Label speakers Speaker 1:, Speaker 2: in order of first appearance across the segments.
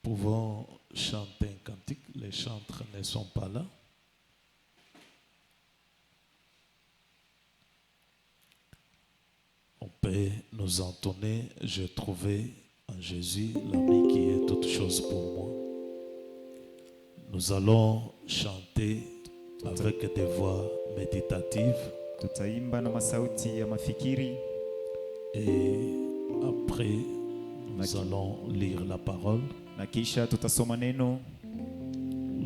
Speaker 1: pouvons chanter un cantique. Les chantres ne sont pas là. On peut nous entonner. J'ai trouvé en Jésus l'ami qui est toute chose pour moi. Nous allons chanter avec des voix méditatives.
Speaker 2: Tutaimba na masauti ya mafikiri.
Speaker 1: Et après, nous allons lire la parole.
Speaker 2: Na kisha tutasoma neno.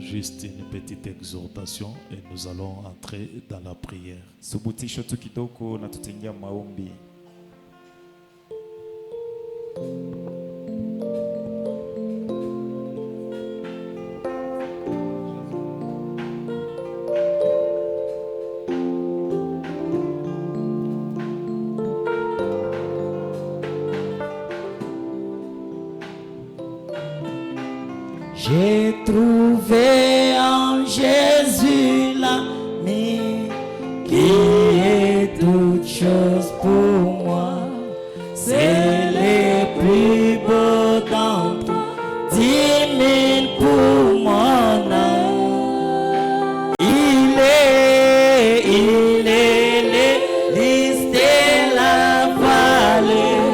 Speaker 1: Juste une petite exhortation et nous allons entrer dans la prière.
Speaker 2: Subutisho tu kidogo na tutaingia maombi.
Speaker 3: J'ai trouvé en Jésus l'ami qui est toute chose pour moi. C'est le plus beau d'entre 10 000 pour mon âme. Il est l'hélice de la vallée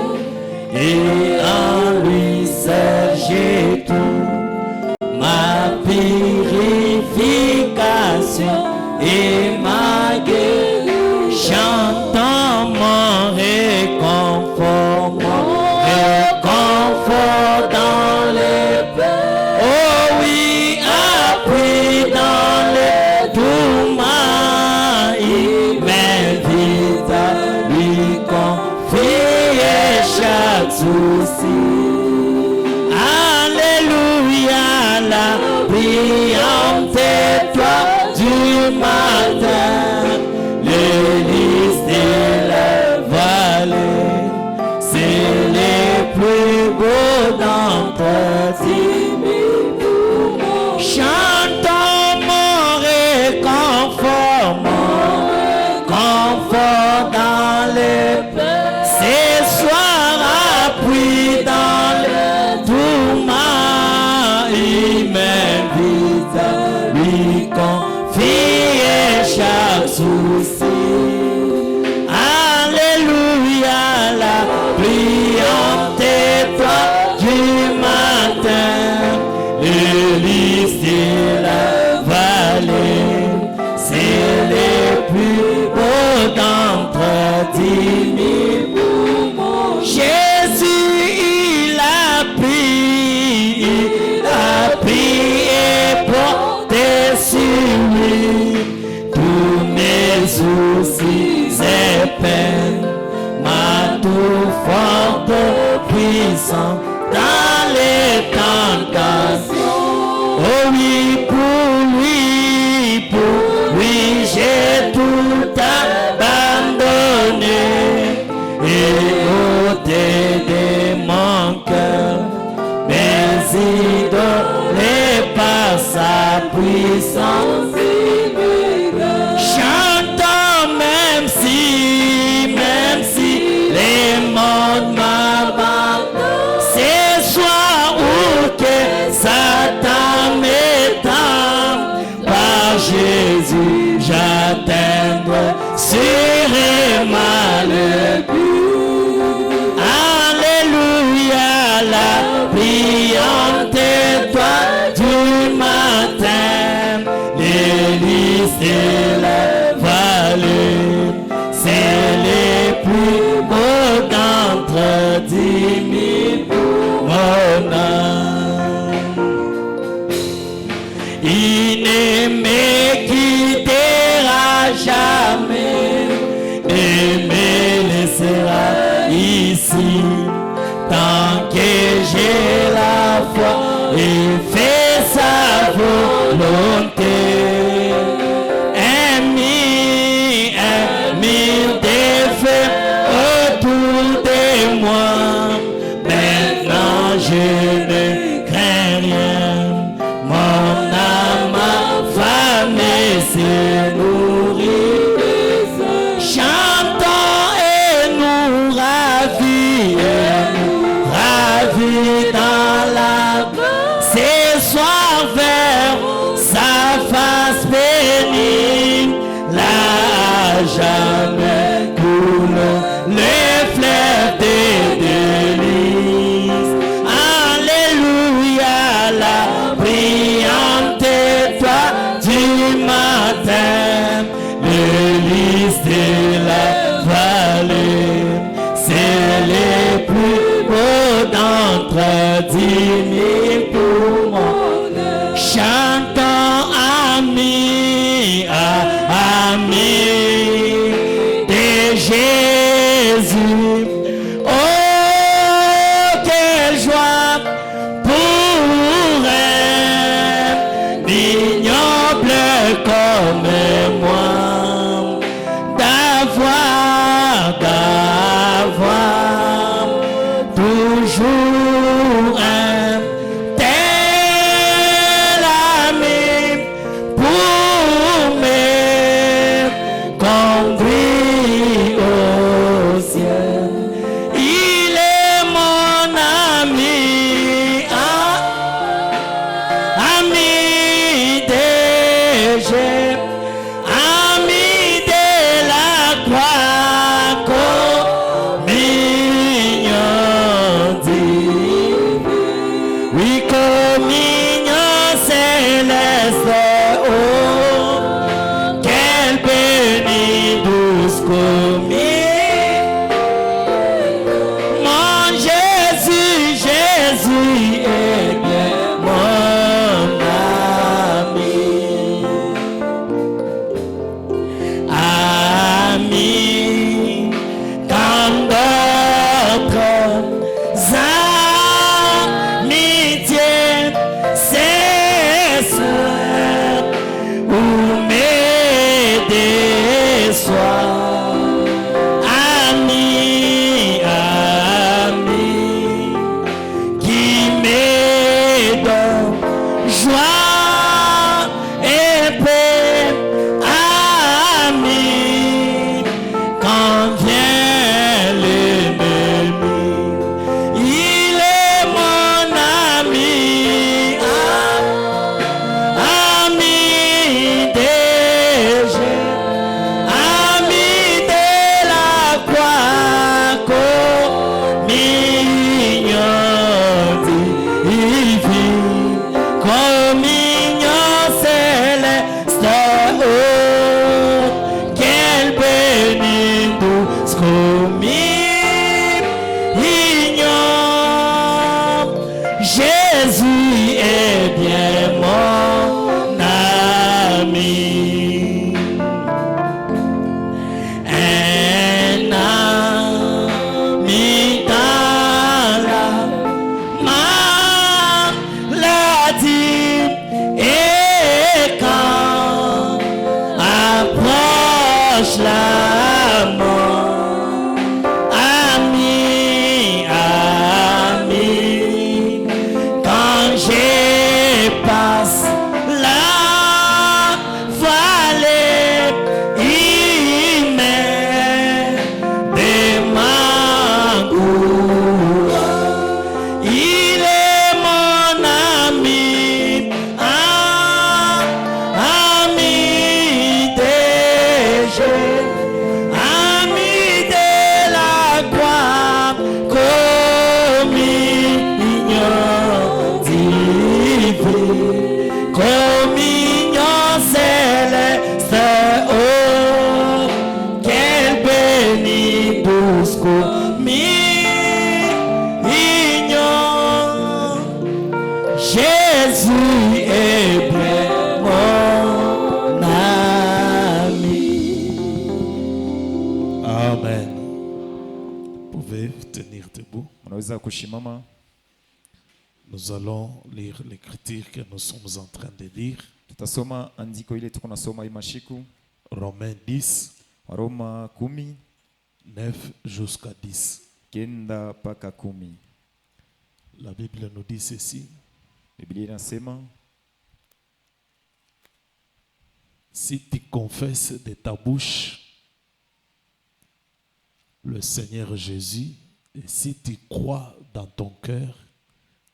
Speaker 3: et en lui seul j'ai tout. Ma purification et ma guérison, chantant mon réconfort dans les peines. Oh oui, appui dans les tourments, il m'invite à lui confier chaque souci. La brillante étoile du matin, l'hélice de la vallée, c'est le plus beau d'entre 10 000. Chantons mon réconfort dans les peines. Ce soir, appui dans les tourments, il m'invite à lui confier chaque souci. Alléluia, la brillante étoile du matin, l'hélice de la vallée, c'est le plus beau d'entre 10 000. Jésus, il a prié pour porter sur lui tous mes soucis et peines, ma tout forte puissance dans les tentations. Oh oui, pour lui, j'ai tout abandonné et ôté de mon cœur mes idoles par sa puissance. Chantons même si les mondes m'abandonnent, c'est soit où que Satan m'étend, par Jésus j'atteindrai sûrement le but. Alléluia, la brillante étoile du matin, l'hélice de la vallée, c'est le plus beau d'entre 10 000 mon âme. Il ne me quittera jamais et me laissera ici tant que j'ai la foi et fais sa volonté. Un mille défaites autour de moi, maintenant je ne crains rien. Mon âme affamée s'est nourrie. Chantons et nous ravis dans la pour mon âme. Chantons amis, amis de Jésus. Oh, quelle joie pour un ignoble comme moi d'avoir toujours un tel ami pour me conduire au ciel. Il est mon ami, ami de Jésus, ami de la croix, communion divine. Oui, communion céleste, oh, quelle bénie douce communion. Mon Jésus, Jésus est bien mon ami. Ami, comme d'autres amitiés, c'est ça où me déçoit. Ami, ami, qui me donne joie et paix. Ami, quand vient l'ennemi, il est mon ami, ami de Jésus, ami de la croix, communion divine, communion céleste, oh, quelle bénie douce communion. Jésus est bien mon ami. Un ami dans la maladie, et quand approche la mort, ami, ami, quand je passe la vallée, il met des mangours. Il est mon ami, ami de Jésus, ami de la croix, communion divine, communion céleste, oh, quelle bénie douce communion. Jésus est bien mon ami.
Speaker 1: Amen. Vous pouvez vous tenir debout.
Speaker 2: Unaweza kushimama.
Speaker 1: Nous allons lire l'écriture que nous sommes en train de lire.
Speaker 2: Tutasoma andiko ile tuko nasoma hii mashiku.
Speaker 1: Romains 10,
Speaker 2: Waroma 10
Speaker 1: 9 jusqu'à 10.
Speaker 2: kenda mpaka 10.
Speaker 1: La Bible nous dit ceci.
Speaker 2: Biblia inasema
Speaker 1: Si tu confesses de ta bouche le Seigneur Jésus, et si tu crois dans ton cœur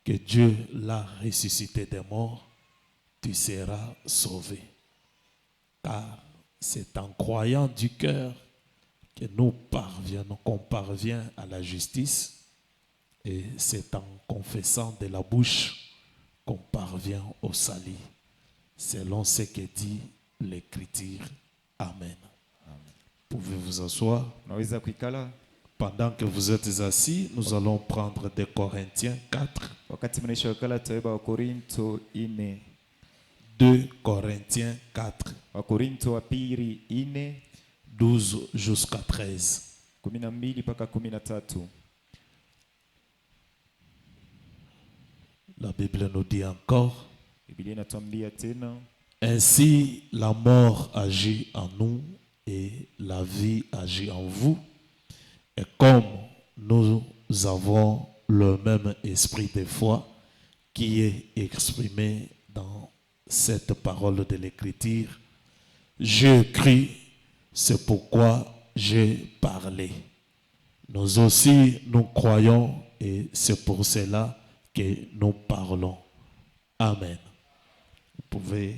Speaker 1: que Dieu l'a ressuscité des morts, tu seras sauvé. Car c'est en croyant du cœur que qu'on parvient à la justice, et c'est en confessant de la bouche qu'on parvient au salut, selon ce que dit l'Écriture. Amen. Pouvez vous asseoir.
Speaker 2: unaweza kuikala.
Speaker 1: Pendant que vous êtes assis, nous allons prendre 2 Corinthiens 4.
Speaker 2: Wakati mnaisha kala taiba wa Korinto 4.
Speaker 1: 2 Corinthiens 4,
Speaker 2: Wa Korinto wa pili 4,
Speaker 1: 12 jusqu'à 13.
Speaker 2: 12 mpaka 13.
Speaker 1: La Bible nous dit encore,
Speaker 2: Biblia inatuambia tena,
Speaker 1: ainsi la mort agit en nous et la vie agit en vous. Et comme nous avons le même esprit de foi qui est exprimé dans cette parole de l'Écriture, j'ai cru, c'est pourquoi j'ai parlé. Nous aussi, nous croyons et c'est pour cela que nous parlons. Amen. Vous pouvez...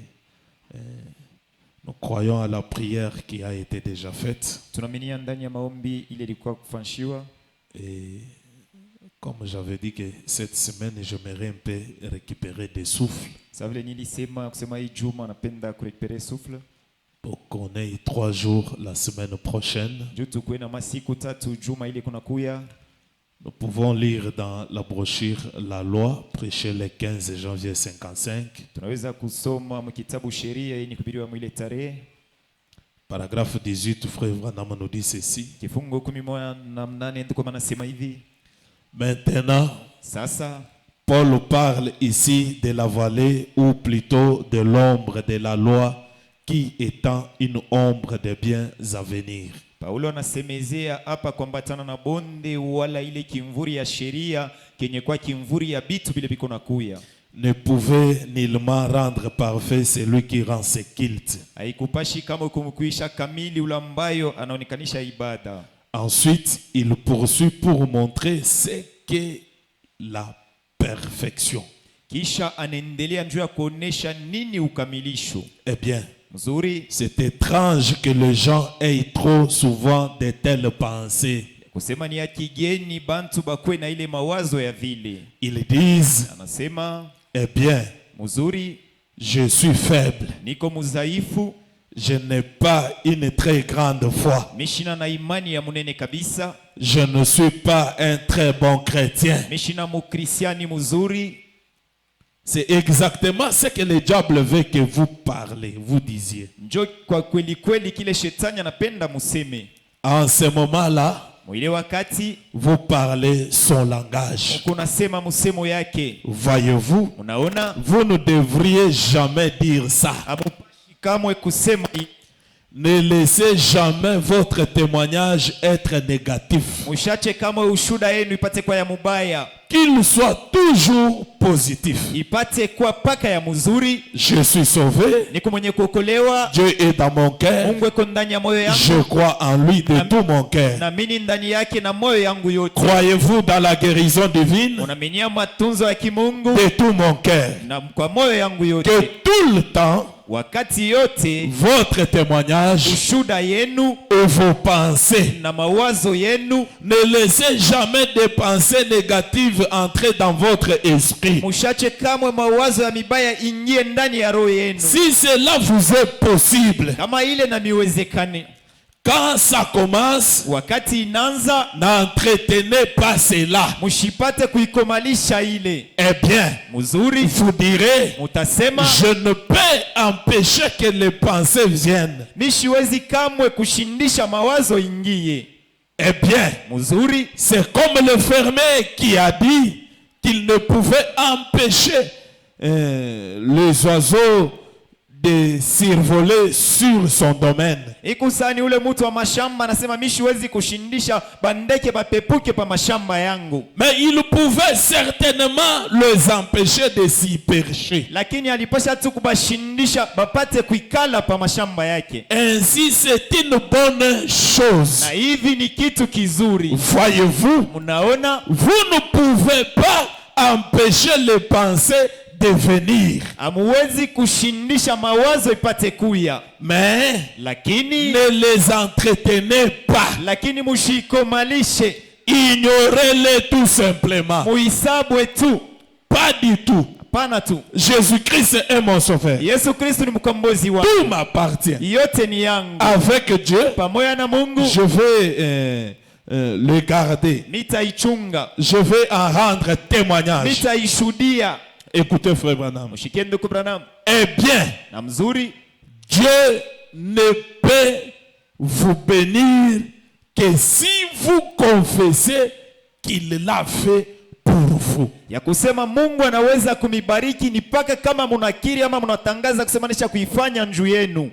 Speaker 1: nous croyons à la prière qui a été déjà faite.
Speaker 2: tunaaminia ndani ya maombi ile ilikuwa kufanishiwa.
Speaker 1: Et comme j'avais dit que cette semaine, j'aimerais un peu récupérer des souffles
Speaker 2: Sasa vile nilisema kusema hii juma napenda kurekupere souffle.
Speaker 1: pour qu'on ait 3 jours la semaine prochaine.
Speaker 2: Juu tukuwe na masiku 3 juma ile kuna kuya.
Speaker 1: Nous pouvons lire dans la brochure La Loi, prêchée le 15 janvier 55,
Speaker 2: Tunaweza kusoma mkitabu sheria yenye kuhubiriwa mwile tarehe.
Speaker 1: paragraphe 18, frère Branham nous dit ceci.
Speaker 2: Kifungo 18 ndiko manasema hivi.
Speaker 1: Maintenant,
Speaker 2: Sasa
Speaker 1: Paul parle ici de la vallée ou plutôt de l'ombre de la loi qui étant une ombre des biens à venir.
Speaker 2: Paulo anasemezea hapa kuambatana na bonde wala ile kimvuri ya sheria kenye kwa kimvuri ya bitu vile biko nakuya.
Speaker 1: Ne pouvait nullement rendre parfait celui qui rend ses cultes.
Speaker 2: Haikupashi kama kumkuisha kamili ule ambayo anaonekanisha ibada.
Speaker 1: Ensuite, il poursuit pour montrer ce qu'est la perfection.
Speaker 2: Kisha anaendelea njoo ya kuonesha nini ukamilisho.
Speaker 1: Eh bien,
Speaker 2: Mzuri,
Speaker 1: c'est étrange que les gens aient trop souvent de telles pensées.
Speaker 2: kusema ni ya kigeni bantu bakwe na ile mawazo ya vile.
Speaker 1: Ils disent,
Speaker 2: Anasema,
Speaker 1: eh bien,
Speaker 2: mzuri,
Speaker 1: je suis faible.
Speaker 2: niko mudhaifu,
Speaker 1: Je n'ai pas une très grande foi.
Speaker 2: mishina na imani ya munene kabisa,
Speaker 1: Je ne suis pas un très bon chrétien.
Speaker 2: mishina mukristiani mzuri.
Speaker 1: C'est exactement ce que le diable veut que vous parlez, vous disiez.
Speaker 2: Njo kwa kweli kweli kile shetani anapenda museme.
Speaker 1: En ce moment-là,
Speaker 2: Mwile wakati
Speaker 1: vous parlez son langage.
Speaker 2: kunasema musemo yake.
Speaker 1: Voyez-vous,
Speaker 2: Unaona,
Speaker 1: vous ne devriez jamais dire ça.
Speaker 2: amupashi kamwe kusema
Speaker 1: Ne laissez jamais votre témoignage être négatif.
Speaker 2: mushache kamwe ushuda yenu ipate kwa ya mubaya,
Speaker 1: Qu'il soit toujours positif.
Speaker 2: ipate kwa paka ya mzuri.
Speaker 1: Je suis sauvé.
Speaker 2: Niko mwenye kuokolewa,
Speaker 1: Dieu est dans mon cœur.
Speaker 2: Mungu eko ndani ya moyo yangu,
Speaker 1: Je crois en lui de tout mon cœur.
Speaker 2: naamini ndani yake na moyo yangu yote.
Speaker 1: Croyez-vous dans la guérison divine?
Speaker 2: Unaminia matunzo ya kimungu
Speaker 1: De tout mon cœur.
Speaker 2: na kwa moyo yangu yote.
Speaker 1: Que tout le temps,
Speaker 2: Wakati yote
Speaker 1: votre témoignage
Speaker 2: ushuda yenu
Speaker 1: et vos pensées,
Speaker 2: na mawazo yenu,
Speaker 1: ne laissez jamais des pensées négatives entrer dans votre esprit.
Speaker 2: mushache kamwe mawazo ya mibaya ingie ndani ya roho yenu.
Speaker 1: Si cela vous est possible,
Speaker 2: Kama ile na miwezekane,
Speaker 1: quand ça commence,
Speaker 2: wakati inanza,
Speaker 1: n'entretenez pas cela.
Speaker 2: mushipate kuikomalisha ile.
Speaker 1: Eh bien,
Speaker 2: Mzuri,
Speaker 1: vous direz,
Speaker 2: mutasema
Speaker 1: je ne peux empêcher que les pensées viennent.
Speaker 2: nishiwezi kamwe kushindisha mawazo ingie.
Speaker 1: Eh bien,
Speaker 2: Mzuri,
Speaker 1: c'est comme le fermier qui a dit qu'il ne pouvait empêcher les oiseaux de survoler sur son domaine.
Speaker 2: ikusani ule mtu wa mashamba anasema mishiwezi kushindisha bandeke bapepuke pa mashamba yangu,
Speaker 1: Mais il pouvait certainement les empêcher de s'y percher.
Speaker 2: lakini alipasha tu kubashindisha bapate kuikala pa mashamba yake.
Speaker 1: Ainsi, c'est une bonne chose.
Speaker 2: Na hivi ni kitu kizuri.
Speaker 1: Voyez-vous,
Speaker 2: Munaona,
Speaker 1: vous ne pouvez pas empêcher les pensées de venir.
Speaker 2: hamuwezi kushindisha mawazo ipate kuya,
Speaker 1: Mais
Speaker 2: lakini
Speaker 1: ne les entretenez pas.
Speaker 2: mushikomalishe,
Speaker 1: Ignorez-les tout simplement.
Speaker 2: muisabwe tu,
Speaker 1: Pas du tout.
Speaker 2: hapana tu.
Speaker 1: Jésus-Christ est mon sauveur.
Speaker 2: Yesu Kristo ni mkombozi wangu,
Speaker 1: Tout m'appartient.
Speaker 2: yote ni yangu.
Speaker 1: Avec Dieu,
Speaker 2: Pamoja na Mungu
Speaker 1: je vais le garder.
Speaker 2: nitaichunga,
Speaker 1: Je vais en rendre témoignage.
Speaker 2: nitaishuhudia.
Speaker 1: Écoutez frère Branham.
Speaker 2: Mshikie ndugu Branham.
Speaker 1: Eh bien,
Speaker 2: Na mzuri,
Speaker 1: Dieu ne peut vous bénir que si vous confessez qu'il l'a fait pour vous.
Speaker 2: ya kusema Mungu anaweza kunibariki ni paka kama munakiri ama munatangaza kusema nisha kuifanya njuu yenu.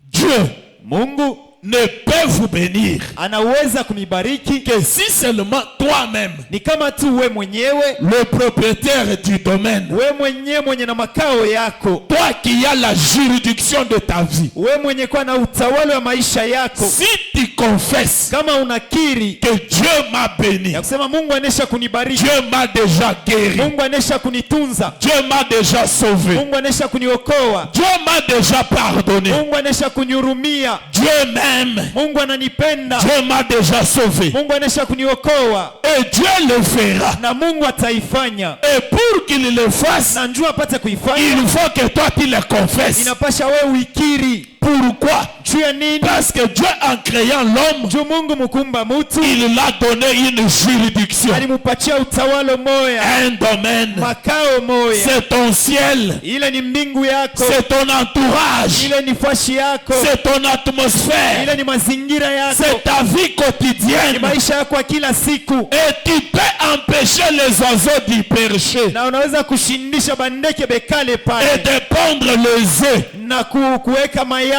Speaker 1: Dieu
Speaker 2: Mungu
Speaker 1: ne peut vous bénir
Speaker 2: anaweza kunibariki
Speaker 1: que si seulement toi-même,
Speaker 2: ni kama tu we mwenyewe,
Speaker 1: le propriétaire du domaine,
Speaker 2: we mwenyewe mwenye na makao yako,
Speaker 1: toi qui as la juridiction de ta vie,
Speaker 2: we mwenye kwa na utawala wa maisha yako,
Speaker 1: si tu confesses
Speaker 2: kama unakiri
Speaker 1: que Dieu m'a béni,
Speaker 2: ya kusema Mungu anesha kunibariki,
Speaker 1: Dieu m'a déjà guéri,
Speaker 2: Mungu anesha kunitunza,
Speaker 1: Dieu m'a déjà sauvé,
Speaker 2: Mungu anesha kuniokoa,
Speaker 1: Dieu m'a déjà pardonné,
Speaker 2: Mungu anesha kunihurumia,
Speaker 1: Dieu m'aime,
Speaker 2: Mungu ananipenda,
Speaker 1: Dieu m'a déjà sauvé,
Speaker 2: Mungu anesha kuniokoa,
Speaker 1: et Dieu le fera.
Speaker 2: na Mungu ataifanya.
Speaker 1: Et pour qu'il le fasse,
Speaker 2: Na njua apate kuifanya,
Speaker 1: il faut que toi tu le confesses.
Speaker 2: inapasha wewe uikiri.
Speaker 1: Pourquoi?
Speaker 2: Juu ya nini?
Speaker 1: Parce que Dieu, en créant l'homme,
Speaker 2: Juu Mungu mukumba mutu
Speaker 1: il l'a donné une juridiction,
Speaker 2: alimupatia utawala moya,
Speaker 1: un domaine.
Speaker 2: makao moya.
Speaker 1: C'est ton ciel,
Speaker 2: Ile ni mbingu yako,
Speaker 1: c'est ton entourage,
Speaker 2: ile ni fashi yako,
Speaker 1: c'est ton atmosphère,
Speaker 2: ile ni mazingira yako,
Speaker 1: c'est ta vie
Speaker 2: ni
Speaker 1: quotidienne.
Speaker 2: maisha yako ya kila siku.
Speaker 1: Et tu peux empêcher les oiseaux d'y percher
Speaker 2: Na unaweza kushindisha bandeke bekale
Speaker 1: et
Speaker 2: pale
Speaker 1: de pondre les œufs.
Speaker 2: na kuweka mayai.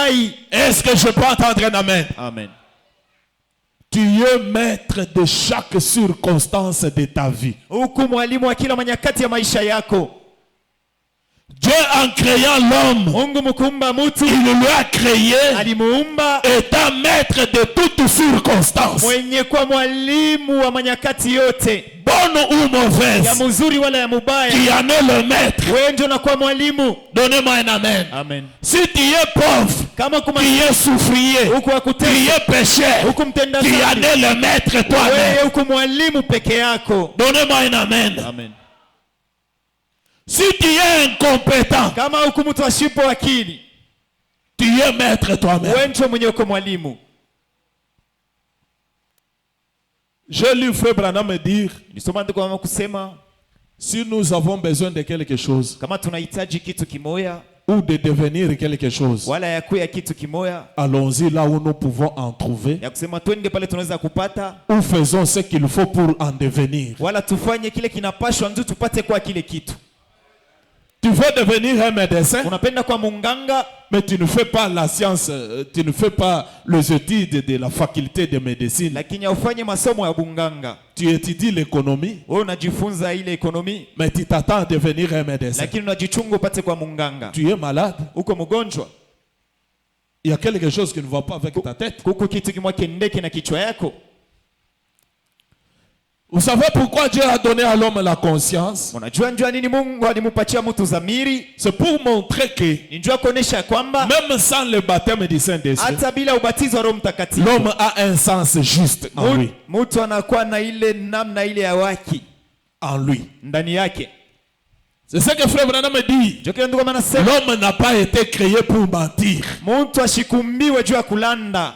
Speaker 1: Est-ce que je peux entendre un amen?
Speaker 2: Amen.
Speaker 1: Tu es maître de chaque circonstance de ta vie.
Speaker 2: Huku mwalimu wa kila manyakati ya maisha yako.
Speaker 1: Dieu, en créant l'homme,
Speaker 2: Mungu mukumba mutu
Speaker 1: il lui a créé
Speaker 2: alimuumba
Speaker 1: étant maître de toutes circonstances,
Speaker 2: mwenye kwa mwalimu wa manyakati yote,
Speaker 1: bonne ou
Speaker 2: ya
Speaker 1: mauvaise,
Speaker 2: mzuri wala ya mubaya.
Speaker 1: qui en est le maître.
Speaker 2: Wewe ndio unakuwa mwalimu.
Speaker 1: Donnez-moi un amen.
Speaker 2: Amen.
Speaker 1: Si tu es pauvre,
Speaker 2: Kama
Speaker 1: tu es souffrier,
Speaker 2: huku
Speaker 1: tu
Speaker 2: akutesa,
Speaker 1: es pécheur,
Speaker 2: huku mtenda
Speaker 1: tu en
Speaker 2: dhambi,
Speaker 1: es le maître
Speaker 2: wewe
Speaker 1: toi-même.
Speaker 2: huku mwalimu peke yako.
Speaker 1: Donnez-moi un amen.
Speaker 2: Amen.
Speaker 1: Si tu es incompétent,
Speaker 2: Kama huku mtu ashipo akili,
Speaker 1: tu es maître toi-même.
Speaker 2: wewe ndio mwenye uko mwalimu.
Speaker 1: J'ai lu Frère Branham me dire,
Speaker 2: Nisoma ndiko mama kusema
Speaker 1: si nous avons besoin de quelque chose
Speaker 2: kama tunahitaji kitu kimoya
Speaker 1: ou de devenir quelque chose,
Speaker 2: wala ya kuya kitu kimoya,
Speaker 1: allons-y là où nous pouvons en trouver,
Speaker 2: ya kusema twende pale tunaweza kupata,
Speaker 1: ou faisons ce qu'il faut pour en devenir.
Speaker 2: wala tufanye kile kinapashwa ndio tupate kwa kile kitu.
Speaker 1: Tu veux devenir un médecin,
Speaker 2: Unapenda kwa munganga,
Speaker 1: mais tu ne fais pas la science, tu ne fais pas les études de la faculté de médecine.
Speaker 2: lakini ufanye masomo ya bunganga.
Speaker 1: Tu étudies l'économie,
Speaker 2: Wewe unajifunza ile ekonomi,
Speaker 1: mais tu t'attends à devenir un médecin.
Speaker 2: lakini unajichunga upate kwa munganga.
Speaker 1: Tu es malade,
Speaker 2: Uko mgonjwa,
Speaker 1: il y a quelque chose qui ne va pas avec ta tête.
Speaker 2: kuku kitu kimwa kendeke na kichwa yako.
Speaker 1: Vous savez pourquoi Dieu a donné à l'homme la conscience?
Speaker 2: Unajua njua nini Mungu alimupatia mtu zamiri?
Speaker 1: C'est pour montrer que
Speaker 2: Ni njua kuonesha kwamba
Speaker 1: même sans le baptême du Saint-Esprit,
Speaker 2: hata bila ubatizo wa Roho Mtakatifu
Speaker 1: l'homme a un sens juste en lui.
Speaker 2: mtu anakuwa na ile namna ile ya waki
Speaker 1: En lui.
Speaker 2: ndani yake.
Speaker 1: C'est ce que Frère Branham me dit.
Speaker 2: Ndio kile ndugu anasema
Speaker 1: L'homme n'a pas été créé pour mentir.
Speaker 2: mtu ashikumbiwe juu ya kulanda.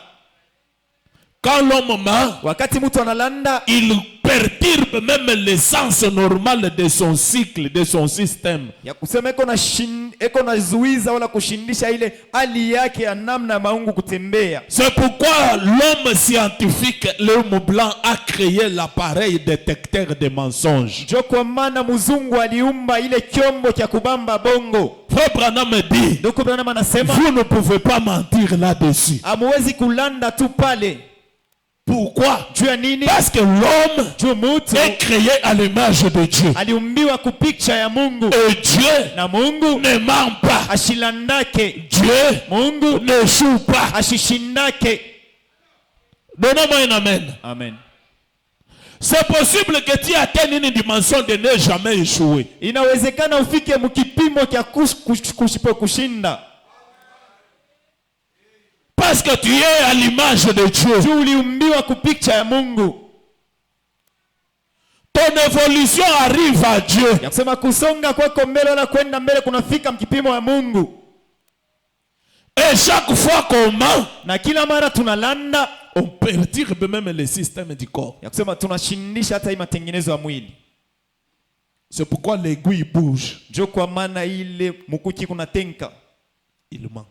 Speaker 1: Quand l'homme ment,
Speaker 2: Wakati mtu analanda,
Speaker 1: il perturbe même l'essence normale de son cycle, de son système.
Speaker 2: ya kusema eko na zuiza wala kushindisha ile hali yake ya namna ya maungu kutembea.
Speaker 1: C'est pourquoi l'homme scientifique, l'homme blanc, a créé l'appareil détecteur de mensonges.
Speaker 2: Ndio kwa maana mzungu aliumba ile kyombo cha kubamba bongo.
Speaker 1: Frère Branham me dit,
Speaker 2: Ndugu Branham anasema
Speaker 1: vous ne pouvez pas mentir là-dessus.
Speaker 2: hamuwezi kulanda tu pale.
Speaker 1: Pourquoi?
Speaker 2: Juu ya nini?
Speaker 1: Parce que l'homme
Speaker 2: Juu mtu
Speaker 1: est créé à l'image de Dieu.
Speaker 2: aliumbiwa kupicha ya Mungu,
Speaker 1: Et Dieu
Speaker 2: na Mungu
Speaker 1: ne ment pas.
Speaker 2: ashilandake,
Speaker 1: Dieu
Speaker 2: Mungu
Speaker 1: n'échoue pas.
Speaker 2: ashishindake.
Speaker 1: Donnez-moi un amen.
Speaker 2: Amen.
Speaker 1: C'est possible que tu atteignes une dimension de ne jamais échouer.
Speaker 2: Inawezekana ufike mkipimo cha kushinda.
Speaker 1: Parce que tu es à l'image de Dieu.
Speaker 2: Juu uliumbiwa kupicha ya Mungu.
Speaker 1: Ton évolution arrive à Dieu.
Speaker 2: Ya kusema kusonga kwako mbele wala kwenda mbele kunafika mkipimo ya Mungu.
Speaker 1: Et chaque fois qu'on ment,
Speaker 2: Na kila mara tunalanda,
Speaker 1: On perturbe même le système du corps.
Speaker 2: ya kusema tunashindisha hata hii matengenezo ya mwili.
Speaker 1: C'est pourquoi l'aiguille bouge.
Speaker 2: Ndio kwa maana ile mkuki kuna tenka
Speaker 1: Il ment.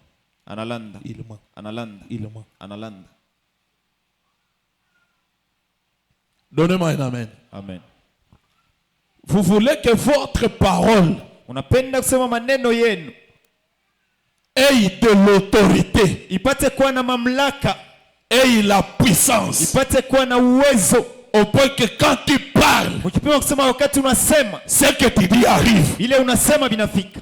Speaker 2: analanda
Speaker 1: Il ment.
Speaker 2: analanda
Speaker 1: Il ment.
Speaker 2: analanda.
Speaker 1: Donnez-moi un amen.
Speaker 2: Amen.
Speaker 1: Vous voulez que votre parole
Speaker 2: Unapenda kusema maneno yenu
Speaker 1: ait de l'autorité,
Speaker 2: ipate kuwa na mamlaka,
Speaker 1: ait la puissance,
Speaker 2: ipate kuwa na uwezo,
Speaker 1: au point que quand tu parles,
Speaker 2: ukipima kusema wakati unasema
Speaker 1: ce que tu dis arrive.
Speaker 2: ile unasema binafika.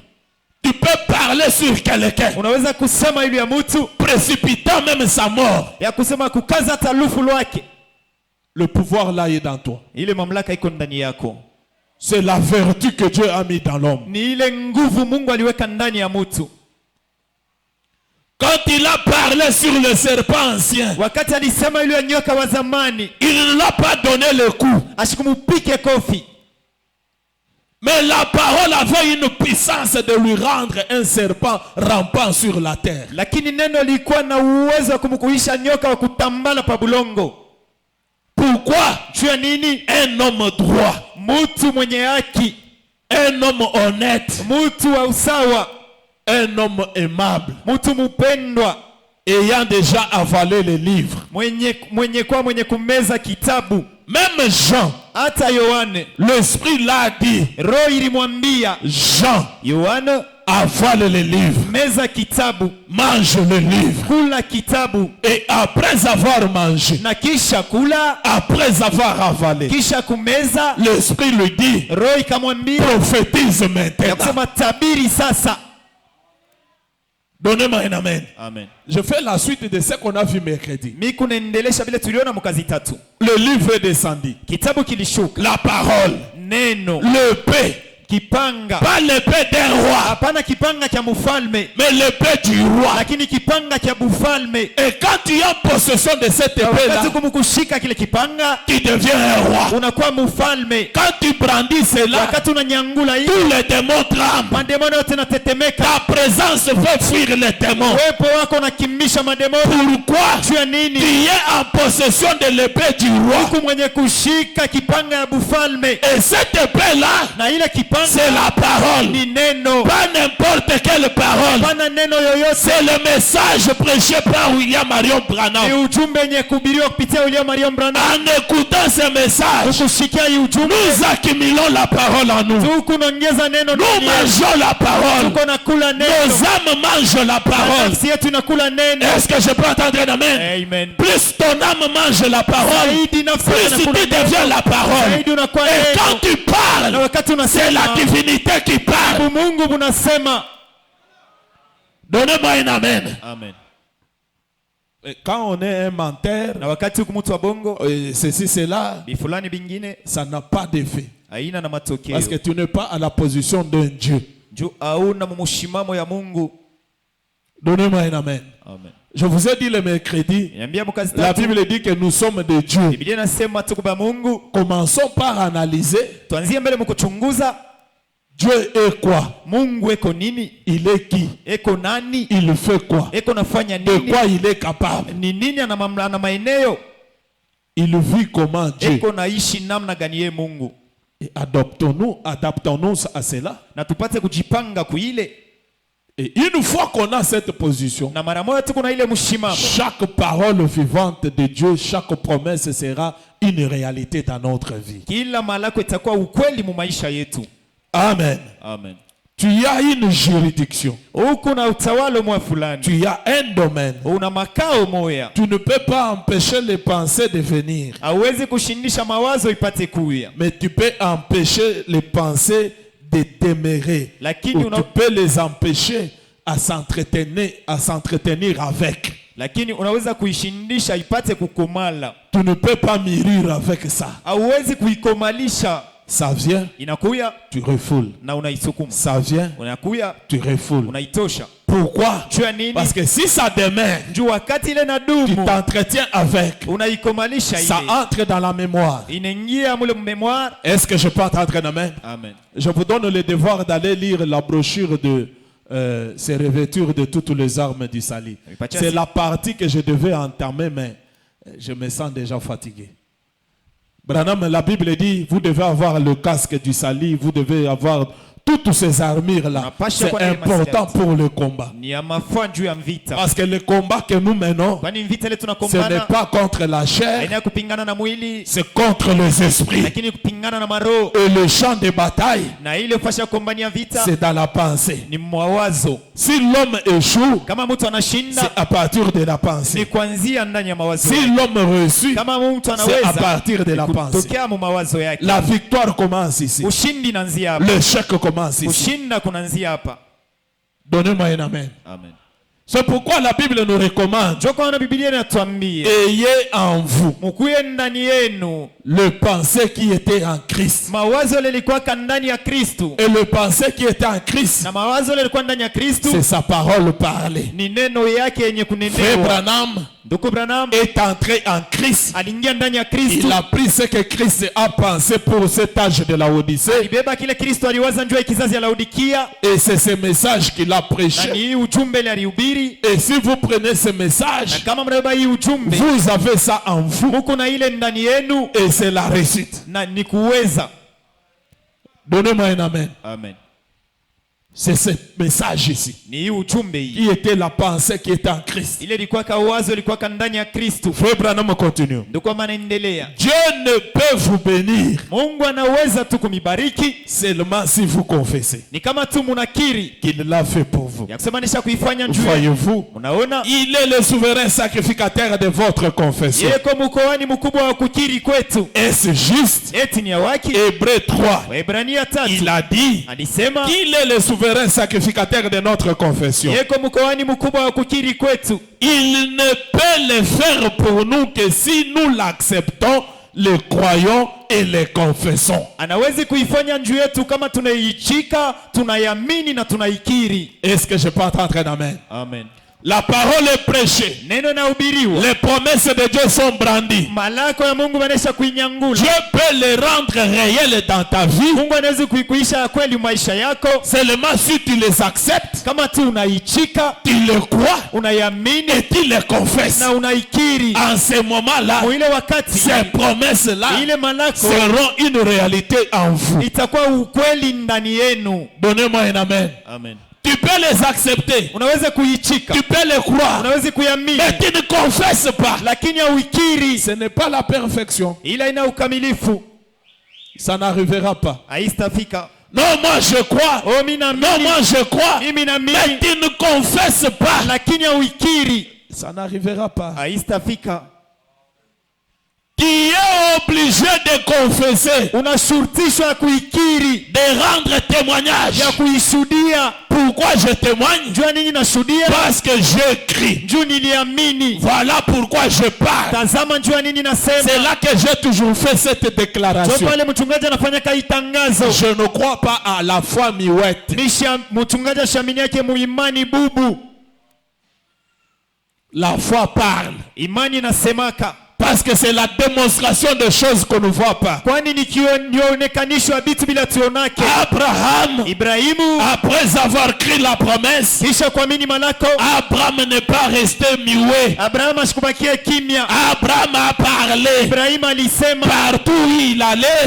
Speaker 1: Tu peux parler sur quelqu'un,
Speaker 2: Unaweza kusema ile ya mtu
Speaker 1: précipitant même sa mort.
Speaker 2: ya kusema kukaza hata lufu lwake.
Speaker 1: Le pouvoir là est dans toi.
Speaker 2: Ile mamlaka iko ndani yako.
Speaker 1: C'est la vertu que Dieu a mis dans l'homme.
Speaker 2: Ni ile nguvu Mungu aliweka ndani ya mtu.
Speaker 1: Quand il a parlé sur le serpent ancien,
Speaker 2: Wakati alisema ile nyoka wa zamani,
Speaker 1: il ne l'a pas donné le coup.
Speaker 2: ashikumupike kofi.
Speaker 1: Mais la parole avait une puissance de lui rendre un serpent rampant sur la terre.
Speaker 2: Lakini neno lilikuwa na uwezo wa kumkuisha nyoka wa kutambala pa bulongo.
Speaker 1: Pourquoi?
Speaker 2: Juu ya nini?
Speaker 1: Un homme droit,
Speaker 2: Mtu mwenye haki,
Speaker 1: un homme honnête,
Speaker 2: mtu wa usawa,
Speaker 1: un homme aimable,
Speaker 2: mtu mpendwa,
Speaker 1: ayant déjà avalé les livres.
Speaker 2: mwenye kumeza kitabu.
Speaker 1: Même Jean,
Speaker 2: Hata Yohane,
Speaker 1: l'Esprit l'a dit,
Speaker 2: roho ilimwambia
Speaker 1: Jean,
Speaker 2: Yohane,
Speaker 1: avale les livres,
Speaker 2: meza kitabu,
Speaker 1: mange le livre.
Speaker 2: kula kitabu,
Speaker 1: Et après avoir mangé,
Speaker 2: na kisha kula,
Speaker 1: après avoir avalé,
Speaker 2: kisha kumeza,
Speaker 1: l'Esprit lui dit,
Speaker 2: roho ikamwambia
Speaker 1: prophétise
Speaker 2: ya
Speaker 1: maintenant.
Speaker 2: kusema tabiri sasa.
Speaker 1: Donnez-moi un amen.
Speaker 2: Amen.
Speaker 1: Je fais la suite de ce qu'on a vu mercredi.
Speaker 2: Mimi kunaendelesha vile tuliona mkazi tatu.
Speaker 1: Le livre est descendu.
Speaker 2: Kitabu kilishuka,
Speaker 1: La parole,
Speaker 2: neno,
Speaker 1: l'épée,
Speaker 2: kipanga,
Speaker 1: pas l'épée d'un roi,
Speaker 2: hapana kipanga cha mfalme,
Speaker 1: mais l'épée du roi.
Speaker 2: lakini kipanga cha bufalme.
Speaker 1: Et quand tu es en possession de cette épée-là,
Speaker 2: Wakati kumkushika kile kipanga,
Speaker 1: tu deviens un roi.
Speaker 2: unakuwa mfalme.
Speaker 1: Quand tu brandis cela,
Speaker 2: Wakati unanyangula hiyo,
Speaker 1: tous les démons tremblent.
Speaker 2: mademoni yote natetemeka.
Speaker 1: Ta présence fait fuir les démons.
Speaker 2: Uwepo wako unakimbisha mademoni.
Speaker 1: Pourquoi?
Speaker 2: Juu ya nini?
Speaker 1: Tu es en possession de l'épée du roi.
Speaker 2: Huku mwenye kushika kipanga ya bufalme,
Speaker 1: Et cette épée-là,
Speaker 2: na ile kipanga
Speaker 1: c'est la parole.
Speaker 2: ni neno.
Speaker 1: Pas n'importe quelle parole.
Speaker 2: Hapana neno yoyote.
Speaker 1: C'est le message prêché par William Marion
Speaker 2: Ni
Speaker 1: Branham.
Speaker 2: ujumbe wenye kuhubiriwa kupitia William Marion Branham.
Speaker 1: En écoutant ce message,
Speaker 2: Kushikia hii ujumbe,
Speaker 1: nous accumulons la parole en nous.
Speaker 2: tuko naongeza neno
Speaker 1: Nous
Speaker 2: ndani yetu.
Speaker 1: mangeons la parole.
Speaker 2: Tuko nakula
Speaker 1: Nos
Speaker 2: neno.
Speaker 1: âmes mangent la parole.
Speaker 2: Nafsi yetu inakula neno.
Speaker 1: Est-ce que je peux entendre un amen?
Speaker 2: Amen.
Speaker 1: Plus ton âme mange la parole,
Speaker 2: Zaidi nafsi
Speaker 1: plus
Speaker 2: yako
Speaker 1: tu
Speaker 2: inakula
Speaker 1: deviens
Speaker 2: neno.
Speaker 1: la parole.
Speaker 2: Zaidi unakuwa
Speaker 1: Et
Speaker 2: neno.
Speaker 1: quand tu
Speaker 2: Na
Speaker 1: parles,
Speaker 2: wakati
Speaker 1: c'est la
Speaker 2: unasema,
Speaker 1: divinité qui parle.
Speaker 2: Mungu unasema.
Speaker 1: Donnez-moi un amen.
Speaker 2: Amen.
Speaker 1: Et quand on est un menteur,
Speaker 2: Na wakati huku mtu wa bongo
Speaker 1: ceci, cela,
Speaker 2: bifulani bingine
Speaker 1: ça n'a pas d'effet.
Speaker 2: haina na matokeo.
Speaker 1: Parce que tu n'es pas à la position d'un Dieu.
Speaker 2: Juu hauna mumushimamo ya Mungu.
Speaker 1: Donnez-moi un amen.
Speaker 2: Amen.
Speaker 1: Je vous ai dit le mercredi,
Speaker 2: Niambia mkazi
Speaker 1: la
Speaker 2: tatu.
Speaker 1: Bible dit que nous sommes de Dieu.
Speaker 2: Biblia inasema tuko ba Mungu.
Speaker 1: Commençons par analyser
Speaker 2: Tuanzie mbele mkuchunguza
Speaker 1: Dieu est quoi?
Speaker 2: Mungu eko nini?
Speaker 1: Il est qui?
Speaker 2: Eko nani?
Speaker 1: Il fait quoi?
Speaker 2: Eko nafanya
Speaker 1: De
Speaker 2: nini?
Speaker 1: quoi il est capable?
Speaker 2: Ni nini ana maeneo?
Speaker 1: Il vit comment Dieu?
Speaker 2: Eko naishi namna gani ye Mungu?
Speaker 1: Et adaptons-nous à cela.
Speaker 2: Na tupate kujipanga kuile.
Speaker 1: Et une fois qu'on a cette position,
Speaker 2: Na mara moja tuko na ile mshimamo.
Speaker 1: chaque parole vivante de Dieu, chaque promesse sera une réalité dans notre vie.
Speaker 2: Kila malako itakuwa ukweli mu maisha yetu.
Speaker 1: Amen.
Speaker 2: Amen.
Speaker 1: Tu as une juridiction.
Speaker 2: Huko na utawala mwa fulani.
Speaker 1: Tu as un domaine.
Speaker 2: Una makao moya.
Speaker 1: Tu ne peux pas empêcher les pensées de venir.
Speaker 2: Hauwezi kushindisha mawazo ipate kuya.
Speaker 1: Mais tu peux empêcher les pensées de demeurer.
Speaker 2: Lakini
Speaker 1: Ou tu peux les empêcher à s'entretenir avec.
Speaker 2: Lakini unaweza kuishindisha ipate kukomala.
Speaker 1: Tu ne peux pas mûrir avec ça.
Speaker 2: Hauwezi kuikomalisha.
Speaker 1: Ça vient,
Speaker 2: Inakuya
Speaker 1: tu refoules.
Speaker 2: na unaisukuma.
Speaker 1: Ça vient,
Speaker 2: Unakuya
Speaker 1: tu refoules.
Speaker 2: unaitosha.
Speaker 1: Pourquoi?
Speaker 2: Jua nini?
Speaker 1: Parce que si ça demeure,
Speaker 2: Juu wakati ile na
Speaker 1: tu
Speaker 2: dumu
Speaker 1: t'entretiens avec,
Speaker 2: unaikomalisha
Speaker 1: ça
Speaker 2: ile.
Speaker 1: entre dans la mémoire.
Speaker 2: Inaingia mule mémoire.
Speaker 1: Est-ce que je peux entendre un amen?
Speaker 2: Amen.
Speaker 1: Je vous donne le devoir d'aller lire la brochure de ces revêtures de toutes les armes du salut. C'est la partie que je devais entamer, mais Je me sens déjà fatigué. Branham, la Bible dit, vous devez avoir le casque du salut, vous devez avoir toutes ces armures-là. C'est important pour le combat. Parce que le combat que nous menons, ce n'est pas contre la chair, c'est contre les esprits. Et le champ de bataille, c'est dans la pensée. Si l'homme échoue, c'est à partir de la pensée. Si l'homme réussit, c'est à partir de la pensée. La victoire commence ici. L'échec commence ici. Donnez-moi un amen.
Speaker 2: Amen.
Speaker 1: C'est pourquoi la Bible nous recommande, ayez en vous le pensée qui était en Christ. Et le pensée qui était en Christ, c'est sa parole parlée. Frère Branham est entré en Christ. Il a pris ce que Christ a pensé pour cet âge de la Odyssée. Et c'est ce message qu'il a prêché. Et si vous prenez ce message, vous avez ça en vous. Et c'est la réussite. Donnez-moi un amen.
Speaker 2: Amen.
Speaker 1: C'est ce message ici qui était la pensée qui était en Christ. Frère Branham continue. Dieu ne peut vous bénir seulement si vous confessez qu'il l'a fait pour vous. Voyez-vous, il est le souverain sacrificateur de votre confession. Est-ce juste? Hébreux 3, il a dit qu'il est le souverain sacrificateur de notre confession. Il ne peut le faire pour nous que si nous l'acceptons, le croyons et le confessons. Est-ce que je peux entendre un amen?
Speaker 2: Amen.
Speaker 1: La parole est prêchée. Les promesses de Dieu sont brandies. Dieu peut les rendre réelles dans ta vie seulement si tu les acceptes, tu les crois et tu les confesses. En ce moment-là, ces promesses-là seront une réalité en vous. Donnez-moi un amen.
Speaker 2: Amen.
Speaker 1: Tu peux les accepter. Tu peux les croire. Mais tu ne confesses pas. Ce n'est pas la perfection. Ça n'arrivera pas. Non, moi je crois. Non, moi je crois. Mais tu ne confesses pas. Ça n'arrivera pas. Qui est obligé de confesser, de rendre témoignage. Pourquoi je témoigne? Parce que j'écris. Voilà pourquoi je parle. C'est là que j'ai toujours fait cette déclaration. Je ne crois pas à la foi miouette. La foi parle. Parce que c'est la démonstration de choses qu'on ne voit pas. Abraham, après avoir créé la promesse, Abraham n'est pas resté muet. Abraham a parlé. Partout où il allait,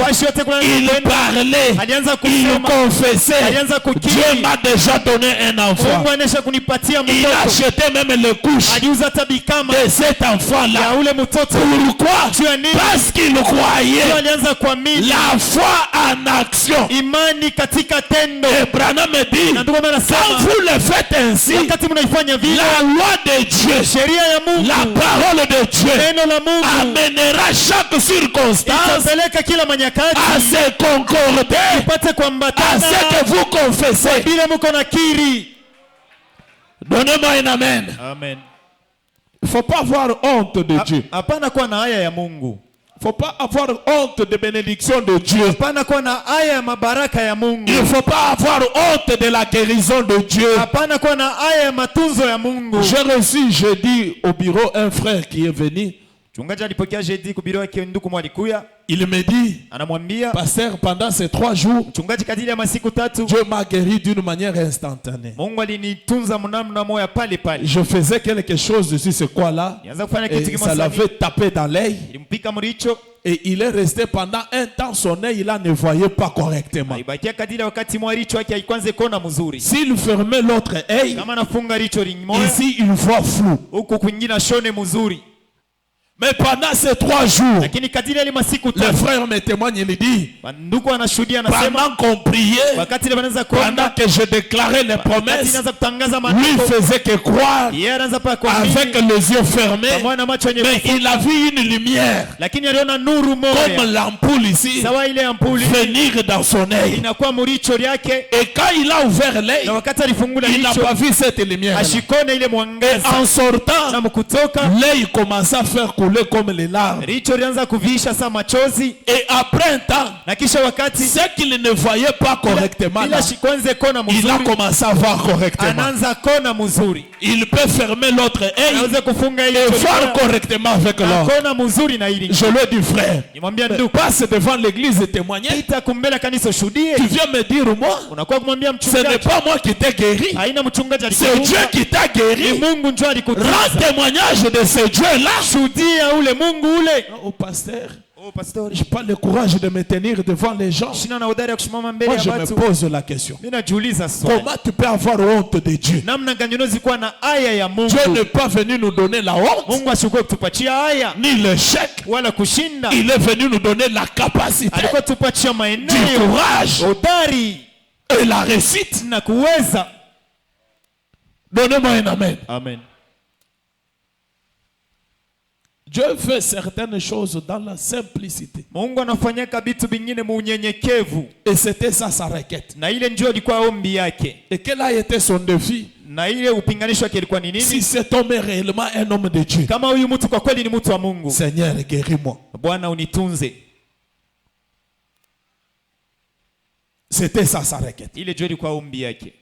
Speaker 1: il parlait. Il confessait. Dieu m'a déjà donné un enfant. Il a acheté même les couches de cet enfant-là. Pourquoi? Parce qu'il croyait. La foi en action. Et Branham dit, quand vous le faites ainsi, la loi de Dieu, la parole de Dieu amènera chaque circonstance à se concorder à ce que vous confessez. Donnez-moi un amen.
Speaker 2: Amen.
Speaker 1: Il ne faut pas avoir honte de Dieu. Il ne faut pas avoir honte de bénédiction de Dieu. Il ne faut pas avoir honte de la guérison de Dieu. J'ai reçu jeudi au bureau un frère qui est venu
Speaker 2: Mchungaji alipokea jeudi kuhubiriwa ndugu mwalikuya.
Speaker 1: Il me dit,
Speaker 2: Anamwambia,
Speaker 1: pasteur, pendant ces 3 jours,
Speaker 2: mchungaji kadiri ya masiku 3,
Speaker 1: Dieu m'a guéri d'une manière instantanée.
Speaker 2: Mungu alinitunza mnamna moya pale pale.
Speaker 1: Je faisais quelque chose dessus ce quoi-là.
Speaker 2: Nianza kufanya
Speaker 1: Et
Speaker 2: kitu
Speaker 1: ça
Speaker 2: kimoja.
Speaker 1: l'avait tapé dans l'œil.
Speaker 2: Ilimpika mricho.
Speaker 1: Et il est resté pendant un temps, son œil là ne voyait pas correctement.
Speaker 2: Alibakia kadiri wakati mwa richo yake haikuanze kuona mzuri.
Speaker 1: S'il fermait l'autre œil,
Speaker 2: Kama nafunga richo limoja,
Speaker 1: ici il voit flou.
Speaker 2: huku kwingine shone mzuri.
Speaker 1: Mais pendant ces 3 jours,
Speaker 2: Lakini kadiri ya masiku
Speaker 1: le
Speaker 2: 3,
Speaker 1: frère me témoigne, il dit,
Speaker 2: ndugu anashuhudia anasema
Speaker 1: pendant qu'on priait,
Speaker 2: wakati ile wanaanza
Speaker 1: pendant
Speaker 2: kuomba,
Speaker 1: que je déclarais les
Speaker 2: wakati
Speaker 1: promesses,
Speaker 2: anaanza kutangaza
Speaker 1: lui
Speaker 2: maneno,
Speaker 1: faisait que croire
Speaker 2: yeye anaanza pa kwa
Speaker 1: avec les yeux fermés,
Speaker 2: pamoja na macho yenye
Speaker 1: mais il a vu une lumière,
Speaker 2: lakini aliona nuru
Speaker 1: comme
Speaker 2: moja
Speaker 1: l'ampoule ici,
Speaker 2: sawa ile ampuli
Speaker 1: venir dans son œil.
Speaker 2: inakuwa muricho yake,
Speaker 1: Et quand il a ouvert l'œil,
Speaker 2: na wakati alifungula
Speaker 1: il n'a
Speaker 2: hicho
Speaker 1: pas vu cette lumière.
Speaker 2: ashikone ile mwangaza,
Speaker 1: En sortant,
Speaker 2: na mkutoka
Speaker 1: l'œil commençait à faire couler comme les larmes.
Speaker 2: richo lianza kuvisha sa machozi,
Speaker 1: Et après un temps,
Speaker 2: na kisha wakati
Speaker 1: ce qu'il ne voyait pas correctement, là,
Speaker 2: ila shikwenze kona
Speaker 1: il a
Speaker 2: mzuri,
Speaker 1: commencé à voir correctement.
Speaker 2: anaanza kona mzuri,
Speaker 1: Il peut fermer l'autre œil
Speaker 2: anaweza kufunga ile
Speaker 1: et voir
Speaker 2: jicho
Speaker 1: correctement avec l'autre.
Speaker 2: kona mzuri na ili.
Speaker 1: Je lui ai dit, frère,
Speaker 2: Nimwambia ndugu,
Speaker 1: passe devant l'église et témoigner.
Speaker 2: pita kumbele kanisa ushuhudie.
Speaker 1: Tu viens me dire, moi,
Speaker 2: Unakuwa kumwambia
Speaker 1: ce n'est
Speaker 2: mchungaji,
Speaker 1: pas moi qui t'ai guéri,
Speaker 2: haina mchungaji
Speaker 1: c'est Dieu
Speaker 2: alikutunza,
Speaker 1: qui t'a
Speaker 2: ni
Speaker 1: guéri.
Speaker 2: Mungu njoo
Speaker 1: Rends
Speaker 2: alikutunza.
Speaker 1: témoignage de ce Dieu-là.
Speaker 2: Shuhudia ule Mungu ule.
Speaker 1: Au pasteur,
Speaker 2: Oh pastor,
Speaker 1: je n'ai pas le courage de me tenir devant les gens.
Speaker 2: sina na udari ya kusimama mbele
Speaker 1: Moi,
Speaker 2: ya
Speaker 1: je me
Speaker 2: watu.
Speaker 1: pose la question.
Speaker 2: Mimi najiuliza swali,
Speaker 1: Comment tu peux avoir honte de Dieu?
Speaker 2: namna gani unaweza kuwa na aya ya Mungu?
Speaker 1: Dieu n'est pas venu nous donner la honte,
Speaker 2: Mungu ashukue kutupatia aya
Speaker 1: ni l'échec.
Speaker 2: wala kushinda,
Speaker 1: Il est venu nous donner la capacité,
Speaker 2: alikuwa tupatia
Speaker 1: du
Speaker 2: maeneo,
Speaker 1: courage
Speaker 2: udari
Speaker 1: et la réussite.
Speaker 2: na kuweza.
Speaker 1: Donnez-moi un amen.
Speaker 2: Amen.
Speaker 1: Dieu fait certaines choses dans la simplicité.
Speaker 2: Mungu anafanyaka vitu vingine muunyenyekevu,
Speaker 1: Et c'était ça sa requête.
Speaker 2: na ile ndio ilikuwa ombi yake,
Speaker 1: Et quel a été son défi?
Speaker 2: na ile upinganisho wake ilikuwa ni
Speaker 1: Si
Speaker 2: nini?
Speaker 1: cet homme est réellement un homme de Dieu,
Speaker 2: Kama huyu mtu kwa kweli ni mtu wa Mungu,
Speaker 1: Seigneur, guéris-moi.
Speaker 2: Bwana unitunze.
Speaker 1: C'était ça sa requête.
Speaker 2: Ile ndio ilikuwa ombi yake,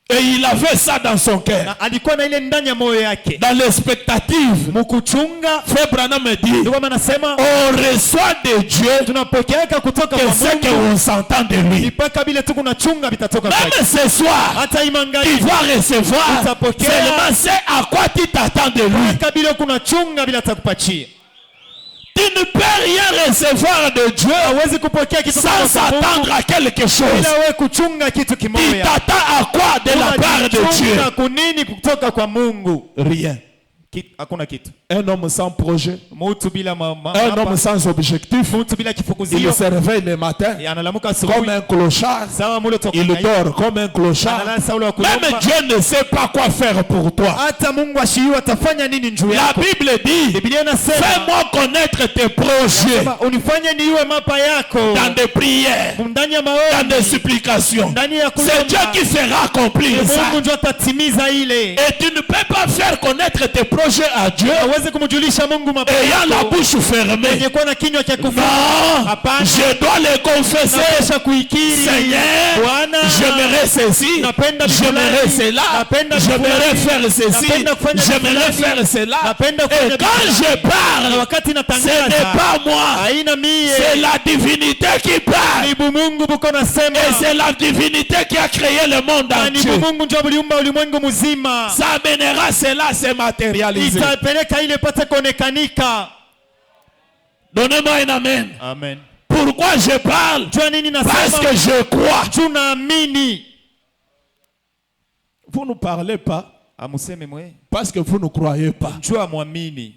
Speaker 1: Et il avait ça dans son cœur.
Speaker 2: na alikuwa na ile ndani ya moyo yake
Speaker 1: Dans l'expectative,
Speaker 2: mkuchunga.
Speaker 1: Frère Branham me dit,
Speaker 2: Ndio maana nasema
Speaker 1: on reçoit de Dieu
Speaker 2: tunapokeaka kutoka
Speaker 1: que
Speaker 2: kwa
Speaker 1: ce
Speaker 2: Mungu
Speaker 1: qu'on s'entend de lui.
Speaker 2: mpaka vile tu kunachunga vitatoka kwake.
Speaker 1: Même ce soir,
Speaker 2: Hata
Speaker 1: tu
Speaker 2: imangani
Speaker 1: vas recevoir
Speaker 2: Utapokea.
Speaker 1: seulement ce à quoi tu t'attends de lui.
Speaker 2: mpaka vile kunachunga vile atakupatia.
Speaker 1: Tu ne peux rien recevoir de Dieu
Speaker 2: Hawezi kupokea kitu
Speaker 1: sans
Speaker 2: kutoka kwa Mungu
Speaker 1: s'attendre à quelque chose.
Speaker 2: bila wewe kuchunga kitu
Speaker 1: Il
Speaker 2: kimoja.
Speaker 1: t'attend à quoi de la part de Dieu?
Speaker 2: Unajichunga kunini kutoka kwa Mungu?
Speaker 1: Rien.
Speaker 2: Hakuna kitu.
Speaker 1: Un homme sans projet,
Speaker 2: Mtu bila
Speaker 1: un homme sans objectif,
Speaker 2: mtu bila
Speaker 1: il
Speaker 2: kifukuzio,
Speaker 1: se réveille le matin
Speaker 2: analamuka
Speaker 1: comme
Speaker 2: asubuhi
Speaker 1: un clochard,
Speaker 2: sawa mule toka
Speaker 1: il dort comme un clochard.
Speaker 2: analala sawa wa
Speaker 1: Même
Speaker 2: kulomba.
Speaker 1: Dieu ne sait pas quoi faire pour toi.
Speaker 2: Hata Mungu ashiyu atafanya nini juu
Speaker 1: La
Speaker 2: yako?
Speaker 1: Bible dit,
Speaker 2: Biblia inasema
Speaker 1: fais-moi connaître tes projets
Speaker 2: sema, unifanye niwe mapa yako
Speaker 1: dans des prières,
Speaker 2: ndani ya
Speaker 1: dans
Speaker 2: maombi,
Speaker 1: des supplications.
Speaker 2: ndani ya
Speaker 1: C'est Dieu
Speaker 2: kulomba.
Speaker 1: qui fera accomplir ça.
Speaker 2: Mungu ndio atatimiza ile.
Speaker 1: Et tu ne peux pas faire connaître tes projets à Dieu
Speaker 2: Hawezi kumjulisha Mungu mapa
Speaker 1: ayant la
Speaker 2: yako
Speaker 1: bouche fermée.
Speaker 2: yenye kuwa na kinywa cha kufunga.
Speaker 1: Non,
Speaker 2: Hapana.
Speaker 1: je dois le confesser.
Speaker 2: Napesha kuikiri,
Speaker 1: Seigneur,
Speaker 2: Bwana,
Speaker 1: j'aimerais ceci,
Speaker 2: napenda
Speaker 1: j'aimerais
Speaker 2: fulani,
Speaker 1: cela,
Speaker 2: napenda
Speaker 1: j'aimerais
Speaker 2: fulani,
Speaker 1: faire ceci,
Speaker 2: napenda kufanya
Speaker 1: j'aimerais
Speaker 2: fulani,
Speaker 1: faire cela.
Speaker 2: napenda
Speaker 1: Et
Speaker 2: kufanya
Speaker 1: quand
Speaker 2: fulani.
Speaker 1: je
Speaker 2: Na
Speaker 1: parle,
Speaker 2: wakati
Speaker 1: ce
Speaker 2: natangaza
Speaker 1: n'est pas moi,
Speaker 2: haina mie,
Speaker 1: c'est la divinité qui parle.
Speaker 2: ni Mungu buko nasema,
Speaker 1: Et c'est la divinité qui a créé le monde
Speaker 2: na ni
Speaker 1: entier.
Speaker 2: Mungu ndio aliumba ulimwengu mzima.
Speaker 1: Ça amènera cela à se matérialiser.
Speaker 2: Itapeleka ile pate kuonekanika.
Speaker 1: Donnez-moi un amen.
Speaker 2: Amen.
Speaker 1: Pourquoi je parle?
Speaker 2: Jua nini
Speaker 1: Parce
Speaker 2: nasema?
Speaker 1: que je crois.
Speaker 2: Tunaamini.
Speaker 1: Vous ne parlez pas
Speaker 2: Amuseme mwe.
Speaker 1: parce que vous ne croyez pas.
Speaker 2: Jua muamini.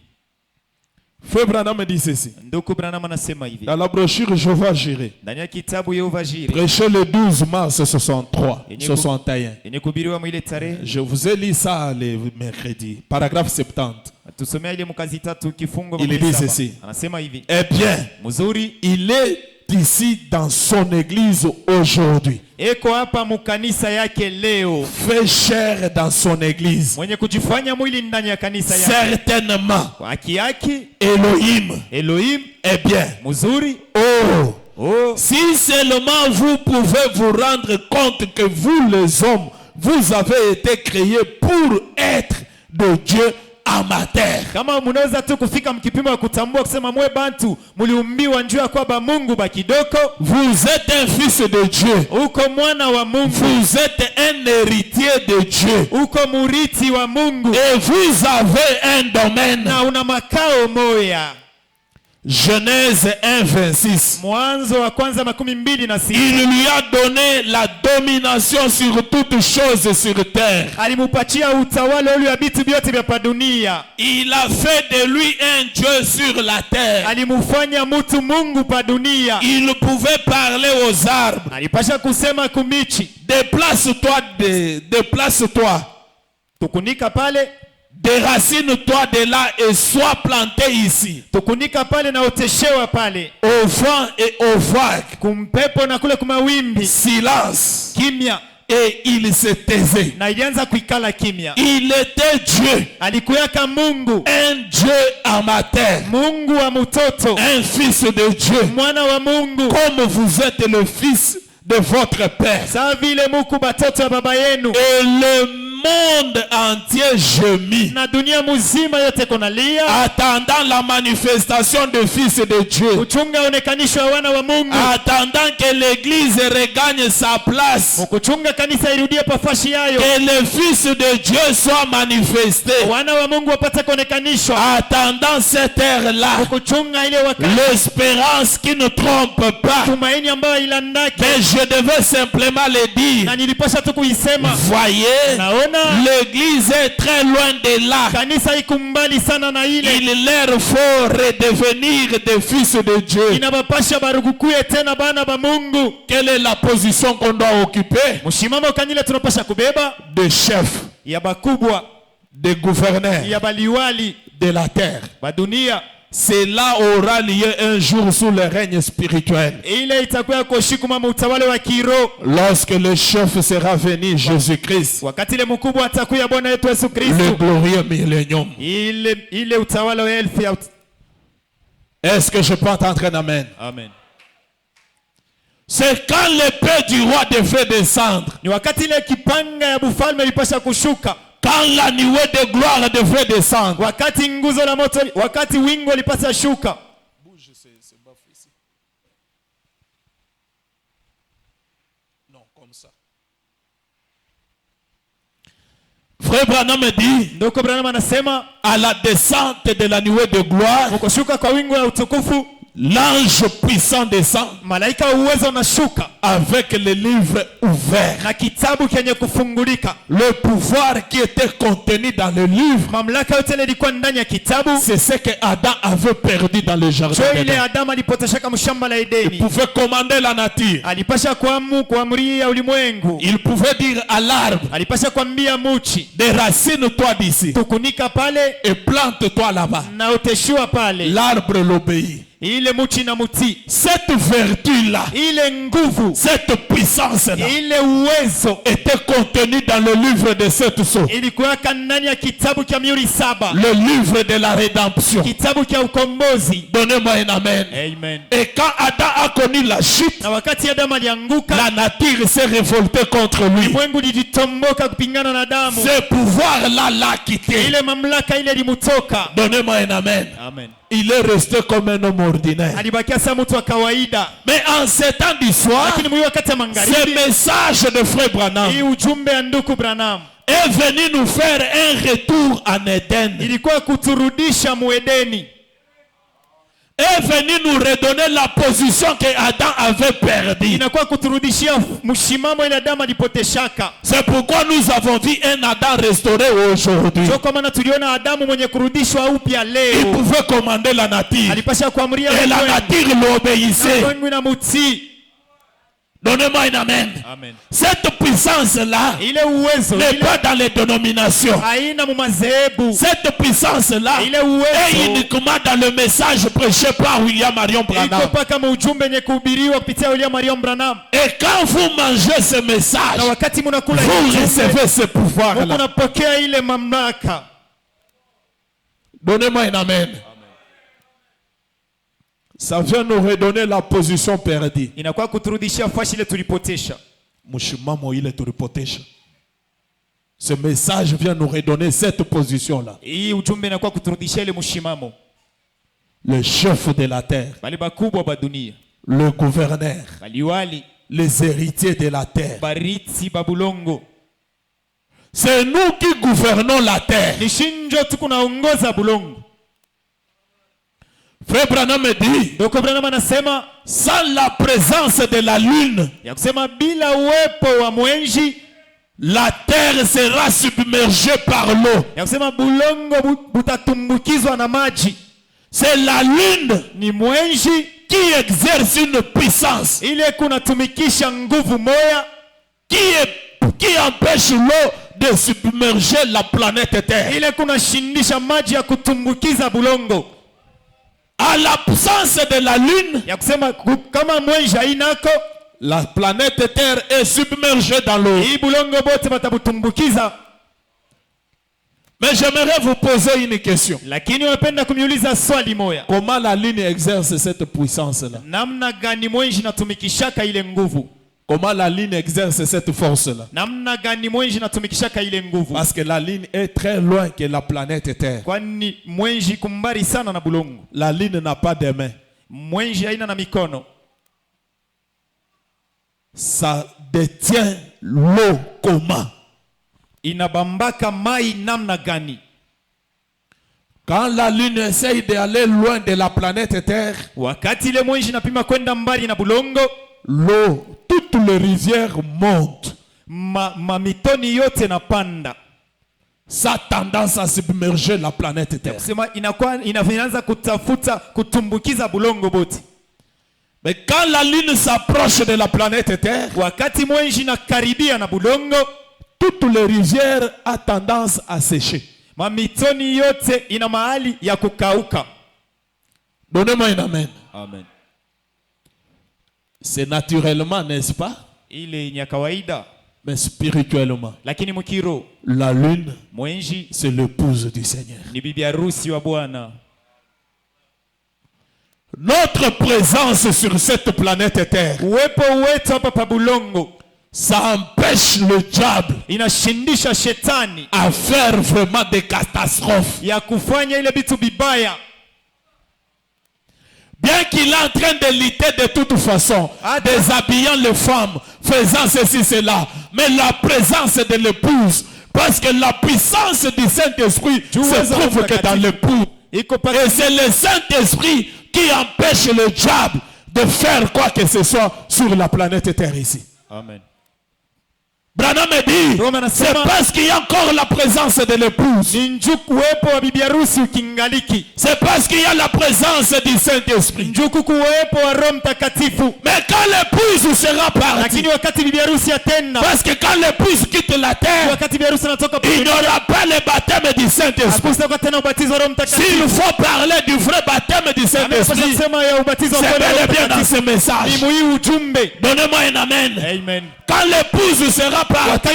Speaker 1: Frère Branham me dit ceci.
Speaker 2: Ndugu Branham anasema hivi.
Speaker 1: Dans la brochure Jéhovah Jireh,
Speaker 2: Ndani ya kitabu Yehova Jireh.
Speaker 1: prêché le 12 mars 63,
Speaker 2: Yenye
Speaker 1: 61.
Speaker 2: yenye kuhubiriwa mwile tarehe.
Speaker 1: Je vous ai lu ça le mercredi, paragraphe 70.
Speaker 2: Tusomea ile mkazi tatu kifungo
Speaker 1: Il
Speaker 2: makumi
Speaker 1: dit
Speaker 2: saba.
Speaker 1: ceci.
Speaker 2: Anasema hivi.
Speaker 1: Eh bien,
Speaker 2: Mzuri
Speaker 1: il est ici dans son église aujourd'hui.
Speaker 2: eko hapa mukanisa yake leo.
Speaker 1: Fait chair dans son église.
Speaker 2: Mwenye kujifanya mwili ndani ya kanisa yake.
Speaker 1: Certainement,
Speaker 2: Kwa haki yake
Speaker 1: Elohim.
Speaker 2: Elohim
Speaker 1: Eh bien,
Speaker 2: mzuri.
Speaker 1: oh,
Speaker 2: Oh,
Speaker 1: si seulement vous pouvez vous rendre compte que vous les hommes, vous avez été créés pour être de Dieu amateur.
Speaker 2: Kama mnaweza tu kufika mkipimo wa kutambua kusema mwe bantu mliumbiwa njua kwa ba Mungu bakidoko,
Speaker 1: Vous êtes un fils de Dieu.
Speaker 2: uko mwana wa Mungu,
Speaker 1: Vous êtes un héritier de Dieu.
Speaker 2: uko muriti wa Mungu,
Speaker 1: Et vous avez un domaine.
Speaker 2: na una makao moya.
Speaker 1: Genèse 1:26.
Speaker 2: Mwanzo wa kwanza 26.
Speaker 1: Il lui a donné la domination sur toutes choses sur terre.
Speaker 2: Alimupatia utawala ule wa vitu vyote vya dunia.
Speaker 1: Il a fait de lui un Dieu sur la terre.
Speaker 2: Alimufanya mtu Mungu pa dunia.
Speaker 1: Il pouvait parler aux arbres.
Speaker 2: Alipasha kusema kumichi,
Speaker 1: Déplace-toi, déplace-toi.
Speaker 2: tukunika pale,
Speaker 1: Déracine-toi de là et sois planté ici.
Speaker 2: tukunika pale na uteshewa pale,
Speaker 1: Au vent et aux vagues.
Speaker 2: kumpepo na kule kumawimbi.
Speaker 1: Silence.
Speaker 2: Kimya,
Speaker 1: Et il se taisait.
Speaker 2: na ilianza kuikala kimya.
Speaker 1: Il était Dieu.
Speaker 2: Alikuweka Mungu,
Speaker 1: Un Dieu amateur.
Speaker 2: Mungu wa mtoto,
Speaker 1: Un fils de Dieu.
Speaker 2: mwana wa Mungu,
Speaker 1: Comme vous êtes le fils de votre père.
Speaker 2: sawa vile muku batoto wa baba yenu.
Speaker 1: Et le monde entier gémit,
Speaker 2: Na dunia muzima yote konalia
Speaker 1: attendant la manifestation du Fils de Dieu,
Speaker 2: kuchunga onekanisho wa wana wa Mungu,
Speaker 1: attendant que l'Église regagne sa place,
Speaker 2: kuchunga kanisa irudie pafashi yayo,
Speaker 1: que le Fils de Dieu soit manifesté,
Speaker 2: wana wa Mungu wapate kuonekanishwa,
Speaker 1: attendant cette heure-là,
Speaker 2: kuchunga ile wakati,
Speaker 1: l'espérance qui ne trompe pas.
Speaker 2: tumaini ambayo ilandaki.
Speaker 1: Mais je devais simplement le dire.
Speaker 2: Na nilipasha tu kuisema,
Speaker 1: Voyez,
Speaker 2: naona
Speaker 1: l'Église est très loin de là.
Speaker 2: kanisa iko mbali sana na ile.
Speaker 1: Il leur faut redevenir des fils de Dieu.
Speaker 2: Inabapasha barugukuye tena bana ba Mungu.
Speaker 1: Quelle est la position qu'on doit occuper?
Speaker 2: Mshimamo kanile tunapasha kubeba
Speaker 1: De chef,
Speaker 2: ya bakubwa,
Speaker 1: de gouverneur
Speaker 2: ya baliwali
Speaker 1: de la terre.
Speaker 2: ba dunia.
Speaker 1: Cela aura lieu un jour sous le règne spirituel.
Speaker 2: Ile itakuwa koshikuma utawala wa kiroho,
Speaker 1: Lorsque le chef sera venu, Jésus-Christ,
Speaker 2: wakati ile mkubwa atakuya Bwana wetu Yesu
Speaker 1: le
Speaker 2: Kristo.
Speaker 1: glorieux millénium.
Speaker 2: Ile utawala wa elfu ya
Speaker 1: Est-ce que je peux entendre un amen?
Speaker 2: Amen.
Speaker 1: C'est quand l'épée du roi devait descendre,
Speaker 2: Ni wakati ile kipanga ya bufalme ilipasha kushuka,
Speaker 1: quand la nuée de gloire devait descendre.
Speaker 2: wakati nguzo la moto, wakati wingu ilipasha shuka.
Speaker 1: Non, comme ça. Frère Branham dit,
Speaker 2: Ndoko Branham anasema
Speaker 1: à la descente de la nuée de gloire,
Speaker 2: kushuka kwa wingu ya utukufu,
Speaker 1: l'ange puissant descend
Speaker 2: malaika wa uwezo unashuka
Speaker 1: avec le livre ouvert.
Speaker 2: na kitabu kenye kufungulika.
Speaker 1: Le pouvoir qui était contenu dans le livre,
Speaker 2: Mamlaka yote ile ilikuwa ndani ya kitabu.
Speaker 1: c'est ce que Adam avait perdu dans le jardin
Speaker 2: Jo ile
Speaker 1: d'Éden.
Speaker 2: Adamu alipoteshaka mshamba la
Speaker 1: Il
Speaker 2: Edeni,
Speaker 1: pouvait commander la nature.
Speaker 2: alipasha kuamria ulimwengu,
Speaker 1: Il pouvait dire à l'arbre,
Speaker 2: alipasha kuambia muchi,
Speaker 1: déracine-toi d'ici
Speaker 2: tukunika pale
Speaker 1: et plante-toi là-bas.
Speaker 2: na uteshiwa pale.
Speaker 1: L'arbre l'obéit.
Speaker 2: Ile muchi na muti,
Speaker 1: Cette vertu-là,
Speaker 2: ile nguvu,
Speaker 1: cette puissance-là,
Speaker 2: ile uwezo
Speaker 1: était contenue dans le livre de sept sceaux,
Speaker 2: ilikuwa ndani ya kitabu cha mihuri saba,
Speaker 1: le livre de la rédemption.
Speaker 2: kitabu cha ukombozi.
Speaker 1: Donnez-moi un amen.
Speaker 2: Amen.
Speaker 1: Et quand Adam a connu la chute,
Speaker 2: Na wakati Adamu alianguka,
Speaker 1: la nature s'est révoltée contre lui.
Speaker 2: ulimwengu lilitomboka kupingana na Adamu.
Speaker 1: Ce pouvoir-là l'a quitté.
Speaker 2: Ile mamlaka ile limutoka.
Speaker 1: Donnez-moi un amen.
Speaker 2: Amen.
Speaker 1: Il est resté comme un homme ordinaire.
Speaker 2: Alibakia sa mtu wa kawaida.
Speaker 1: Mais en ces temps du soir,
Speaker 2: Lakini mwi wakati ya
Speaker 1: ce
Speaker 2: magharibi,
Speaker 1: message de Frère Branham
Speaker 2: hii ujumbe ya ndugu Branham
Speaker 1: est venu nous faire un retour en Éden.
Speaker 2: ilikuwa kuturudisha muedeni,
Speaker 1: Est venu nous redonner la position que Adam avait perdue.
Speaker 2: inakuwa kuturudishia mshimamo ile Adamu alipoteshaka.
Speaker 1: C'est pourquoi nous avons vu un Adam restauré aujourd'hui.
Speaker 2: Ndio kwa maana tuliona Adamu mwenye kurudishwa upya
Speaker 1: Il
Speaker 2: leo.
Speaker 1: pouvait commander la nature.
Speaker 2: Alipasha kuamria
Speaker 1: Et la
Speaker 2: ulimwengu.
Speaker 1: nature l'obéissait.
Speaker 2: Ulimwengu na mutii.
Speaker 1: Donnez-moi un amen.
Speaker 2: Amen.
Speaker 1: Cette puissance-là
Speaker 2: Ile uwezo
Speaker 1: n'est
Speaker 2: ile
Speaker 1: pas dans les dénominations.
Speaker 2: haina mu madhehebu.
Speaker 1: Cette puissance-là
Speaker 2: Ile
Speaker 1: est
Speaker 2: uwezo
Speaker 1: uniquement dans le message prêché par William Marion
Speaker 2: iko
Speaker 1: Branham.
Speaker 2: paka ujumbe yenye kuhubiriwa kupitia William Marion Branham.
Speaker 1: Et quand vous mangez ce message,
Speaker 2: Na wakati mnakula
Speaker 1: vous
Speaker 2: ile
Speaker 1: recevez ce pouvoir-là.
Speaker 2: mnapokea ile mamlaka.
Speaker 1: Donnez-moi un amen. Ça vient nous redonner la position perdue.
Speaker 2: Inakuwa kuturudishia fashi ile tulipotesha.
Speaker 1: Mshimamo ile tulipotesha. Ce message vient nous redonner cette position-là.
Speaker 2: Hii ujumbe inakuwa kuturudishia ile mshimamo.
Speaker 1: Le chef de la terre,
Speaker 2: Bali bakubwa ba dunia,
Speaker 1: le gouverneur,
Speaker 2: baliwali,
Speaker 1: les héritiers de la terre.
Speaker 2: bariti babulongo.
Speaker 1: C'est nous qui gouvernons la terre.
Speaker 2: Ni shinjo tukunaongoza bulongo.
Speaker 1: Frère Branham me dit,
Speaker 2: Doko Branham anasema
Speaker 1: sans la présence de la lune,
Speaker 2: ya kusema bila uwepo wa mwenji,
Speaker 1: la terre sera submergée par l'eau.
Speaker 2: ya kusema bulongo butatumbukizwa na maji.
Speaker 1: C'est la lune
Speaker 2: Ni mwenji
Speaker 1: qui exerce une puissance
Speaker 2: ile kunatumikisha nguvu moya
Speaker 1: qui empêche l'eau de submerger la planète Terre.
Speaker 2: ile kunashindisha maji ya kutumbukiza bulongo.
Speaker 1: À l'absence de la lune,
Speaker 2: Ya kusema kama mwenji hainako,
Speaker 1: la planète Terre est submergée dans l'eau.
Speaker 2: hii bulongo bote batabutumbukiza.
Speaker 1: Mais j'aimerais vous poser une question.
Speaker 2: Lakini unapenda kuniuliza swali moya.
Speaker 1: Comment la lune exerce cette puissance-là?
Speaker 2: Namna gani mwenji natumikishaka ile nguvu?
Speaker 1: Comment la lune exerce cette force-là?
Speaker 2: Namna gani mwenji natumikishaka ile nguvu?
Speaker 1: Parce que la lune est très loin que la planète Terre.
Speaker 2: Kwani mwenji kumbari sana na bulongo.
Speaker 1: La lune n'a pas de mains.
Speaker 2: Mwenji haina na mikono.
Speaker 1: Ça détient l'eau comment?
Speaker 2: Inabambaka mai namna gani?
Speaker 1: Quand la lune essaye d'aller loin de la planète Terre,
Speaker 2: Wakati ile mwenji napima kwenda mbali na bulongo,
Speaker 1: l'eau, toutes les rivières montent.
Speaker 2: mamitoni yote napanda.
Speaker 1: Ça a tendance à submerger la planète Terre.
Speaker 2: Kusema inaanza kutafuta kutumbukiza bulongo boti.
Speaker 1: Mais quand la lune s'approche de la planète Terre,
Speaker 2: Wakati mwenji na karibia na bulongo,
Speaker 1: toutes les rivières ont tendance à sécher.
Speaker 2: mamitoni yote ina mahali ya kukauka.
Speaker 1: Donnez-moi un amen.
Speaker 2: Amen.
Speaker 1: C'est naturellement, n'est-ce pas?
Speaker 2: Ile ni ya kawaida,
Speaker 1: Mais spirituellement,
Speaker 2: lakini mukiro
Speaker 1: la lune,
Speaker 2: mwenji
Speaker 1: c'est l'épouse du Seigneur.
Speaker 2: ni bibi harusi wa Bwana.
Speaker 1: Notre présence sur cette planète Terre,
Speaker 2: Uwepo wetu hapa pa bulongo
Speaker 1: ça empêche le diable
Speaker 2: inashindisha shetani
Speaker 1: à faire vraiment des catastrophes.
Speaker 2: ya kufanya ile bitu bibaya.
Speaker 1: Bien qu'il est en train de lutter de toute façon, déshabillant les femmes, faisant ceci, cela, mais la présence de l'épouse, parce que la puissance du Saint-Esprit se trouve que dans l'épouse. Et c'est le Saint-Esprit qui empêche le diable de faire quoi que ce soit sur la planète Terre ici.
Speaker 2: Amen.
Speaker 1: Branham me dit, c'est parce qu'il y a encore la présence de l'épouse. C'est parce qu'il y a la présence du Saint-Esprit. Mais quand l'épouse sera partie, parce que quand l'épouse quitte la terre, il n'y aura pas le baptême du Saint-Esprit. S'il faut parler du vrai baptême du Saint-Esprit, c'est bel et bien dans ce message. Donnez-moi un amen.
Speaker 2: Amen.
Speaker 1: Quand l'épouse sera partie,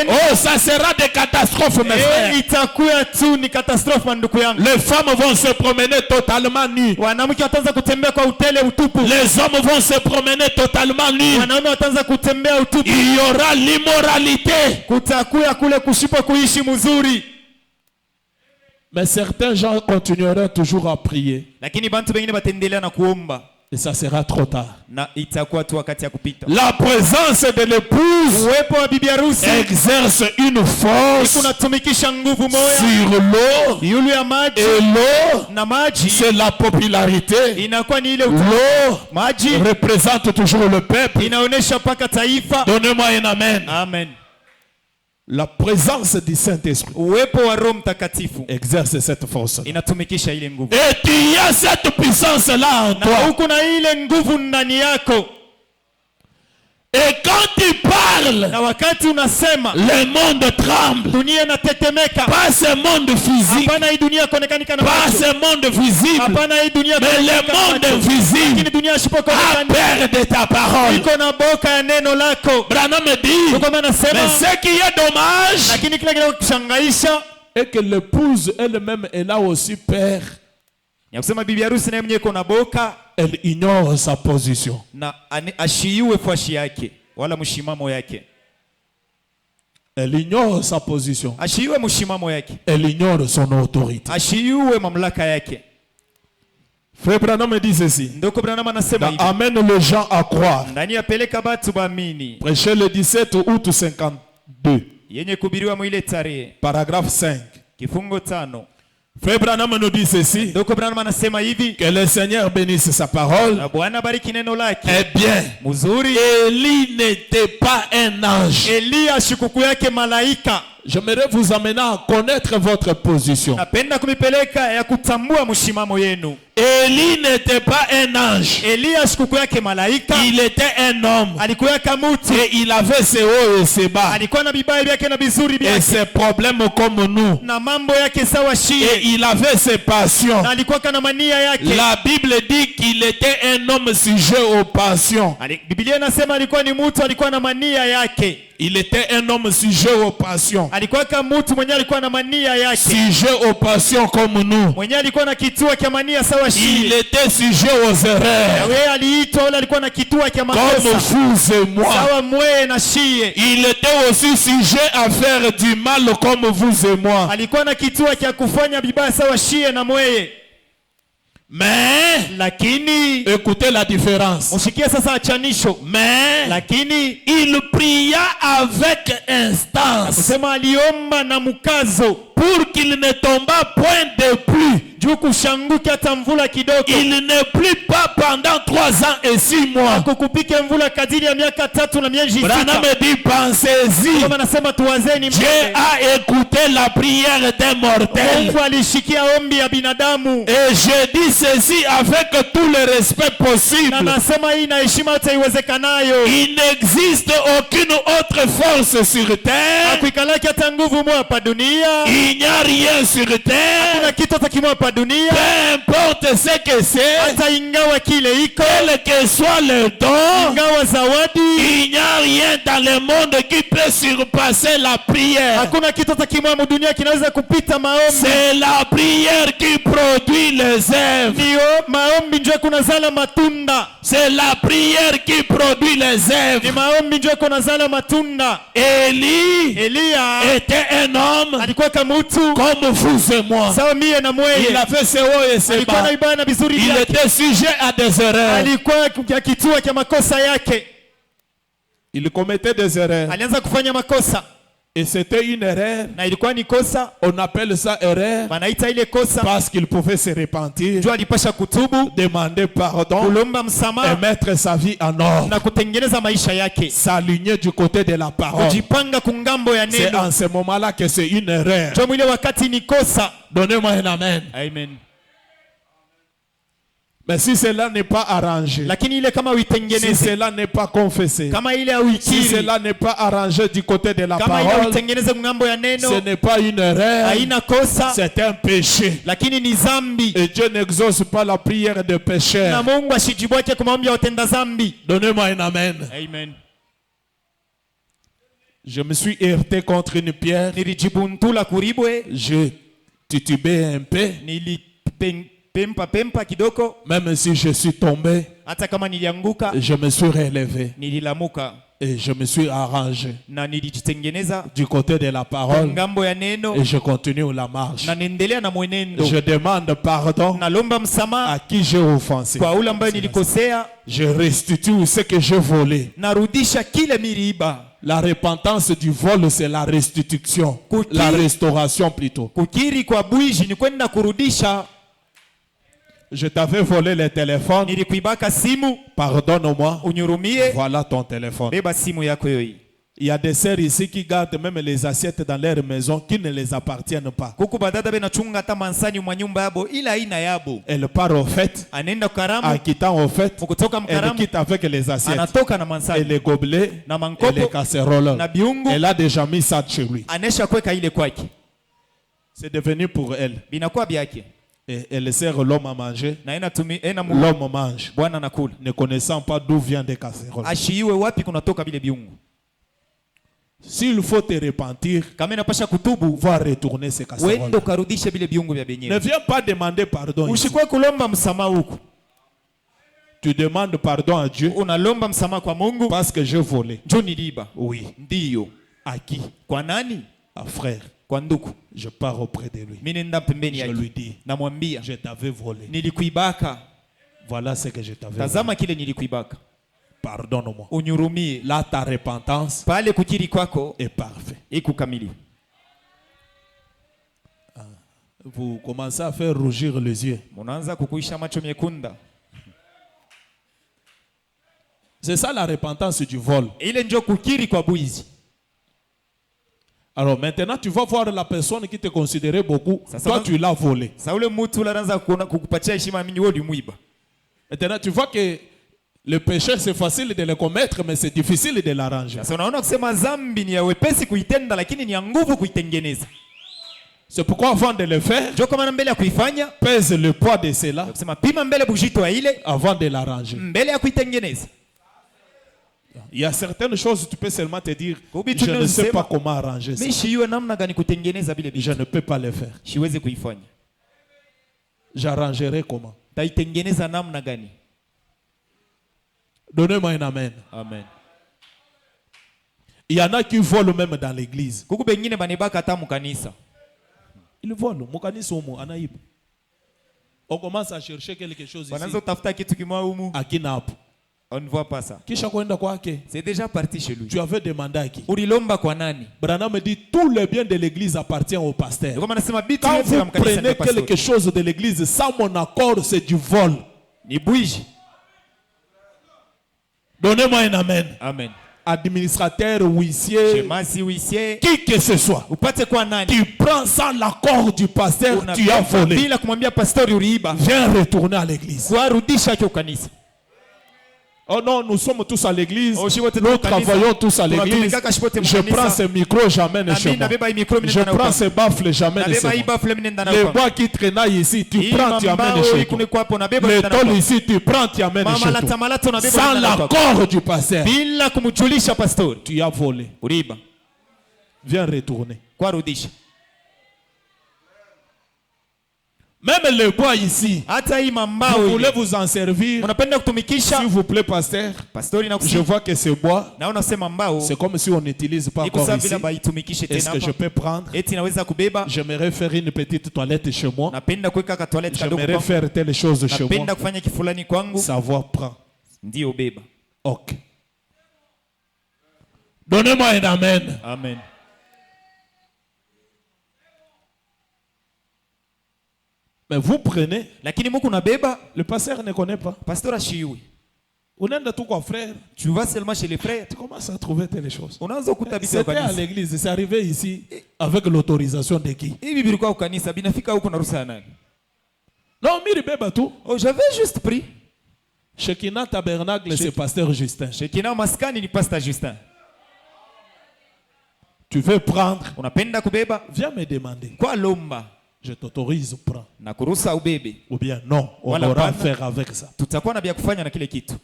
Speaker 1: oh, ça sera des catastrophes, mes frères. Les femmes vont se promener totalement nues. Les hommes vont se promener totalement nus. Il y aura l'immoralité. Mais certains gens continueront toujours à prier. Et ça sera trop tard. La présence de l'épouse exerce une force sur l'eau. Et l'eau, c'est la popularité. L'eau représente toujours le peuple. Donnez-moi un amen.
Speaker 2: Amen.
Speaker 1: La présence du Saint-Esprit exerce cette force. Et tu y as cette puissance-là en toi. Et quand tu parles, le monde tremble. Pas ce monde physique, pas ce monde visible, mais le monde invisible a peur de ta parole. Branham me dit, mais ce qui est dommage, est que l'épouse elle-même, elle a aussi peur. Elle ignore sa position. Elle ignore sa position.
Speaker 2: ashiiwe mshimamo yake,
Speaker 1: Elle ignore son autorité.
Speaker 2: ashiiwe mamlaka yake.
Speaker 1: Frère Branham dit ceci.
Speaker 2: Ndoko Branham anasema hivi,
Speaker 1: Amène les gens à croire.
Speaker 2: ndani yapeleka batu baamini.
Speaker 1: Prêché le 17 août 52.
Speaker 2: Yenye kubiriwa mwile tarehe,
Speaker 1: Paragraphe 5.
Speaker 2: kifungo 5.
Speaker 1: Frère Branham nous dit ceci.
Speaker 2: Ndoko Branham anasema hivi,
Speaker 1: Que le Seigneur bénisse sa parole.
Speaker 2: na Bwana bariki neno lake.
Speaker 1: Eh bien,
Speaker 2: Mzuri,
Speaker 1: Élie n'était pas un ange.
Speaker 2: Eliya shikuku yake malaika.
Speaker 1: J'aimerais vous amener à connaître votre position.
Speaker 2: Napenda kumipeleka ya kutambua mshimamo yenu.
Speaker 1: Élie n'était pas un ange.
Speaker 2: Eliya shikuku yake malaika,
Speaker 1: Il était un homme.
Speaker 2: alikuwa kama mtu,
Speaker 1: Et il avait ses hauts et ses bas.
Speaker 2: alikuwa na vibaya vyake na vizuri
Speaker 1: Et
Speaker 2: vyake,
Speaker 1: ses problèmes comme nous.
Speaker 2: na mambo yake sawa
Speaker 1: Et
Speaker 2: shie,
Speaker 1: il avait ses passions.
Speaker 2: na alikuwa kana mania yake.
Speaker 1: La Bible dit qu'il était un homme sujet aux passions.
Speaker 2: Biblia inasema alikuwa ni mtu, alikuwa na mania yake.
Speaker 1: Il était un homme sujet aux passions.
Speaker 2: Alikuwa kama mtu mwenye alikuwa na mania yake,
Speaker 1: Sujet aux passions comme nous.
Speaker 2: mwenye alikuwa na kituo cha mania sawa
Speaker 1: Il
Speaker 2: shie.
Speaker 1: était sujet aux
Speaker 2: Na
Speaker 1: erreurs.
Speaker 2: wewe aliitwa wala alikuwa na kituo cha
Speaker 1: Comme
Speaker 2: makosa
Speaker 1: vous et moi.
Speaker 2: sawa mwe na shie.
Speaker 1: Il était aussi sujet à faire du mal comme vous et moi.
Speaker 2: Alikuwa na kituo cha kufanya vibaya sawa shie na mweye.
Speaker 1: Mais,
Speaker 2: Lakini
Speaker 1: écoutez la différence.
Speaker 2: ushikie sasa achanisho.
Speaker 1: Mais,
Speaker 2: Lakini
Speaker 1: il pria avec instance
Speaker 2: kusema aliomba na mkazo
Speaker 1: pour qu'il ne tombât point de pluie.
Speaker 2: juu kushanguke hata mvula kidogo.
Speaker 1: Il ne plut pas pendant 3 ans et 6 mois.
Speaker 2: Kukupike mvula kadiri ya miaka 3 na miezi 6.
Speaker 1: Branham dit, pensez-y.
Speaker 2: Kama nasema tuwazeni,
Speaker 1: Dieu a écouté la prière des mortels.
Speaker 2: Mungu alishikia ombi ya binadamu.
Speaker 1: Et je dis ceci avec tout le respect
Speaker 2: Na
Speaker 1: possible.
Speaker 2: nasema hii na heshima yote iwezekanayo.
Speaker 1: Il n'existe aucune autre force sur terre.
Speaker 2: Hakuikalaki hata nguvu moja hapa dunia.
Speaker 1: Il n'y a rien sur terre.
Speaker 2: Kuna kitu hata kimoja hapa dunia.
Speaker 1: Peu importe ce que c'est,
Speaker 2: Hata ingawa kile iko,
Speaker 1: quel que soit le don,
Speaker 2: ingawa zawadi,
Speaker 1: il n'y a rien dans le monde qui peut surpasser la prière.
Speaker 2: hakuna kitu hata kimoja mu dunia kinaweza kupita maombi.
Speaker 1: C'est la prière qui produit les œuvres.
Speaker 2: Ndio maombi ndio kunazala matunda.
Speaker 1: C'est la prière qui produit les
Speaker 2: Ni
Speaker 1: œuvres.
Speaker 2: maombi ndio kunazala matunda.
Speaker 1: Élie
Speaker 2: Eliya
Speaker 1: était un homme
Speaker 2: alikuwa kama mtu
Speaker 1: comme vous et moi.
Speaker 2: sawa mie na mweye.
Speaker 1: Il avait ses hauts et ses
Speaker 2: Alikuwa na
Speaker 1: bas.
Speaker 2: ibada na vizuri
Speaker 1: Il
Speaker 2: vyake.
Speaker 1: était sujet à des erreurs.
Speaker 2: Alikuwa ya kituo cha makosa yake.
Speaker 1: Il commettait des erreurs.
Speaker 2: Alianza kufanya makosa
Speaker 1: Et c'était une erreur.
Speaker 2: na ilikuwa ni kosa,
Speaker 1: On appelle ça erreur
Speaker 2: wanaita ile kosa
Speaker 1: parce qu'il pouvait se repentir,
Speaker 2: juu alipasha kutubu,
Speaker 1: demander pardon
Speaker 2: kulomba
Speaker 1: et
Speaker 2: msamaha
Speaker 1: mettre sa vie en ordre.
Speaker 2: na kutengeneza maisha yake,
Speaker 1: S'aligner du côté de la parole.
Speaker 2: kujipanga kungambo ya
Speaker 1: C'est
Speaker 2: neno.
Speaker 1: en ce moment-là que c'est une erreur.
Speaker 2: Ndio mwile wakati ni kosa.
Speaker 1: Donnez-moi un amen.
Speaker 2: Amen.
Speaker 1: Mais si cela n'est pas arrangé,
Speaker 2: Lakini ile kama
Speaker 1: si
Speaker 2: uitengeneze,
Speaker 1: cela n'est pas confessé,
Speaker 2: kama ile
Speaker 1: si
Speaker 2: auikiri,
Speaker 1: cela n'est pas arrangé du côté de la
Speaker 2: kama ile
Speaker 1: parole,
Speaker 2: uitengeneze kungambo ya
Speaker 1: ce
Speaker 2: neno,
Speaker 1: n'est pas une erreur,
Speaker 2: haina kosa,
Speaker 1: c'est un péché.
Speaker 2: lakini ni zambi.
Speaker 1: Et Dieu n'exauce pas la prière de
Speaker 2: Na
Speaker 1: pécheur.
Speaker 2: Mungu ashijibwake kwa maombi ya watenda zambi.
Speaker 1: Donnez-moi un amen.
Speaker 2: Amen.
Speaker 1: Je me suis heurté contre une pierre.
Speaker 2: Nilijibuntula kuribwe,
Speaker 1: J'ai titubé un peu.
Speaker 2: nilipempa kidogo,
Speaker 1: Même si je suis tombé,
Speaker 2: hata kama nilianguka,
Speaker 1: je me suis relevé
Speaker 2: nililamuka
Speaker 1: et je me suis arrangé
Speaker 2: na nilijitengeneza
Speaker 1: du côté de la parole
Speaker 2: ngambo ya neno
Speaker 1: et je continue la marche.
Speaker 2: na niendelea na mwenendo.
Speaker 1: Je demande pardon
Speaker 2: Nalomba msamaha
Speaker 1: à qui j'ai offensé.
Speaker 2: kwa ule ambaye nilikosea,
Speaker 1: Je restitue ce que j'ai volé.
Speaker 2: narudisha kile miliiba.
Speaker 1: La repentance du vol, c'est la restitution,
Speaker 2: Kuki-
Speaker 1: la restauration plutôt.
Speaker 2: Kukiri kwa bwishi ni kwenda kurudisha.
Speaker 1: Je t'avais volé le téléphone,
Speaker 2: Nilikuibaka simu,
Speaker 1: pardonne-moi.
Speaker 2: unyurumie,
Speaker 1: Voilà ton téléphone.
Speaker 2: beba simu yako yoyi.
Speaker 1: Il y a des sœurs ici qui gardent même les assiettes dans leur maison qui ne les appartiennent pas.
Speaker 2: Kuku badada benachunga hata mansani mwa nyumba yabo ila haina yabo.
Speaker 1: Elle part au fait,
Speaker 2: Anaenda
Speaker 1: en
Speaker 2: karamu,
Speaker 1: quittant au fait,
Speaker 2: kutoka
Speaker 1: elle
Speaker 2: mkaramu,
Speaker 1: quitte avec les assiettes
Speaker 2: anatoka na
Speaker 1: et
Speaker 2: mansani
Speaker 1: les gobelets
Speaker 2: na
Speaker 1: et les
Speaker 2: mankopo
Speaker 1: casseroles.
Speaker 2: na biungu,
Speaker 1: Elle a déjà mis ça chez lui.
Speaker 2: anesha kweka ile kwake,
Speaker 1: C'est devenu pour elle.
Speaker 2: binakuwa byake.
Speaker 1: Et elle sert l'homme à manger.
Speaker 2: Na ena
Speaker 1: L'homme mange,
Speaker 2: bwana anakula,
Speaker 1: ne connaissant pas d'où vient des casseroles.
Speaker 2: ashiiwe wapi kunatoka bile biungu.
Speaker 1: S'il faut te repentir,
Speaker 2: Kama inapasha kutubu,
Speaker 1: va retourner ces casseroles.
Speaker 2: wendo karudishe bile biungu vya
Speaker 1: Ne
Speaker 2: benyewe.
Speaker 1: viens pas demander pardon ici.
Speaker 2: Ushikwe kulomba msamaha huku,
Speaker 1: Tu demandes pardon à Dieu
Speaker 2: unalomba msamaha kwa Mungu
Speaker 1: parce que j'ai volé.
Speaker 2: njoo niliiba.
Speaker 1: Oui.
Speaker 2: Ndiyo.
Speaker 1: À qui?
Speaker 2: Kwa nani?
Speaker 1: À frère.
Speaker 2: Kwa ndugu.
Speaker 1: Je pars auprès de lui.
Speaker 2: Mimi nenda pembeni
Speaker 1: Je
Speaker 2: yake.
Speaker 1: lui dis,
Speaker 2: Namwambia,
Speaker 1: je t'avais volé.
Speaker 2: nilikuibaka.
Speaker 1: Voilà ce que je t'avais volé.
Speaker 2: Tazama kile nilikuibaka.
Speaker 1: Pardonne-moi.
Speaker 2: Unyurumie.
Speaker 1: Là, ta repentance
Speaker 2: Pale kukiri kwako
Speaker 1: est parfaite.
Speaker 2: ikukamili.
Speaker 1: Vous commencez à faire rougir les yeux.
Speaker 2: Munaanza kukuisha macho miekunda.
Speaker 1: C'est ça la repentance du vol.
Speaker 2: Ile ndio kukiri kwa bwizi.
Speaker 1: Alors maintenant, tu vas voir la personne qui te considérait beaucoup.
Speaker 2: Ça
Speaker 1: Toi,
Speaker 2: va-
Speaker 1: tu l'as volé.
Speaker 2: Sasa ule mtu anaanza kukupatia heshima mingi, wewe ulimuiba.
Speaker 1: Maintenant, tu vois que le péché, c'est facile de le commettre, mais c'est difficile de l'arranger.
Speaker 2: Sasa unaona kusema dhambi ni ya wepesi kuitenda, lakini ni ya nguvu kuitengeneza.
Speaker 1: C'est pourquoi avant de le faire,
Speaker 2: Ndio kama mbele ya kuifanya,
Speaker 1: pèse le poids de cela
Speaker 2: kusema pima mbele bujito ya ile
Speaker 1: avant de l'arranger.
Speaker 2: mbele ya kuitengeneza.
Speaker 1: Il y a certaines choses, tu peux seulement te dire,
Speaker 2: Kubi
Speaker 1: je ne sais
Speaker 2: tunasema,
Speaker 1: pas comment arranger ça.
Speaker 2: Mimi shiwe namna gani kutengeneza vile
Speaker 1: Je
Speaker 2: vitu.
Speaker 1: ne peux pas le faire.
Speaker 2: Siwezi kuifanya.
Speaker 1: J'arrangerai comment?
Speaker 2: Taitengeneza namna gani?
Speaker 1: Donnez-moi un amen.
Speaker 2: Amen.
Speaker 1: Il y en a qui volent même dans l'église.
Speaker 2: Kuku bengine banebaka hata mu kanisa.
Speaker 1: Ils volent. Mukanisa umu anaibu. On commence à chercher quelque chose ici.
Speaker 2: Wanaanza kutafuta kitu kimoja humu.
Speaker 1: À Kinapu.
Speaker 2: On ne voit pas ça.
Speaker 1: Kisha kwenda kwake.
Speaker 2: C'est déjà parti chez lui.
Speaker 1: Tu avais demandé à qui?
Speaker 2: Ulilomba kwa nani?
Speaker 1: Branham me dit tous les biens de l'église appartiennent au pasteur.
Speaker 2: Ndio maana nasema bitu
Speaker 1: Quand
Speaker 2: yote ya
Speaker 1: vous
Speaker 2: mkanisa
Speaker 1: prenez
Speaker 2: ni pastor.
Speaker 1: quelque chose de l'église sans mon accord, c'est du vol.
Speaker 2: Ni bwiji.
Speaker 1: Donnez-moi un amen.
Speaker 2: Amen.
Speaker 1: Administrateur, huissier,
Speaker 2: Shemasi uisie.
Speaker 1: qui que ce soit.
Speaker 2: Upate kwa nani?
Speaker 1: Tu prends sans l'accord du pasteur, tu as volé.
Speaker 2: Bila kumwambia pastori uliiba.
Speaker 1: Viens retourner à l'église.
Speaker 2: Kuarudisha kwa kanisa.
Speaker 1: Oh non, nous sommes tous à l'église.
Speaker 2: Oh, si wote
Speaker 1: Nous
Speaker 2: tuko kanisa.
Speaker 1: travaillons tous à l'église.
Speaker 2: Tunatumikaka shi wote
Speaker 1: Je
Speaker 2: mkanisa.
Speaker 1: prends ce micro, j'amène
Speaker 2: Na
Speaker 1: chez
Speaker 2: mimi
Speaker 1: moi.
Speaker 2: nabeba hii mikro mimi
Speaker 1: Je
Speaker 2: nenda
Speaker 1: prends
Speaker 2: na
Speaker 1: ce baffle, j'amène chez
Speaker 2: nabeba hii
Speaker 1: moi.
Speaker 2: bafle mimi nenda
Speaker 1: Les
Speaker 2: na
Speaker 1: bois qui traînaient ici, tu prends, tu amènes chez toi.
Speaker 2: kwa nabeba
Speaker 1: Les
Speaker 2: nenda na
Speaker 1: tôles
Speaker 2: kwa.
Speaker 1: ici, tu prends, tu amènes
Speaker 2: Mama
Speaker 1: chez
Speaker 2: la
Speaker 1: toi.
Speaker 2: tamalata nabeba
Speaker 1: Sans
Speaker 2: nenda na kwa.
Speaker 1: l'accord du pasteur,
Speaker 2: Bila kumjulisha pastori.
Speaker 1: tu as volé.
Speaker 2: Uliiba.
Speaker 1: Viens retourner.
Speaker 2: Kuarudisha.
Speaker 1: Même les bois ici,
Speaker 2: Hata hii
Speaker 1: vous
Speaker 2: mambao
Speaker 1: voulez
Speaker 2: ile.
Speaker 1: vous en servir.
Speaker 2: Unapenda kutumikisha?
Speaker 1: S'il vous plaît, pasteur,
Speaker 2: Pastori na
Speaker 1: je
Speaker 2: kusi.
Speaker 1: vois que ce bois,
Speaker 2: Na unasema mbao.
Speaker 1: c'est comme si on n'utilise pas
Speaker 2: Iko
Speaker 1: encore
Speaker 2: sawa
Speaker 1: ici.
Speaker 2: bila baitumikishe
Speaker 1: Est-ce
Speaker 2: tena
Speaker 1: que je
Speaker 2: hapa.
Speaker 1: peux prendre?
Speaker 2: Eti naweza kubeba.
Speaker 1: J'aimerais faire une petite toilette chez moi.
Speaker 2: Napenda kuweka ka toilet kadogo
Speaker 1: J'aimerais
Speaker 2: kwangu.
Speaker 1: faire telle chose chez moi.
Speaker 2: Napenda kufanya kifulani kwangu.
Speaker 1: Savoir prend.
Speaker 2: Ndio beba.
Speaker 1: Ok. Donnez-moi un amen.
Speaker 2: Amen.
Speaker 1: Mais vous prenez,
Speaker 2: Lakini muku nabeba,
Speaker 1: le pasteur ne connaît pas.
Speaker 2: pasteur ashiwi.
Speaker 1: Unaenda tu kwa frère,
Speaker 2: Tu vas seulement chez les frères.
Speaker 1: tu commences à trouver telle chose.
Speaker 2: Unaanza kukuta vitu vya
Speaker 1: C'était à
Speaker 2: kanisa.
Speaker 1: l'église, c'est arrivé ici avec l'autorisation de qui?
Speaker 2: Hivi vilikuwa kwa kanisa, binafika huko na ruhusa ya nani?
Speaker 1: Non, miri beba tu.
Speaker 2: Oh, j'avais juste pris.
Speaker 1: Shekinah Tabernacle, c'est pasteur Justin.
Speaker 2: Shekinah maskani ni pastor Justin.
Speaker 1: Tu veux prendre,
Speaker 2: Unapenda kubeba?
Speaker 1: viens me demander.
Speaker 2: Kwa lomba
Speaker 1: Je t'autorise, prends.
Speaker 2: na kuruhusa ubebe.
Speaker 1: Ou bien non, on
Speaker 2: Voilà,
Speaker 1: aura à
Speaker 2: pana.
Speaker 1: faire avec ça.
Speaker 2: Tutakuwa na vya kufanya na kile kitu.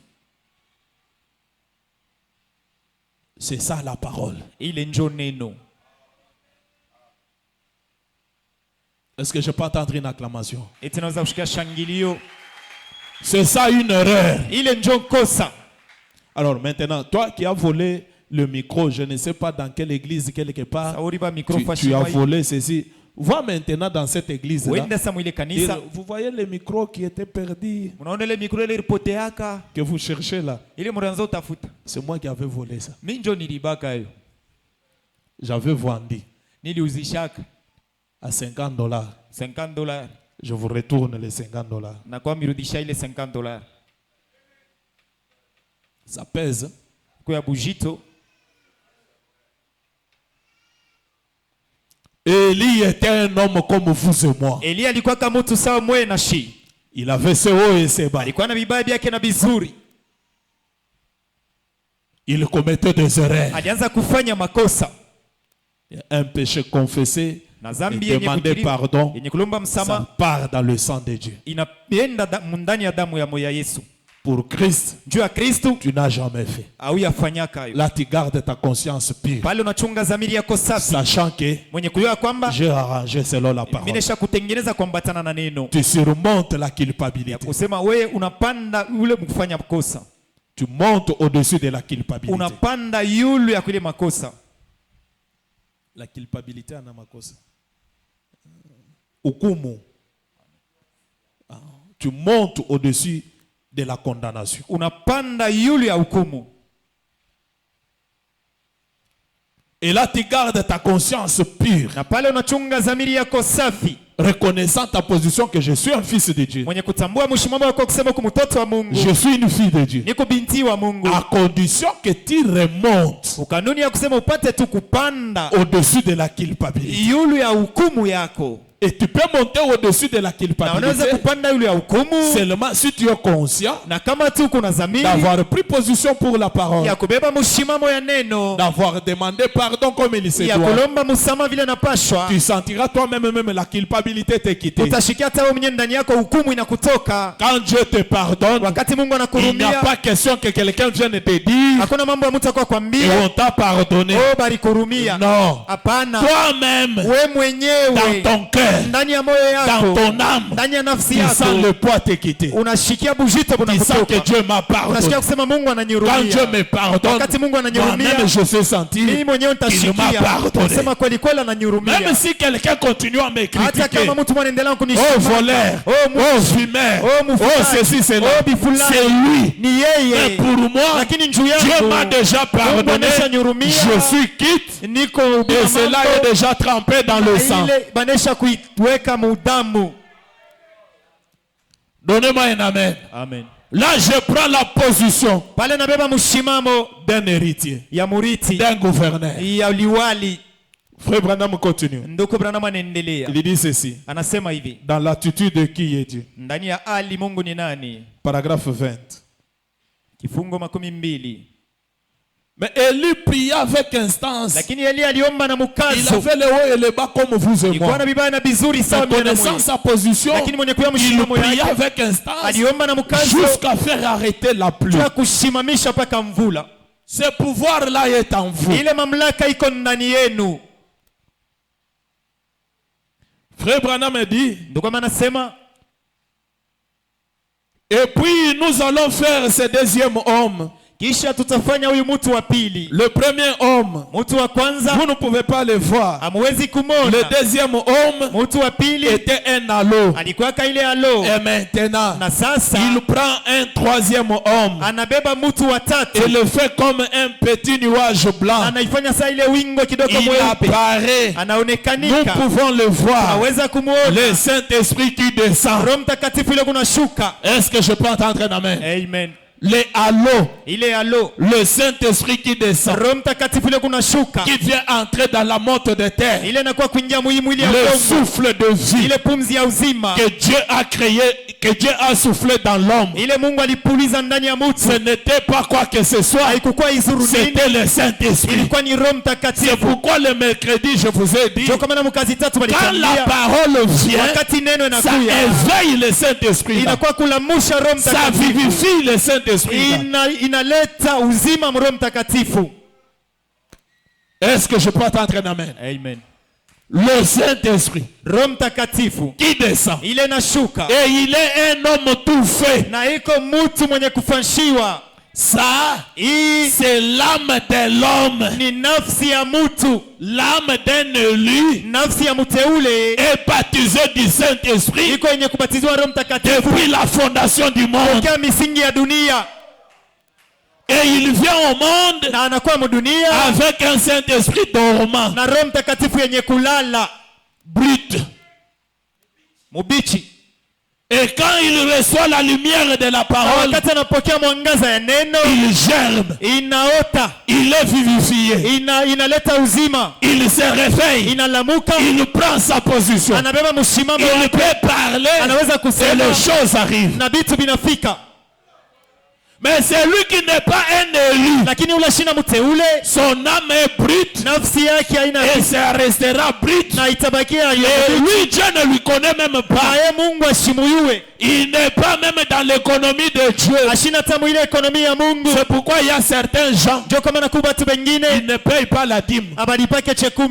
Speaker 1: C'est ça la parole.
Speaker 2: Ile njo neno.
Speaker 1: Est-ce que je peux entendre une acclamation?
Speaker 2: Eti naweza kushikia shangilio.
Speaker 1: C'est ça une erreur.
Speaker 2: Ile njo kosa.
Speaker 1: Alors maintenant, toi qui as volé le micro, je ne sais pas dans quelle église, quelque part,
Speaker 2: Sauri ba micro
Speaker 1: tu as volé ceci. Va maintenant dans cette église-là.
Speaker 2: Wenda sa mwile kanisa.
Speaker 1: Vous voyez les micros qui étaient perdus,
Speaker 2: Unaona ile mikro ile ripoteaka.
Speaker 1: que vous cherchez là.
Speaker 2: Ile mwanzo utafuta.
Speaker 1: C'est moi qui avais volé ça.
Speaker 2: Mimi njo nilibaka hiyo.
Speaker 1: J'avais vendu
Speaker 2: Niliuzishaka
Speaker 1: à $50.
Speaker 2: $50.
Speaker 1: Je vous retourne les $50.
Speaker 2: Na kwa mirudisha ile $50.
Speaker 1: Ça pèse.
Speaker 2: Kwa bujito.
Speaker 1: Élie était un homme comme vous et moi.
Speaker 2: Elia alikuwa kama mtu sawa mwe na shi.
Speaker 1: Il avait ses hauts et ses bas.
Speaker 2: Alikuwa na vibaya vyake na vizuri.
Speaker 1: Il commettait des erreurs.
Speaker 2: Alianza kufanya makosa.
Speaker 1: Un péché confessé
Speaker 2: Na
Speaker 1: et
Speaker 2: dhambi yenye
Speaker 1: demander
Speaker 2: kukiri,
Speaker 1: pardon,
Speaker 2: yenye kulomba
Speaker 1: ça
Speaker 2: msamaha
Speaker 1: part dans le sang de Dieu.
Speaker 2: inaenda ndani ya damu ya moyo ya Yesu.
Speaker 1: Pour Christ,
Speaker 2: Juu ya Kristo
Speaker 1: tu n'as jamais fait.
Speaker 2: au yafanyaka hayo.
Speaker 1: Là, tu gardes ta conscience pure,
Speaker 2: Pale unachunga dhamiri yako safi.
Speaker 1: sachant que
Speaker 2: Mwenye kujua kwamba
Speaker 1: j'ai arrangé selon la
Speaker 2: mimi
Speaker 1: parole.
Speaker 2: nisha kutengeneza kuambatana na neno.
Speaker 1: Tu surmontes la
Speaker 2: Ya
Speaker 1: culpabilité.
Speaker 2: kusema we unapanda yule mkufanya makosa.
Speaker 1: Tu montes au-dessus de la culpabilité.
Speaker 2: Unapanda yule ya kule makosa.
Speaker 1: La culpabilité ana makosa. Hukumu. Tu montes au-dessus de la condamnation.
Speaker 2: Unapanda yule ya hukumu.
Speaker 1: Et là tu gardes ta conscience pure.
Speaker 2: Na pale unachunga dhamiri yako safi.
Speaker 1: Reconnaissant ta position que je suis un fils de Dieu.
Speaker 2: Mwenye kutambua mshimamo wako kusema kumtoto wa Mungu.
Speaker 1: Je suis une fille de Dieu.
Speaker 2: Niko binti wa Mungu.
Speaker 1: À condition que tu remontes.
Speaker 2: Ukanuni ya kusema upate tu kupanda
Speaker 1: au-dessus de la culpabilité.
Speaker 2: Yule ya hukumu yako.
Speaker 1: Et tu peux monter au-dessus de la culpabilité
Speaker 2: seulement
Speaker 1: si tu es conscient
Speaker 2: d'avoir
Speaker 1: pris position pour la parole, d'avoir demandé pardon comme il se doit. Tu sentiras toi-même même la culpabilité te quitter. Quand Dieu te pardonne, il n'y a pas question que quelqu'un vienne te dire et on t'a pardonné. Non. Toi-même, dans ton cœur, dans ton âme, tu sens le poids te quitter. Tu sens que Dieu m'a pardonné. Quand Dieu me pardonne, moi-même je sais sentir qu'il m'a pardonné. Même si quelqu'un continue à me critiquer, oh voleur, oh fumeur, oh ceci, cela, c'est lui. Mais pour moi, Dieu m'a déjà pardonné. Je suis quitte et cela est déjà trempé dans le sang. Donnez-moi un amen.
Speaker 2: Amen.
Speaker 1: Là, je prends la position d'un héritier, d'un gouverneur. Frère Branham continue. Il dit ceci. Dans l'attitude de qui est Dieu. Paragraphe 20. Mais Élie pria avec instance. Il avait le haut et le bas comme vous et moi. Mais connaissant sa position, il pria avec instance jusqu'à faire arrêter la pluie. Ce pouvoir-là est en vous. Frère Branham dit, et puis nous allons faire ce deuxième homme.
Speaker 2: Kisha tutafanya huyu mtu wa pili.
Speaker 1: Le premier homme,
Speaker 2: mtu wa kwanza,
Speaker 1: vous ne pouvez pas le voir.
Speaker 2: Hamwezi kumona.
Speaker 1: Le deuxième homme,
Speaker 2: mtu wa pili,
Speaker 1: était un alo.
Speaker 2: Alikuwa ile alo.
Speaker 1: Et maintenant,
Speaker 2: na sasa,
Speaker 1: il prend un troisième homme.
Speaker 2: Anabeba mtu wa tatu.
Speaker 1: Et le fait comme un petit nuage blanc.
Speaker 2: Anaifanya saa ile wingo kidogo
Speaker 1: mweupe. Il apparaît.
Speaker 2: Anaonekanika.
Speaker 1: Nous pouvons le voir.
Speaker 2: Tunaweza kumuona.
Speaker 1: Le Saint-Esprit qui descend.
Speaker 2: Roho Mtakatifu ile kunashuka.
Speaker 1: Est-ce que je peux entendre un amen?
Speaker 2: Amen.
Speaker 1: Les halos,
Speaker 2: le
Speaker 1: Saint-Esprit qui descend, qui vient entrer dans la motte de terre, le souffle de vie que Dieu a créé, que Dieu a soufflé dans l'homme. Ce n'était pas quoi que ce soit, c'était le Saint-Esprit. C'est pourquoi le mercredi je vous ai dit, quand la parole vient, ça éveille le Saint-Esprit, ça vivifie le Saint-Esprit.
Speaker 2: Inaleta uzima Roho Mtakatifu.
Speaker 1: Est-ce que je peux entendre un amen?
Speaker 2: Amen.
Speaker 1: Le Saint-Esprit,
Speaker 2: Roho Mtakatifu,
Speaker 1: qui descend,
Speaker 2: ile nashuka,
Speaker 1: et il est un homme tout fait.
Speaker 2: Na iko mtu mwenye kufanshiwa.
Speaker 1: Ça, c'est l'âme de l'homme.
Speaker 2: Ni nafsi ya mtu.
Speaker 1: L'âme d'un élu
Speaker 2: nafsi ya mteule
Speaker 1: est baptisé du Saint-Esprit
Speaker 2: iko yenye kubatizwa Roho Mtakatifu
Speaker 1: depuis la fondation du monde.
Speaker 2: Kwa misingi ya dunia.
Speaker 1: Et il vient au monde
Speaker 2: na anakuwa mdunia
Speaker 1: avec un Saint-Esprit dormant.
Speaker 2: Na Roho Mtakatifu yenye kulala.
Speaker 1: Brut.
Speaker 2: Mubichi.
Speaker 1: Et quand il reçoit la lumière de la parole, il germe, il est vivifié, il se réveille, il prend sa position, il peut parler et les choses arrivent. Mais c'est lui qui n'est pas un élu. Son âme est brute et ça restera brute. Et lui, Dieu ne lui connaît même pas. Il n'est pas même dans l'économie de Dieu. C'est pourquoi il y a certains gens, ils ne payent pas la dîme.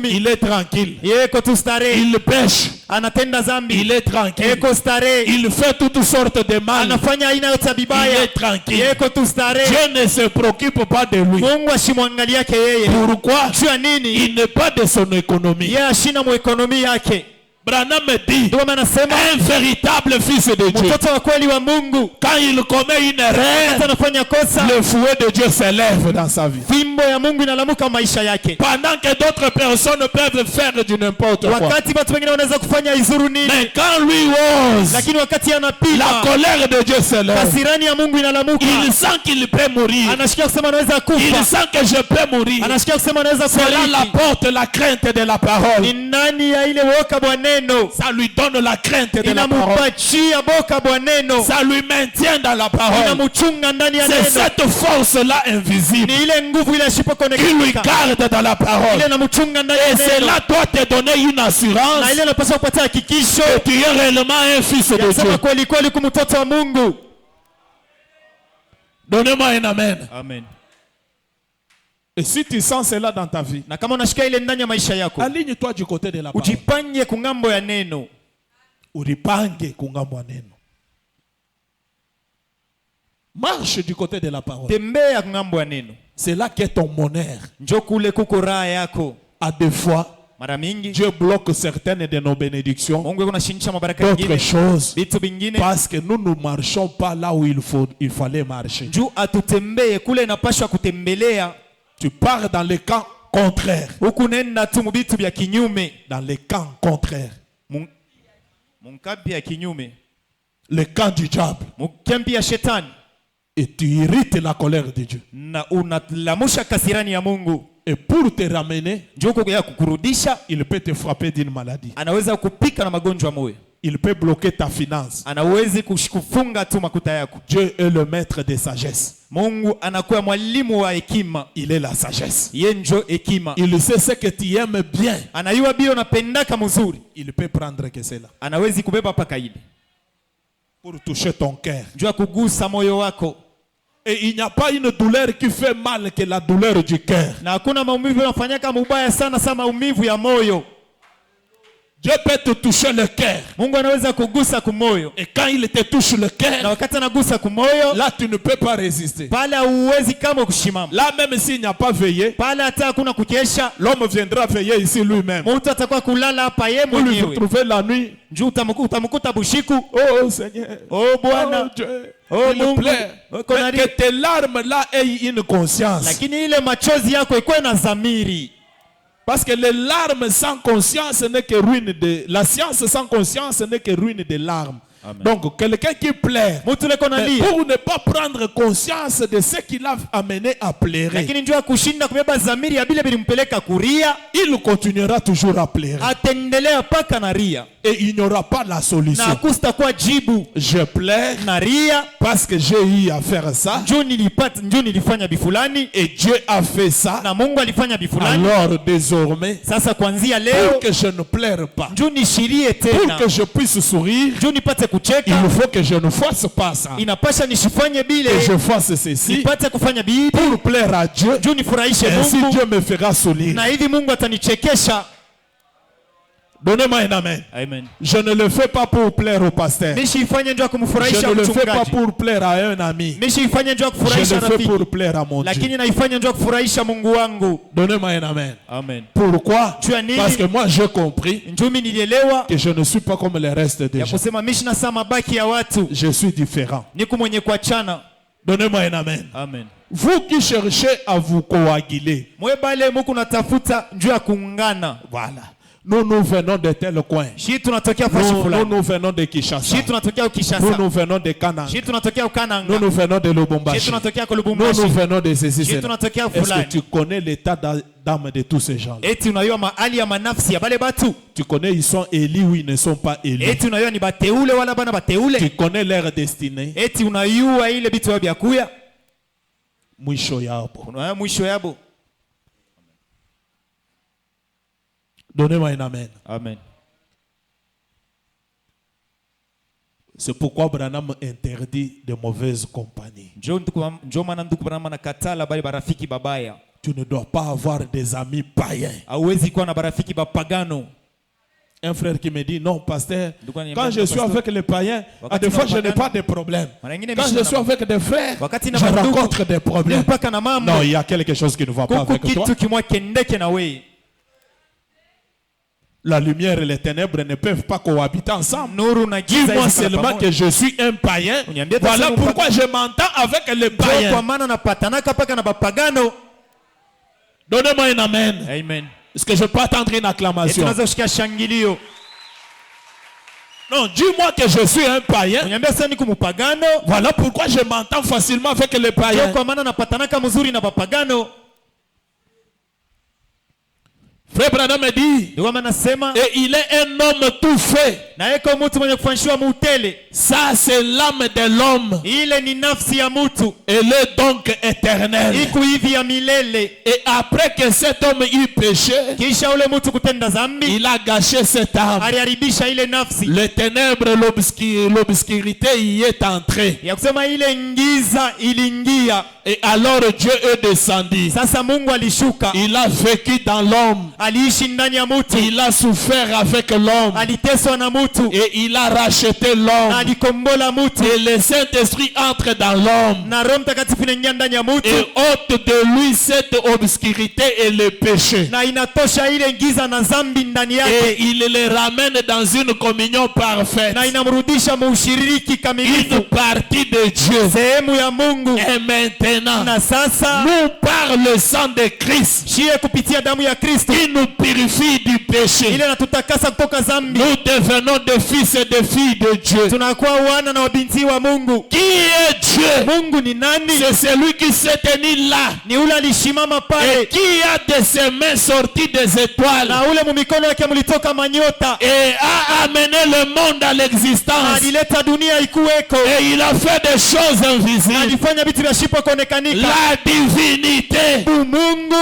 Speaker 1: Il est tranquille. Il pêche.
Speaker 2: anatenda zambi,
Speaker 1: il est tranquille.
Speaker 2: eko starehe,
Speaker 1: Il fait toutes sortes de mal.
Speaker 2: anafanya aina yote ya
Speaker 1: Il
Speaker 2: bibaya,
Speaker 1: est tranquille.
Speaker 2: eko tu starehe.
Speaker 1: Dieu ne se préoccupe pas de lui.
Speaker 2: Mungu ashimwangalia yake yeye.
Speaker 1: Pourquoi?
Speaker 2: Juu ya nini?
Speaker 1: Il n'est pas de son économie.
Speaker 2: Yeye ashina mu ekonomi yake.
Speaker 1: Branham me dit,
Speaker 2: Ndio maana nasema
Speaker 1: un véritable fils de Dieu,
Speaker 2: mtoto wa kweli wa Mungu
Speaker 1: quand il commet une erreur,
Speaker 2: hata anafanya kosa,
Speaker 1: le fouet de Dieu s'élève dans sa vie.
Speaker 2: fimbo ya Mungu inalamuka maisha yake.
Speaker 1: Pendant que d'autres personnes peuvent faire du n'importe quoi.
Speaker 2: Wakati watu wengine wanaweza kufanya izuru nini,
Speaker 1: Mais quand lui ose,
Speaker 2: lakini wakati
Speaker 1: la
Speaker 2: anapima,
Speaker 1: colère de Dieu s'élève.
Speaker 2: kasirani ya Mungu inalamuka.
Speaker 1: Il sent qu'il peut mourir.
Speaker 2: Anashikia kusema anaweza
Speaker 1: Il
Speaker 2: kufa,
Speaker 1: sent que je peux mourir.
Speaker 2: anashikia kusema anaweza
Speaker 1: Cela
Speaker 2: kufariki.
Speaker 1: l'apporte la crainte de la parole.
Speaker 2: Ni nani ya ile woka bwa neno?
Speaker 1: Ça lui donne la crainte de la parole.
Speaker 2: Inampachia boka bwa neno,
Speaker 1: Ça lui maintient dans la parole.
Speaker 2: inamchunga ndani ya
Speaker 1: C'est
Speaker 2: neno.
Speaker 1: cette force-là invisible
Speaker 2: Ni ile nguvu ile
Speaker 1: qui lui
Speaker 2: isipokonekana,
Speaker 1: garde dans la parole.
Speaker 2: ile inamchunga ndani ya
Speaker 1: Et
Speaker 2: neno,
Speaker 1: cela doit te donner une assurance
Speaker 2: na ile inapaswa kupatia hakikisho
Speaker 1: que tu es réellement un fils de
Speaker 2: ya kusema
Speaker 1: Dieu.
Speaker 2: kweli kweli kumtoto wa Mungu.
Speaker 1: Donnez-moi un amen.
Speaker 2: Amen.
Speaker 1: Et si tu sens cela dans ta vie,
Speaker 2: Na kama unashika ile ndani ya maisha yako,
Speaker 1: aligne-toi du côté de la parole.
Speaker 2: ujipange kungambo ya neno.
Speaker 1: Ujipange kungambo ya neno. Marche du côté de la parole.
Speaker 2: Tembea kungambo ya neno.
Speaker 1: C'est là qu'est ton bonheur.
Speaker 2: Njoo kule kuko raha yako.
Speaker 1: À des fois,
Speaker 2: Mara mingi
Speaker 1: Dieu bloque certaines de nos bénédictions,
Speaker 2: Mungu yuko anashinisha mabaraka
Speaker 1: d'autres
Speaker 2: mengine,
Speaker 1: choses,
Speaker 2: vitu vingine,
Speaker 1: parce que nous ne marchons pas là où il fallait marcher.
Speaker 2: juu atutembee kule inapashwa kutembelea.
Speaker 1: Tu pars dans les camps contraires.
Speaker 2: Huku nenda tu mubitu vya kinyume,
Speaker 1: Dans les camps contraires.
Speaker 2: munkambi ya kinyume,
Speaker 1: Le camp du diable.
Speaker 2: mukambi ya shetani,
Speaker 1: Et tu irrites la colère de Dieu.
Speaker 2: na unalamusha kasirani ya Mungu.
Speaker 1: Et pour te ramener,
Speaker 2: Njoo ya kukurudisha,
Speaker 1: il peut te frapper d'une maladie.
Speaker 2: anaweza kupika na magonjwa moyo,
Speaker 1: Il peut bloquer ta finance.
Speaker 2: anawezi kufunga tu makuta yako.
Speaker 1: Dieu est le maître de sagesse.
Speaker 2: Mungu anakuwa mwalimu wa hekima,
Speaker 1: Il est la sagesse.
Speaker 2: yeye njo hekima.
Speaker 1: Il sait ce que tu aimes bien.
Speaker 2: Anayua bio napendaka mzuri,
Speaker 1: Il peut prendre que cela.
Speaker 2: anawezi kubeba paka ile,
Speaker 1: Pour toucher ton cœur.
Speaker 2: njoo kugusa moyo wako.
Speaker 1: Et il n'y a pas une douleur qui fait mal que la douleur du cœur.
Speaker 2: Na hakuna maumivu yanafanyaka mubaya sana sana maumivu ya moyo.
Speaker 1: Dieu peut te toucher le cœur.
Speaker 2: Mungu anaweza kugusa kumoyo,
Speaker 1: Et quand il te touche le
Speaker 2: na
Speaker 1: cœur,
Speaker 2: wakati anagusa kumoyo,
Speaker 1: là tu ne peux pas résister.
Speaker 2: pale huwezi kama kushimama.
Speaker 1: Là même s'il n'y a pas veillé,
Speaker 2: Pale hata hakuna kukesha,
Speaker 1: l'homme viendra veiller ici lui-même.
Speaker 2: mtu atakuwa kulala hapa yeye
Speaker 1: Vous lui
Speaker 2: mwenyewe.
Speaker 1: retrouvez la nuit.
Speaker 2: Njoo utamkuta bushiku.
Speaker 1: Oh Seigneur.
Speaker 2: Oh Bwana,
Speaker 1: Oh Dieu.
Speaker 2: oh
Speaker 1: Il me
Speaker 2: Mungu,
Speaker 1: plaît.
Speaker 2: oh,
Speaker 1: Mais
Speaker 2: konari.
Speaker 1: que tes larmes là aient une conscience.
Speaker 2: Lakini ile machozi yako ikuwe na dhamiri.
Speaker 1: Parce que les larmes sans conscience n'est que ruine de... La science sans conscience n'est que ruine des larmes.
Speaker 2: Amen.
Speaker 1: Donc, quelqu'un qui pleure,
Speaker 2: Mtu leko
Speaker 1: mais
Speaker 2: nalia,
Speaker 1: pour ne pas prendre conscience de ce qui l'a amené à pleurer,
Speaker 2: lakini njoo kushinda kubeba dhamiri ya bile bilimpeleka kuria,
Speaker 1: il continuera toujours à pleurer.
Speaker 2: atendelea paka na ria.
Speaker 1: Et il n'y aura pas la
Speaker 2: Na
Speaker 1: solution.
Speaker 2: hakustakuwa jibu.
Speaker 1: Je pleure
Speaker 2: Na ria,
Speaker 1: parce que j'ai eu à faire ça.
Speaker 2: njoo nilifanya bifulani,
Speaker 1: Et Dieu a fait ça.
Speaker 2: na Mungu alifanya bifulani.
Speaker 1: Alors désormais,
Speaker 2: Sasa kuanzia
Speaker 1: pour
Speaker 2: leo
Speaker 1: que je ne pleure pas,
Speaker 2: njoo nishirie
Speaker 1: pour
Speaker 2: tena,
Speaker 1: que je puisse sourire,
Speaker 2: njoo nipate kucheka.
Speaker 1: il faut que je ne fasse pas ça.
Speaker 2: Inapasha nishifanye bile,
Speaker 1: Et je fasse ceci
Speaker 2: nipate kufanya bidii,
Speaker 1: pour plaire à Dieu.
Speaker 2: njoo nifurahishe
Speaker 1: Ainsi
Speaker 2: Mungu,
Speaker 1: Dieu me fera sourire.
Speaker 2: na hivi Mungu atanichekesha.
Speaker 1: Donnez-moi un amen.
Speaker 2: Amen.
Speaker 1: Je ne le fais pas pour plaire au pasteur.
Speaker 2: Nishifanye njoo
Speaker 1: Je
Speaker 2: kumfurahisha
Speaker 1: ne le fais pas
Speaker 2: mchungaji.
Speaker 1: pour plaire à un ami.
Speaker 2: Nishifanye njoo
Speaker 1: Je
Speaker 2: kufurahisha
Speaker 1: le fais
Speaker 2: rafiki.
Speaker 1: pour plaire à mon Dieu.
Speaker 2: Lakini naifanya njoo kufurahisha Mungu wangu.
Speaker 1: Donnez-moi un amen.
Speaker 2: Amen.
Speaker 1: Pourquoi?
Speaker 2: Tu as nini?
Speaker 1: Parce que moi j'ai compris
Speaker 2: Njoo mimi nilielewa
Speaker 1: que je ne suis pas comme le reste des
Speaker 2: ya
Speaker 1: gens.
Speaker 2: kusema mishi na saa mabaki ya watu.
Speaker 1: Je suis différent.
Speaker 2: Niko mwenye kuachana.
Speaker 1: Donnez-moi un amen.
Speaker 2: Amen.
Speaker 1: Vous qui cherchez à vous coaguler,
Speaker 2: Mwe bale muku natafuta njoo ya kuungana.
Speaker 1: voilà. Nous venons de tel coin.
Speaker 2: Shi tunatokea fashi fulani.
Speaker 1: Nous venons de Kinshasa.
Speaker 2: Shi tunatokea
Speaker 1: Nous
Speaker 2: Kinshasa.
Speaker 1: venons de Kananga.
Speaker 2: Shi tunatokea Ukananga.
Speaker 1: Nous venons de
Speaker 2: Shi
Speaker 1: Lubumbashi.
Speaker 2: tunatokea kwa
Speaker 1: Nous
Speaker 2: Lubumbashi.
Speaker 1: venons de ceci.
Speaker 2: Shi
Speaker 1: cela.
Speaker 2: tunatokea
Speaker 1: Est-ce
Speaker 2: fulani.
Speaker 1: que tu connais l'état d'âme de tous ces gens-là?
Speaker 2: Eti unayua mahali ya manafsi ya bale batu.
Speaker 1: Tu connais ils sont élus ou ils ne sont pas élus?
Speaker 2: Eti unayua ni bateule wala bana bateule.
Speaker 1: Tu connais leur destinée?
Speaker 2: Eti unayua ile bitu ya byakuya.
Speaker 1: Mwisho yabo.
Speaker 2: Unayua mwisho yabo.
Speaker 1: Donnez-moi un amen.
Speaker 2: Amen.
Speaker 1: C'est pourquoi Branham interdit de mauvaises compagnies.
Speaker 2: Njoo maana ndugu Branham anakatala bali barafiki babaya.
Speaker 1: Tu ne dois pas avoir des amis païens.
Speaker 2: Hauwezi kuwa na barafiki bapagano.
Speaker 1: Un frère qui me dit, non, pasteur,
Speaker 2: Ndugu ananiambia,
Speaker 1: quand je suis
Speaker 2: pastor,
Speaker 1: avec les païens, à
Speaker 2: wakati
Speaker 1: des fois
Speaker 2: na
Speaker 1: je n'ai
Speaker 2: wapagani,
Speaker 1: pas de problème.
Speaker 2: mara nyingine
Speaker 1: Quand
Speaker 2: mimi
Speaker 1: je suis avec des frères,
Speaker 2: wakati na
Speaker 1: je
Speaker 2: mandugu,
Speaker 1: rencontre des problèmes.
Speaker 2: mpaka na mambo.
Speaker 1: Non, il y a quelque chose qui ne va pas
Speaker 2: Kuku
Speaker 1: avec toi.
Speaker 2: kitu kimwa kendeke na wewe.
Speaker 1: La lumière et les ténèbres ne peuvent pas cohabiter ensemble.
Speaker 2: Nuru na giza
Speaker 1: Dis-moi
Speaker 2: hizi
Speaker 1: seulement
Speaker 2: pamoja.
Speaker 1: que je suis un païen.
Speaker 2: Uniambie
Speaker 1: Voilà
Speaker 2: tasema
Speaker 1: pourquoi je m'entends avec les
Speaker 2: Ndio kwa
Speaker 1: païens.
Speaker 2: maana napatanaka paka na bapagano.
Speaker 1: Donnez-moi un amen.
Speaker 2: Amen.
Speaker 1: Est-ce que je peux attendre une
Speaker 2: Eti
Speaker 1: acclamation?
Speaker 2: tunaweza kushika shangilio.
Speaker 1: Non, dis-moi que je suis un païen.
Speaker 2: Uniambia sasa niko mpagano.
Speaker 1: Voilà pourquoi je m'entends facilement avec les
Speaker 2: Ndio
Speaker 1: païens.
Speaker 2: kwa maana napatanaka mzuri na bapagano.
Speaker 1: Frère Branham me dit,
Speaker 2: Ndio maana nasema
Speaker 1: et il est un homme tout fait.
Speaker 2: na yeko mtu mwenye kufanishiwa mutele.
Speaker 1: Ça, c'est l'âme de l'homme.
Speaker 2: Ile ni nafsi ya mtu.
Speaker 1: Elle est donc éternelle.
Speaker 2: Iko hivi ya milele.
Speaker 1: Et après que cet homme eut péché,
Speaker 2: Kisha ule mtu kutenda dhambi,
Speaker 1: il a gâché cette âme.
Speaker 2: aliharibisha ile nafsi.
Speaker 1: Les ténèbres, l'obscurité y est entrée.
Speaker 2: Ya kusema ile ngiza iliingia.
Speaker 1: Et alors Dieu est descendu.
Speaker 2: Sasa Mungu alishuka.
Speaker 1: Il a vécu dans l'homme.
Speaker 2: Aliishi ndani ya mtu.
Speaker 1: Il a souffert avec l'homme.
Speaker 2: Aliteswa na mtu.
Speaker 1: Et il a racheté l'homme.
Speaker 2: Alikombola mtu.
Speaker 1: Et le Saint-Esprit entre dans l'homme.
Speaker 2: Na Roho Mtakatifu inaingia ndani ya mtu.
Speaker 1: Et ôte de lui cette obscurité et le péché.
Speaker 2: Na inatosha ile giza na dhambi ndani
Speaker 1: Et
Speaker 2: yake.
Speaker 1: il les ramène dans une communion parfaite.
Speaker 2: Na inamrudisha muushiriki kamilifu.
Speaker 1: Une partie de Dieu.
Speaker 2: Sehemu ya Mungu.
Speaker 1: Et maintenant,
Speaker 2: Na sasa
Speaker 1: nous par le sang de Christ,
Speaker 2: shie kupitia damu ya Kristo
Speaker 1: qui nous purifie du péché,
Speaker 2: ile natutakasa kutoka dhambi.
Speaker 1: nous devenons des fils et des filles de Dieu.
Speaker 2: Tunakuwa wana na wabinti wa Mungu.
Speaker 1: Qui est Dieu?
Speaker 2: Mungu ni nani?
Speaker 1: C'est celui qui s'est tenu là
Speaker 2: Ni ule alishimama
Speaker 1: et
Speaker 2: pale.
Speaker 1: qui a de ses mains sorti des étoiles
Speaker 2: Na ule mumikono yake mlitoka manyota.
Speaker 1: et a amené le monde à l'existence.
Speaker 2: Alileta dunia ikuweko.
Speaker 1: Et il a fait des choses invisibles.
Speaker 2: Alifanya vitu vya shipo kuonekanika.
Speaker 1: La divinité
Speaker 2: Mungu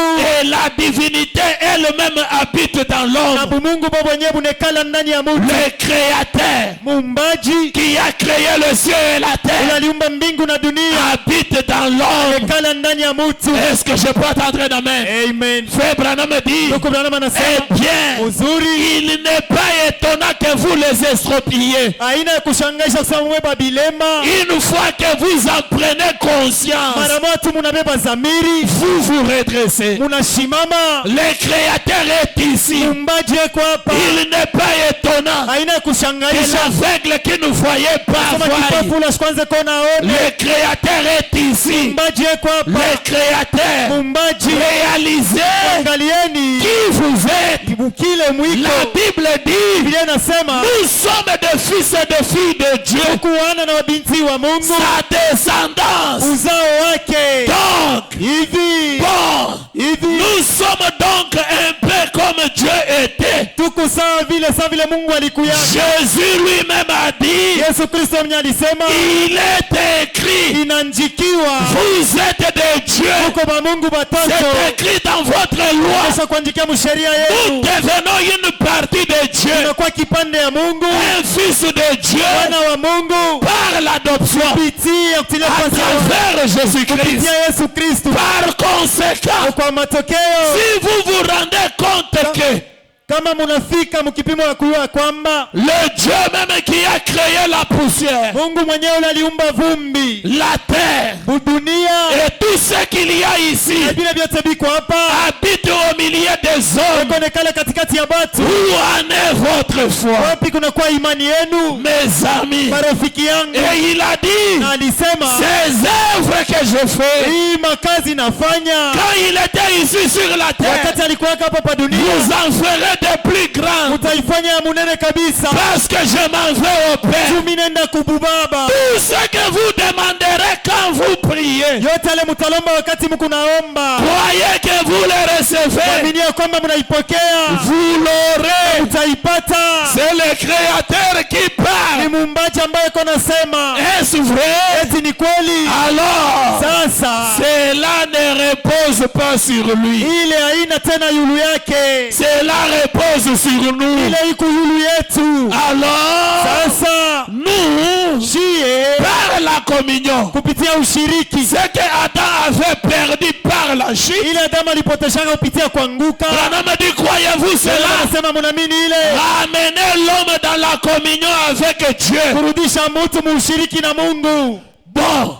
Speaker 1: et la divinité elle-même habite dans
Speaker 2: na
Speaker 1: l'homme.
Speaker 2: Mungu baba mwenyewe bunekala ndani ya mtu.
Speaker 1: Le créateur
Speaker 2: Muumbaji
Speaker 1: qui a créé le ciel et la
Speaker 2: ule
Speaker 1: terre
Speaker 2: aliumba mbingu na dunia.
Speaker 1: habite dans l'homme.
Speaker 2: Nekala ndani ya mtu.
Speaker 1: Est-ce que je peux attendre d'amen?
Speaker 2: Amen.
Speaker 1: Frère Branham me dit,
Speaker 2: Ndugu Branham anasema
Speaker 1: eh bien,
Speaker 2: uzuri
Speaker 1: il n'est pas étonnant que vous les estropiez.
Speaker 2: aina ya kushangaisha kusema mwe bilema.
Speaker 1: Une fois que vous en prenez conscience,
Speaker 2: Mara moja mnabeba zamiri,
Speaker 1: vous vous redressez.
Speaker 2: mnasimama.
Speaker 1: Le créateur est ici.
Speaker 2: Muumbaji yuko hapa.
Speaker 1: Il n'est pas étonnant
Speaker 2: Aina ya
Speaker 1: que
Speaker 2: kushangaisha
Speaker 1: l'aveugle qui ne voyait pas
Speaker 2: kama
Speaker 1: voie.
Speaker 2: kipofu la kwanza kona aone.
Speaker 1: Le créateur est ici.
Speaker 2: Muumbaji yuko hapa.
Speaker 1: Le créateur
Speaker 2: Muumbaji
Speaker 1: réalisez
Speaker 2: angalieni
Speaker 1: qui vous êtes.
Speaker 2: kile mwiko.
Speaker 1: La Bible dit,
Speaker 2: Biblia inasema
Speaker 1: nous sommes des fils et des filles de Dieu.
Speaker 2: kuana na wabinti wa Mungu,
Speaker 1: Sa descendance.
Speaker 2: uzao wake.
Speaker 1: Donc,
Speaker 2: Hivi
Speaker 1: bon, nous sommes donc un peu comme Dieu était.
Speaker 2: tuko sawa vile Mungu alikuya.
Speaker 1: Jésus lui-même a dit,
Speaker 2: Yesu Kristo mwenye alisema
Speaker 1: il est écrit,
Speaker 2: inanjikiwa
Speaker 1: vous êtes des dieux.
Speaker 2: tuko ba Mungu batoto.
Speaker 1: C'est écrit dans votre loi.
Speaker 2: Kisha kuandikia msheria
Speaker 1: Nous
Speaker 2: yenu.
Speaker 1: devenons une partie de Dieu,
Speaker 2: Tunakuwa kipande ya Mungu,
Speaker 1: un fils de Dieu
Speaker 2: wana wa Mungu
Speaker 1: par l'adoption
Speaker 2: kupitia kutilia
Speaker 1: à
Speaker 2: kwa
Speaker 1: travers Jésus-Christ.
Speaker 2: kupitia Yesu Kristo.
Speaker 1: Par conséquent,
Speaker 2: Kwa matokeo
Speaker 1: si vous vous rendez compte que
Speaker 2: kama munafika mkipimo ya kujua kwamba
Speaker 1: le Dieu même qui a créé la poussière,
Speaker 2: Mungu mwenyewe aliumba vumbi,
Speaker 1: la terre
Speaker 2: dunia
Speaker 1: et tout ce qu'il y a ici
Speaker 2: na vile vyote viko hapa
Speaker 1: habite au milieu des hommes.
Speaker 2: konekala katikati ya batu.
Speaker 1: Où en est votre foi,
Speaker 2: Wapi kunakuwa imani yenu,
Speaker 1: mes amis?
Speaker 2: marafiki yangu?
Speaker 1: Et il a dit,
Speaker 2: Na alisema
Speaker 1: ces œuvres que je fais,
Speaker 2: hii makazi nafanya
Speaker 1: quand il était ici sur la terre,
Speaker 2: wakati alikuwa hapa pa dunia,
Speaker 1: vous en ferez de plus grands,
Speaker 2: utaifanya ya munene kabisa.
Speaker 1: parce que je m'en vais au Père.
Speaker 2: Mimi nenda kububaba.
Speaker 1: Tout ce que vous demanderez quand vous priez,
Speaker 2: Yote ale mutalomba wakati mko naomba,
Speaker 1: croyez que vous les recevez,
Speaker 2: aminia kwamba mnaipokea,
Speaker 1: vous l'aurez.
Speaker 2: utaipata.
Speaker 1: C'est le Créateur qui
Speaker 2: Ni
Speaker 1: parle.
Speaker 2: muumbaji ambaye kona sema
Speaker 1: Est-ce vrai?
Speaker 2: eti ni kweli.
Speaker 1: Alors,
Speaker 3: sasa
Speaker 1: cela ne repose pas sur lui.
Speaker 3: ile haina tena yulu yake,
Speaker 1: Cela repose sur nous.
Speaker 3: ile iko yulu yetu.
Speaker 1: Alors,
Speaker 3: Sasa
Speaker 1: nous,
Speaker 3: shie
Speaker 1: par la communion,
Speaker 3: kupitia ushiriki,
Speaker 1: ce que Adam avait perdu par la chute,
Speaker 3: ile Adamu alipoteshanga kupitia kuanguka,
Speaker 1: Branham dit, croyez-vous cela?
Speaker 3: anasema mnaamini ile
Speaker 1: Ramener l'homme dans la communion avec Dieu.
Speaker 3: kurudisha mtu muushiriki na Mungu.
Speaker 1: Bon,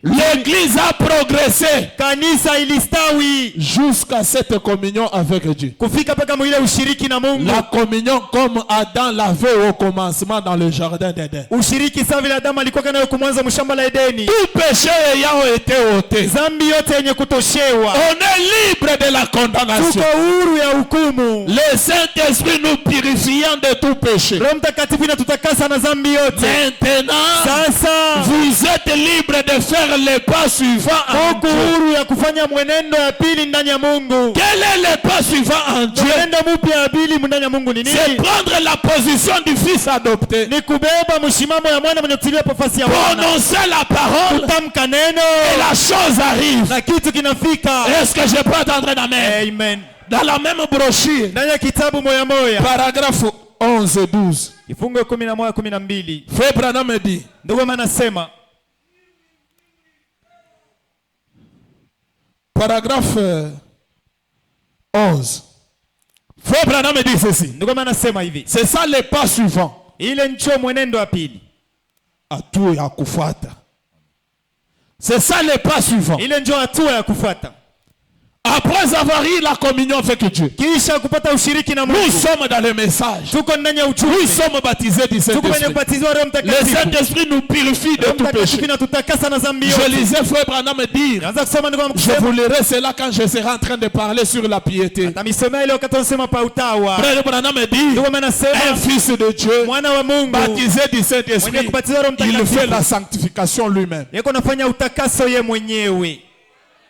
Speaker 1: l'église a progressé
Speaker 3: Kanisa ilistawi
Speaker 1: jusqu'à cette communion avec Dieu.
Speaker 3: kufika mpaka mwile ushiriki na Mungu.
Speaker 1: La communion comme Adam l'avait au commencement dans le jardin d'Éden.
Speaker 3: Ushiriki sawa vile Adamu alikuwa nayo kumwanza mshamba la Edeni.
Speaker 1: Tout péché ayant été ôté,
Speaker 3: Dhambi yote yenye kutoshewa,
Speaker 1: on est libre de la condamnation.
Speaker 3: tuko huru ya hukumu.
Speaker 1: Le Saint-Esprit nous purifiant de tout péché.
Speaker 3: Roho Mtakatifu inatutakasa na dhambi yote.
Speaker 1: Maintenant,
Speaker 3: Sasa
Speaker 1: vous êtes libre de faire le pas suivant en
Speaker 3: tuko
Speaker 1: Dieu.
Speaker 3: huru ya kufanya mwenendo ya pili ndani ya Mungu.
Speaker 1: Quel est le pas suivant en Dieu?
Speaker 3: Mwenendo mpya ya pili ndani ya Mungu ni
Speaker 1: C'est
Speaker 3: nini?
Speaker 1: prendre la position du fils adopté.
Speaker 3: Ni kubeba mshimamo ya mwana mwenye kutiliwa nafasi ya wana,
Speaker 1: Prononcer la parole
Speaker 3: kutamka neno
Speaker 1: et la chose arrive.
Speaker 3: na kitu kinafika.
Speaker 1: Est-ce que je peux entendre amen?
Speaker 3: Amen.
Speaker 1: Dans la même brochure,
Speaker 3: Ndani ya kitabu moya moya,
Speaker 1: paragraphe 11 et 12,
Speaker 3: kifungo 11:12,
Speaker 1: Frère Branham me dit,
Speaker 3: ndugu anasema,
Speaker 1: paragraphe 11, Frère Branham me dit ceci.
Speaker 3: ndugu anasema hivi,
Speaker 1: C'est ça le pas suivant.
Speaker 3: ile ncho mwenendo wa pili,
Speaker 1: Hatua ya kufuata. C'est ça le pas suivant.
Speaker 3: ile njo hatua ya kufuata.
Speaker 1: Après avoir eu la communion avec Dieu,
Speaker 3: Kisha kupata ushiriki na
Speaker 1: nous
Speaker 3: Mungu,
Speaker 1: sommes dans le message.
Speaker 3: tuko ndani ya
Speaker 1: Nous
Speaker 3: uchumi,
Speaker 1: sommes baptisés du
Speaker 3: tuko kwenye
Speaker 1: Saint-Esprit.
Speaker 3: kubatizwa Roho
Speaker 1: Le
Speaker 3: Mtakatifu.
Speaker 1: Saint-Esprit nous purifie de
Speaker 3: Roho
Speaker 1: tout
Speaker 3: Mtakatifu
Speaker 1: péché.
Speaker 3: inatutakasa na dhambi
Speaker 1: Je
Speaker 3: yote.
Speaker 1: lisais Frère Branham dire,
Speaker 3: Naanza kusoma ndugu
Speaker 1: je
Speaker 3: kusema,
Speaker 1: vous lirai cela quand je serai en train de parler sur la piété.
Speaker 3: atamisomea ile wakati anasema pa utawa.
Speaker 1: Frère Branham dit,
Speaker 3: Ndugu
Speaker 1: un
Speaker 3: anasema
Speaker 1: fils de Dieu,
Speaker 3: mwana wa Mungu
Speaker 1: baptisé du
Speaker 3: mwenye
Speaker 1: Saint-Esprit,
Speaker 3: kubatizwa Roho
Speaker 1: il fait la
Speaker 3: Mtakatifu
Speaker 1: sanctification lui-même.
Speaker 3: yeko nafanya utakaso ye mwenyewe.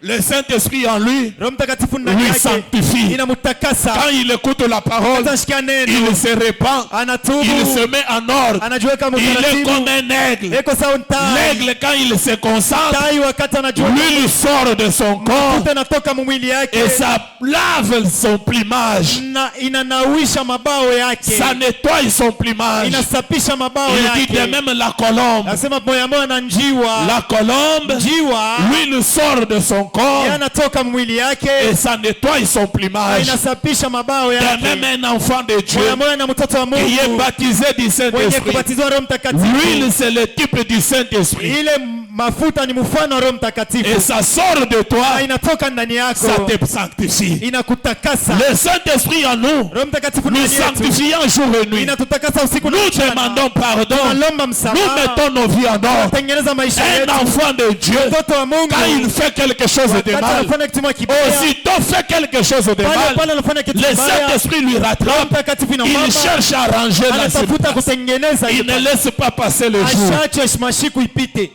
Speaker 1: Le Saint-Esprit en lui,
Speaker 3: Roho Mtakatifu ndani
Speaker 1: lui
Speaker 3: yake
Speaker 1: sanctifie.
Speaker 3: inamtakasa.
Speaker 1: Quand il écoute la parole,
Speaker 3: Atashika neno,
Speaker 1: il se répand,
Speaker 3: anatubu,
Speaker 1: il se met en ordre.
Speaker 3: anajiweka
Speaker 1: Il est
Speaker 3: mtaratibu.
Speaker 1: comme un aigle.
Speaker 3: Eko sawa tai.
Speaker 1: L'aigle, quand il se concentre,
Speaker 3: Tai wakati anajua
Speaker 1: l'huile sort de son corps
Speaker 3: mafuta inatoka mwili yake
Speaker 1: et ça lave son plumage.
Speaker 3: na inanawisha mabao yake,
Speaker 1: Ça nettoie son plumage.
Speaker 3: inasapisha mabao
Speaker 1: Il dit de
Speaker 3: yake.
Speaker 1: même la colombe.
Speaker 3: Nasema moya moya na njiwa,
Speaker 1: La colombe,
Speaker 3: njiwa
Speaker 1: l'huile sort de son corps
Speaker 3: yanatoka mwili yake
Speaker 1: et ça nettoie son
Speaker 3: na
Speaker 1: plumage.
Speaker 3: inasapisha mabao
Speaker 1: De
Speaker 3: yake.
Speaker 1: même un enfant de Dieu
Speaker 3: Moya moya na mtoto wa
Speaker 1: qui est
Speaker 3: Mungu
Speaker 1: baptisé du
Speaker 3: mwenye
Speaker 1: Saint-Esprit.
Speaker 3: kubatizwa Roho Mtakatifu,
Speaker 1: L'huile, c'est le type du Saint-Esprit.
Speaker 3: ile mafuta ni mfano wa Roho
Speaker 1: Et
Speaker 3: Mtakatifu
Speaker 1: ça sort de toi,
Speaker 3: na inatoka ndani
Speaker 1: ça
Speaker 3: yako,
Speaker 1: te sanctifie.
Speaker 3: inakutakasa.
Speaker 1: Le Saint-Esprit en nous,
Speaker 3: Roho Mtakatifu
Speaker 1: nous
Speaker 3: ndani yetu
Speaker 1: sanctifions jour et nuit.
Speaker 3: inatutakasa usiku na
Speaker 1: Nous
Speaker 3: mchana.
Speaker 1: demandons pardon.
Speaker 3: Tunalomba
Speaker 1: Nous
Speaker 3: msamaha,
Speaker 1: mettons nos vies en ordre.
Speaker 3: tengeneza maisha
Speaker 1: Un
Speaker 3: yetu.
Speaker 1: enfant de Dieu,
Speaker 3: Mtoto wa Mungu
Speaker 1: quand il fait quelque chose de
Speaker 3: wakati
Speaker 1: mal,
Speaker 3: anafanya kitu kibaya,
Speaker 1: aussitôt fait quelque chose de
Speaker 3: pale
Speaker 1: mal,
Speaker 3: pale anafanya kitu
Speaker 1: le
Speaker 3: kibaya,
Speaker 1: Saint-Esprit lui
Speaker 3: Roho
Speaker 1: rattrape.
Speaker 3: Mtakatifu
Speaker 1: Il
Speaker 3: inamwamba,
Speaker 1: cherche à arranger la
Speaker 3: anatafuta
Speaker 1: circonstance.
Speaker 3: kutengeneza
Speaker 1: Il ne laisse pas passer le jour.
Speaker 3: ashache mashiku ipite.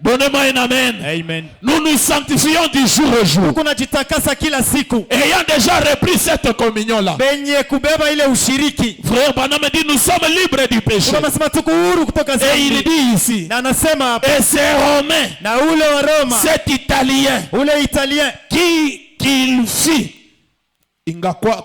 Speaker 1: Donnez-moi un amen.
Speaker 3: Amen.
Speaker 1: Nous nous sanctifions du jour au jour.
Speaker 3: Kunajitakasa kila siku,
Speaker 1: Ayant déjà repris cette communion-là,
Speaker 3: benye kubeba ile ushiriki.
Speaker 1: Frère Branham dit, nous sommes libres du péché.
Speaker 3: Anasema tuko huru kutoka
Speaker 1: Et il
Speaker 3: dhambi,
Speaker 1: dit ici,
Speaker 3: na anasema hapa,
Speaker 1: et c'est Romain,
Speaker 3: na ule wa Roma,
Speaker 1: cet Italien,
Speaker 3: ule Italien,
Speaker 1: qu'il fit,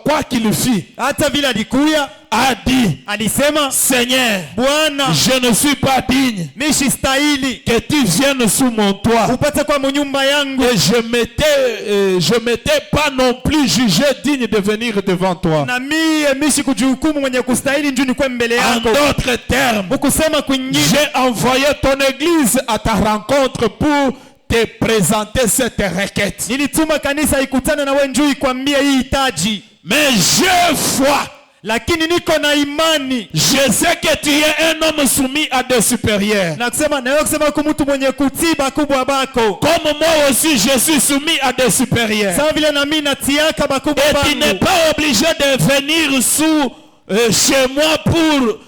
Speaker 1: quoi qu'il fit,
Speaker 3: hata vile alikuya
Speaker 1: a dit,
Speaker 3: alisema,
Speaker 1: Seigneur,
Speaker 3: Bwana,
Speaker 1: je ne suis pas digne
Speaker 3: mishi stahili
Speaker 1: que tu viennes sous mon toit.
Speaker 3: upate kwa munyumba yangu,
Speaker 1: Et je m'étais pas non plus jugé digne de venir devant toi.
Speaker 3: na mie mishi kujihukumu mwenye kustahili njoo nikwe mbele
Speaker 1: En
Speaker 3: yako.
Speaker 1: d'autres termes,
Speaker 3: Ukusema kwingine,
Speaker 1: j'ai envoyé ton église à ta rencontre pour te présenter cette requête.
Speaker 3: nilituma kanisa ikutane na wewe njoo ikwambie hii hitaji,
Speaker 1: Mais j'ai foi.
Speaker 3: lakini niko na imani
Speaker 1: Je sais que tu es un homme soumis à des supérieurs.
Speaker 3: na kusema na wewe kusema kwa mtu mwenye kutiba kubwa bako,
Speaker 1: Comme moi aussi, je suis soumis à des supérieurs.
Speaker 3: sawa vile na mimi natiaka bakubwa
Speaker 1: Et tu n'es
Speaker 3: bangu.
Speaker 1: pas obligé de venir chez moi pour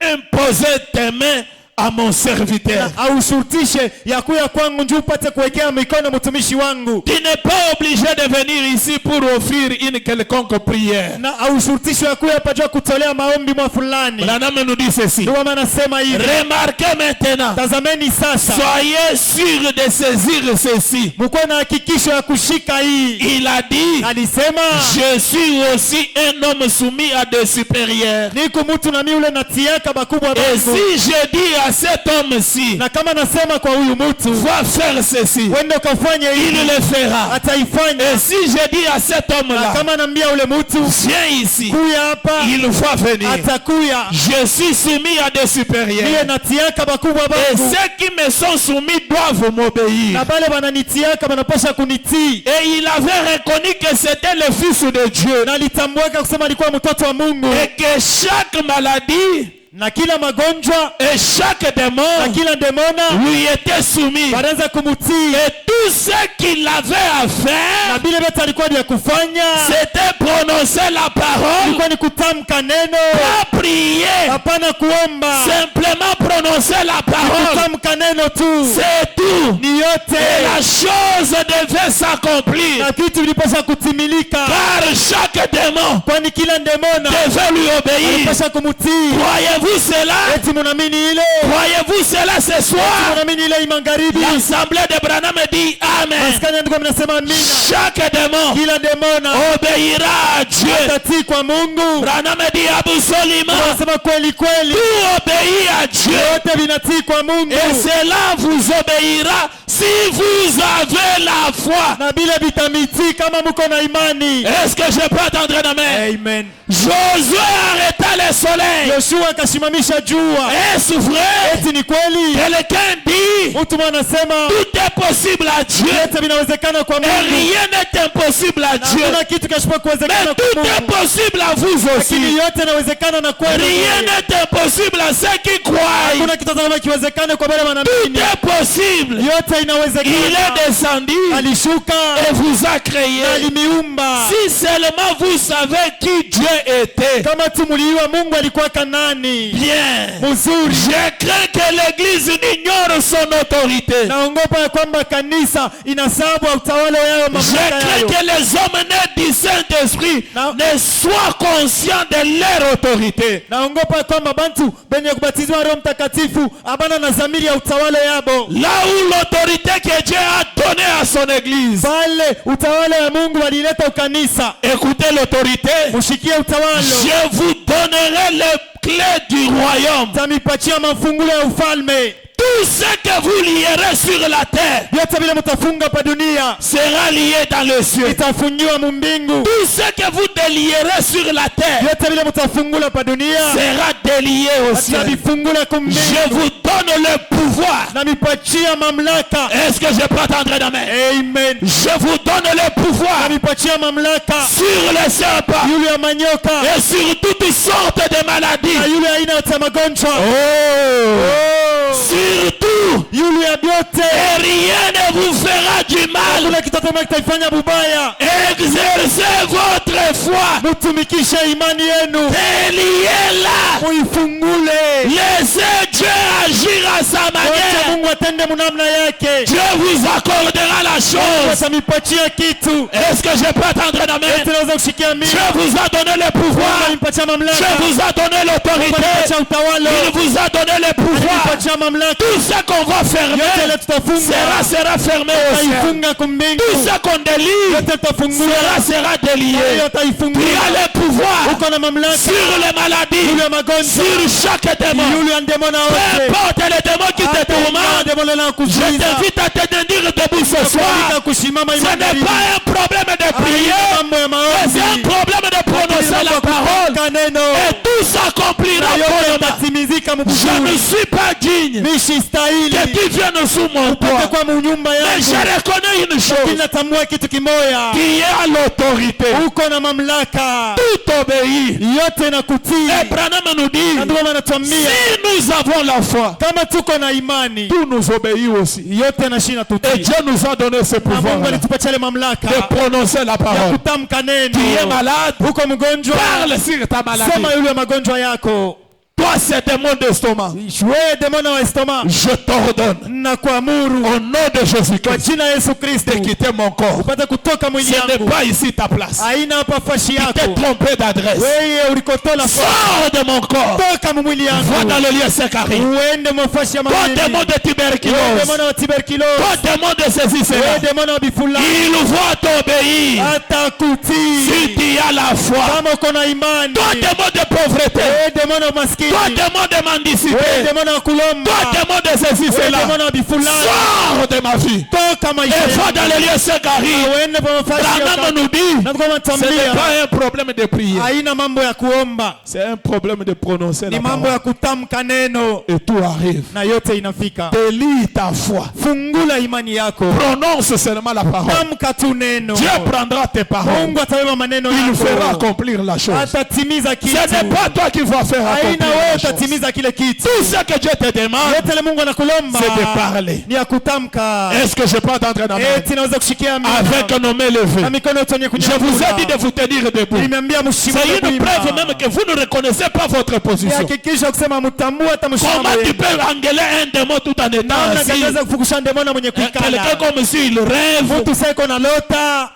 Speaker 1: imposer tes mains à mon serviteur.
Speaker 3: Na aushurutishe ya kuya kwangu njoo upate kuwekea mikono mtumishi wangu.
Speaker 1: Tu n'es pas obligé de venir ici pour offrir une quelconque prière.
Speaker 3: Na aushurutishe ya kuya hapa jua kutolea maombi mwa fulani.
Speaker 1: Branham nous dit ceci.
Speaker 3: Ndio maana nasema hivi.
Speaker 1: Remarquez maintenant.
Speaker 3: Tazameni sasa.
Speaker 1: Soyez sûr de saisir ceci.
Speaker 3: Mkuwe na hakikisho ya kushika hii.
Speaker 1: Il a dit,
Speaker 3: Alisema,
Speaker 1: je suis aussi un homme soumis à des supérieurs.
Speaker 3: niko mtu na mimi ule natiaka bakubwa
Speaker 1: Et
Speaker 3: bangu.
Speaker 1: si je dis à cet homme-ci,
Speaker 3: Na kama nasema kwa huyu mtu,
Speaker 1: va faire ceci,
Speaker 3: wende ukafanye
Speaker 1: il
Speaker 3: hivi,
Speaker 1: le fera.
Speaker 3: ataifanya.
Speaker 1: Et si je dis à cet
Speaker 3: Na
Speaker 1: homme-là,
Speaker 3: kama naambia ule mtu,
Speaker 1: viens ici,
Speaker 3: kuya hapa,
Speaker 1: il va venir.
Speaker 3: atakuya.
Speaker 1: Je suis soumis à des
Speaker 3: Mie
Speaker 1: supérieurs.
Speaker 3: natiaka bakubwa
Speaker 1: Et
Speaker 3: bangu.
Speaker 1: ceux qui me sont soumis doivent m'obéir.
Speaker 3: Na bale bananitiaka banapasha kunitii.
Speaker 1: Et il avait reconnu que c'était le Fils de Dieu.
Speaker 3: Na alitambuaka kusema alikuwa mtoto wa Mungu.
Speaker 1: Et que chaque maladie
Speaker 3: Na kila magonjwa,
Speaker 1: et chaque
Speaker 3: na
Speaker 1: démon
Speaker 3: kila demona,
Speaker 1: lui était soumis.
Speaker 3: wanaanza kumutii.
Speaker 1: Et tout ce qu'il avait à
Speaker 3: Na
Speaker 1: faire,
Speaker 3: bile bete alikuwa ni ya kufanya,
Speaker 1: c'était prononcer la parole,
Speaker 3: ilikuwa ni kutamka neno,
Speaker 1: pas prier,
Speaker 3: hapana kuomba.
Speaker 1: simplement prononcer la parole.
Speaker 3: Kutamka neno tu.
Speaker 1: C'est tout.
Speaker 3: Ni
Speaker 1: Et
Speaker 3: yote.
Speaker 1: la chose devait s'accomplir.
Speaker 3: Na kitu vilipasha kutimilika.
Speaker 1: Car chaque démon
Speaker 3: Kwani kila ndemona
Speaker 1: devait lui obéir.
Speaker 3: alipasha kumutii.
Speaker 1: Croyez-vous cela?
Speaker 3: Eti munamini ile?
Speaker 1: Croyez-vous cela ce soir?
Speaker 3: Munamini ile imangaribi?
Speaker 1: L'assemblée de Branham dit Amen.
Speaker 3: Maskani ndiko mnasema amina.
Speaker 1: Chaque démon
Speaker 3: Kila demona
Speaker 1: obéira à Dieu.
Speaker 3: atatii kwa Mungu.
Speaker 1: Branham dit absolument.
Speaker 3: Anasema kweli kweli.
Speaker 1: Tout obéit à Dieu.
Speaker 3: Yote vinatii kwa Mungu.
Speaker 1: Et cela vous obéira si vous avez la foi.
Speaker 3: Na bila vitamitii kama mko na imani.
Speaker 1: Est-ce que je peux attendre un amen?
Speaker 3: Amen.
Speaker 1: Josué arrêta le soleil.
Speaker 3: Yoshua akasimamisha jua.
Speaker 1: Est-ce vrai?
Speaker 3: Eti ni kweli?
Speaker 1: Quelqu'un dit
Speaker 3: Mtu anasema
Speaker 1: tout est possible à Dieu.
Speaker 3: yote vinawezekana kwa
Speaker 1: Et
Speaker 3: Mungu.
Speaker 1: rien n'est impossible à
Speaker 3: Na
Speaker 1: Dieu.
Speaker 3: hakuna kitu kisicho
Speaker 1: Mais
Speaker 3: kuwezekana kwa
Speaker 1: tout est
Speaker 3: Mungu.
Speaker 1: possible à vous
Speaker 3: Lakini
Speaker 1: aussi.
Speaker 3: yote yanawezekana na kweli.
Speaker 1: Rien n'est impossible à ceux qui croient.
Speaker 3: Hakuna kitu kama kiwezekane kwa wale
Speaker 1: Tout
Speaker 3: wanaamini.
Speaker 1: est possible.
Speaker 3: Yote
Speaker 1: Il
Speaker 3: inawezekana.
Speaker 1: est descendu
Speaker 3: Alishuka
Speaker 1: et vous a
Speaker 3: na
Speaker 1: créé.
Speaker 3: alimiumba.
Speaker 1: Si seulement vous savez qui Dieu était.
Speaker 3: Kama tumuliwa Mungu alikuwa kanani.
Speaker 1: Bien.
Speaker 3: Mzuri.
Speaker 1: Je crains que l'église ignore son autorité.
Speaker 3: Naongopa ya kwamba kanisa inasabu utawala yao
Speaker 1: Je
Speaker 3: mamlaka
Speaker 1: crains
Speaker 3: yao.
Speaker 1: que les hommes nés du Saint-Esprit
Speaker 3: Non.
Speaker 1: ne soient conscients de leur autorité.
Speaker 3: Naongopa ya kwamba bantu benye kubatizwa Roho Mtakatifu abana na zamiri ya utawala yabo.
Speaker 1: Là où l'autorité que Dieu a donnée à son église.
Speaker 3: Pale utawala ya Mungu walileta ukanisa.
Speaker 1: Écoutez l'autorité.
Speaker 3: Mushikie utawala.
Speaker 1: Je vous donnerai les clés du royaume.
Speaker 3: Tamipatia mafungulo ya ufalme.
Speaker 1: Tout ce que vous lierez sur la terre
Speaker 3: Yote vile mtafunga pa dunia
Speaker 1: sera lié dans le ciel.
Speaker 3: itafunyiwa mbingu.
Speaker 1: Tout ce que vous délierez sur la terre
Speaker 3: Yote vile mtafungula pa dunia
Speaker 1: sera délié au ciel.
Speaker 3: atavifungula
Speaker 1: Je
Speaker 3: kumbingu.
Speaker 1: vous donne le pouvoir.
Speaker 3: Na mipatia mamlaka.
Speaker 1: Est-ce que je peux attendre demain?
Speaker 3: Amen.
Speaker 1: Je vous donne le pouvoir
Speaker 3: Na mipatia mamlaka.
Speaker 1: sur les serpents
Speaker 3: Yule ya manyoka.
Speaker 1: et sur toutes sortes de maladies.
Speaker 3: Na yule aina ya magonjwa.
Speaker 1: Oh. Surtout,
Speaker 3: Yule ya vyote.
Speaker 1: et rien ne vous fera du mal.
Speaker 3: Kule kitatema kitaifanya bubaya.
Speaker 1: Exercez votre foi.
Speaker 3: Mutumikishe imani yenu.
Speaker 1: Déliez-la.
Speaker 3: Muifungule.
Speaker 1: Laissez Dieu agir à sa
Speaker 3: Wacha
Speaker 1: manière.
Speaker 3: Mungu atende munamna yake.
Speaker 1: Dieu vous accordera la chose.
Speaker 3: Atamipatia kitu.
Speaker 1: Est-ce que je peux attendre la main?
Speaker 3: Tunaweza kushikia mimi.
Speaker 1: Dieu vous a donné le pouvoir.
Speaker 3: Alimpatia mamlaka.
Speaker 1: Dieu vous a donné l'autorité.
Speaker 3: Alimpatia utawala.
Speaker 1: Il vous a donné le pouvoir.
Speaker 3: Alimpatia mamlaka.
Speaker 1: Tout ce qu'on va fermer
Speaker 3: Yote ile tutafunga.
Speaker 1: sera fermé au ciel.
Speaker 3: Taifunga kumbingu.
Speaker 1: Tout ce qu'on délie
Speaker 3: Yote tutafungula.
Speaker 1: sera délié.
Speaker 3: Hiyo
Speaker 1: Tu
Speaker 3: taifungula.
Speaker 1: as le pouvoir
Speaker 3: Uko na mamlaka.
Speaker 1: sur les maladies,
Speaker 3: Yule ya magonjwa.
Speaker 1: sur chaque démon.
Speaker 3: Yule ya ndemona
Speaker 1: Peu
Speaker 3: wote.
Speaker 1: importe les démons qui te tourmentent,
Speaker 3: Ndemona na
Speaker 1: je
Speaker 3: kuzuiza.
Speaker 1: t'invite à te tenir debout ce soir.
Speaker 3: Kualika kusimama
Speaker 1: Ce n'est
Speaker 3: imani.
Speaker 1: pas un problème de prier,
Speaker 3: Mambo ya
Speaker 1: mais c'est un
Speaker 3: maombi.
Speaker 1: problème de prononcer la parole.
Speaker 3: Kaneno.
Speaker 1: Et tout s'accomplira
Speaker 3: Yote
Speaker 1: pour moi.
Speaker 3: tatimizika
Speaker 1: Je ne
Speaker 3: mubuzuri.
Speaker 1: suis pas digne
Speaker 3: Mishi stahili.
Speaker 1: que tu viennes sous mon
Speaker 3: Upate
Speaker 1: toit.
Speaker 3: kwa munyumba
Speaker 1: Mais je
Speaker 3: yangu.
Speaker 1: reconnais une chose
Speaker 3: Kinatambua kitu kimoya.
Speaker 1: qui est à l'autorité.
Speaker 3: Uko na mamlaka.
Speaker 1: Tout obéit.
Speaker 3: Yote na kutii.
Speaker 1: Et Branham nous dit,
Speaker 3: Na ndio maana anatuambia
Speaker 1: si nous avons la foi,
Speaker 3: kama tuko na imani
Speaker 1: tout nous obéit aussi.
Speaker 3: yote na shina
Speaker 1: Et
Speaker 3: tutii.
Speaker 1: Dieu nous a donné ce
Speaker 3: Na
Speaker 1: pouvoir
Speaker 3: Mungu alitupatia ile mamlaka
Speaker 1: de prononcer la
Speaker 3: ya
Speaker 1: parole.
Speaker 3: kutamka neno.
Speaker 1: Tu es malade,
Speaker 3: Uko mgonjwa,
Speaker 1: parle sur ta
Speaker 3: sema
Speaker 1: maladie.
Speaker 3: yule magonjwa yako.
Speaker 1: Toi, c'est démon d'estomac.
Speaker 3: wewe demona wa estomac,
Speaker 1: Je t'ordonne,
Speaker 3: na kuamuru
Speaker 1: au nom de
Speaker 3: kwa
Speaker 1: Jésus-Christ,
Speaker 3: jina la Yesu Kristo
Speaker 1: de quitter mon corps.
Speaker 3: upate kutoka mwili
Speaker 1: Ce n'est
Speaker 3: yangu.
Speaker 1: pas ici ta place.
Speaker 3: Haina hapa fashi
Speaker 1: Tu
Speaker 3: yako.
Speaker 1: t'es trompé d'adresse.
Speaker 3: Wewe ulikotola fashi.
Speaker 1: Sors de mon corps.
Speaker 3: Toka mwili yangu.
Speaker 1: Va dans le lieu sacré.
Speaker 3: Uende mafashi ya
Speaker 1: Toi,
Speaker 3: mawili.
Speaker 1: démon de
Speaker 3: Wewe
Speaker 1: tuberculose.
Speaker 3: demona wa tuberculose.
Speaker 1: Toi, démon de ceci,
Speaker 3: Wewe
Speaker 1: cela.
Speaker 3: demona wa bifula.
Speaker 1: Il va t'obéir.
Speaker 3: Atakutii.
Speaker 1: Si tu as la foi.
Speaker 3: Kama uko na imani.
Speaker 1: Toi, démon de pauvreté.
Speaker 3: Wewe demona wa maskini.
Speaker 1: Toi, démon de mendicité.
Speaker 3: Wewe demona wa kulomba.
Speaker 1: Toi, démon de ceci,
Speaker 3: Wewe
Speaker 1: cela.
Speaker 3: demona wa bifula.
Speaker 1: Sors de ma vie.
Speaker 3: Toka maisha
Speaker 1: Et va
Speaker 3: yangu.
Speaker 1: dans le lieu sacré.
Speaker 3: Uende pa mafashi
Speaker 1: Branham
Speaker 3: ya
Speaker 1: nous dit,
Speaker 3: na kwa
Speaker 1: ce n'est
Speaker 3: matambia.
Speaker 1: pas un problème de prier.
Speaker 3: Haina mambo ya kuomba.
Speaker 1: C'est un problème de prononcer
Speaker 3: Ni
Speaker 1: la
Speaker 3: mambo
Speaker 1: parole.
Speaker 3: ya kutamka neno.
Speaker 1: Et tout arrive.
Speaker 3: Na yote inafika.
Speaker 1: Délie ta foi.
Speaker 3: Fungula imani yako.
Speaker 1: Prononce seulement la parole.
Speaker 3: Tamka tu neno.
Speaker 1: Dieu prendra tes paroles.
Speaker 3: Mungu atabeba maneno
Speaker 1: Il fera
Speaker 3: yako.
Speaker 1: accomplir la chose.
Speaker 3: Atatimiza kitu.
Speaker 1: Ce n'est pas toi qui vas faire
Speaker 3: Haina
Speaker 1: accomplir
Speaker 3: wewe
Speaker 1: la chose.
Speaker 3: utatimiza kile kitu.
Speaker 1: Tout ce que Dieu te demande,
Speaker 3: Yote le Mungu anakulomba
Speaker 1: c'est de parler.
Speaker 3: ni ya kutamka.
Speaker 1: Est-ce que je peux entendre un amen?
Speaker 3: Eti naweza kushikia amina.
Speaker 1: Avec nos mains levées.
Speaker 3: Na mikono yote yenye
Speaker 1: Je vous ai dit de vous tenir debout.
Speaker 3: Nimeambia mshimame
Speaker 1: C'est une
Speaker 3: kuimba.
Speaker 1: preuve même que vous ne reconnaissez pas votre position.
Speaker 3: Hakikisha kusema mtambua hata mshimame.
Speaker 1: Comment tu peux engueuler un démon tout en étant
Speaker 3: Namna
Speaker 1: assis?
Speaker 3: gani kufukusha ndemona mwenye
Speaker 1: Quelqu'un
Speaker 3: kuikala.
Speaker 1: comme s'il rêve.
Speaker 3: Mtu sasa iko na lota.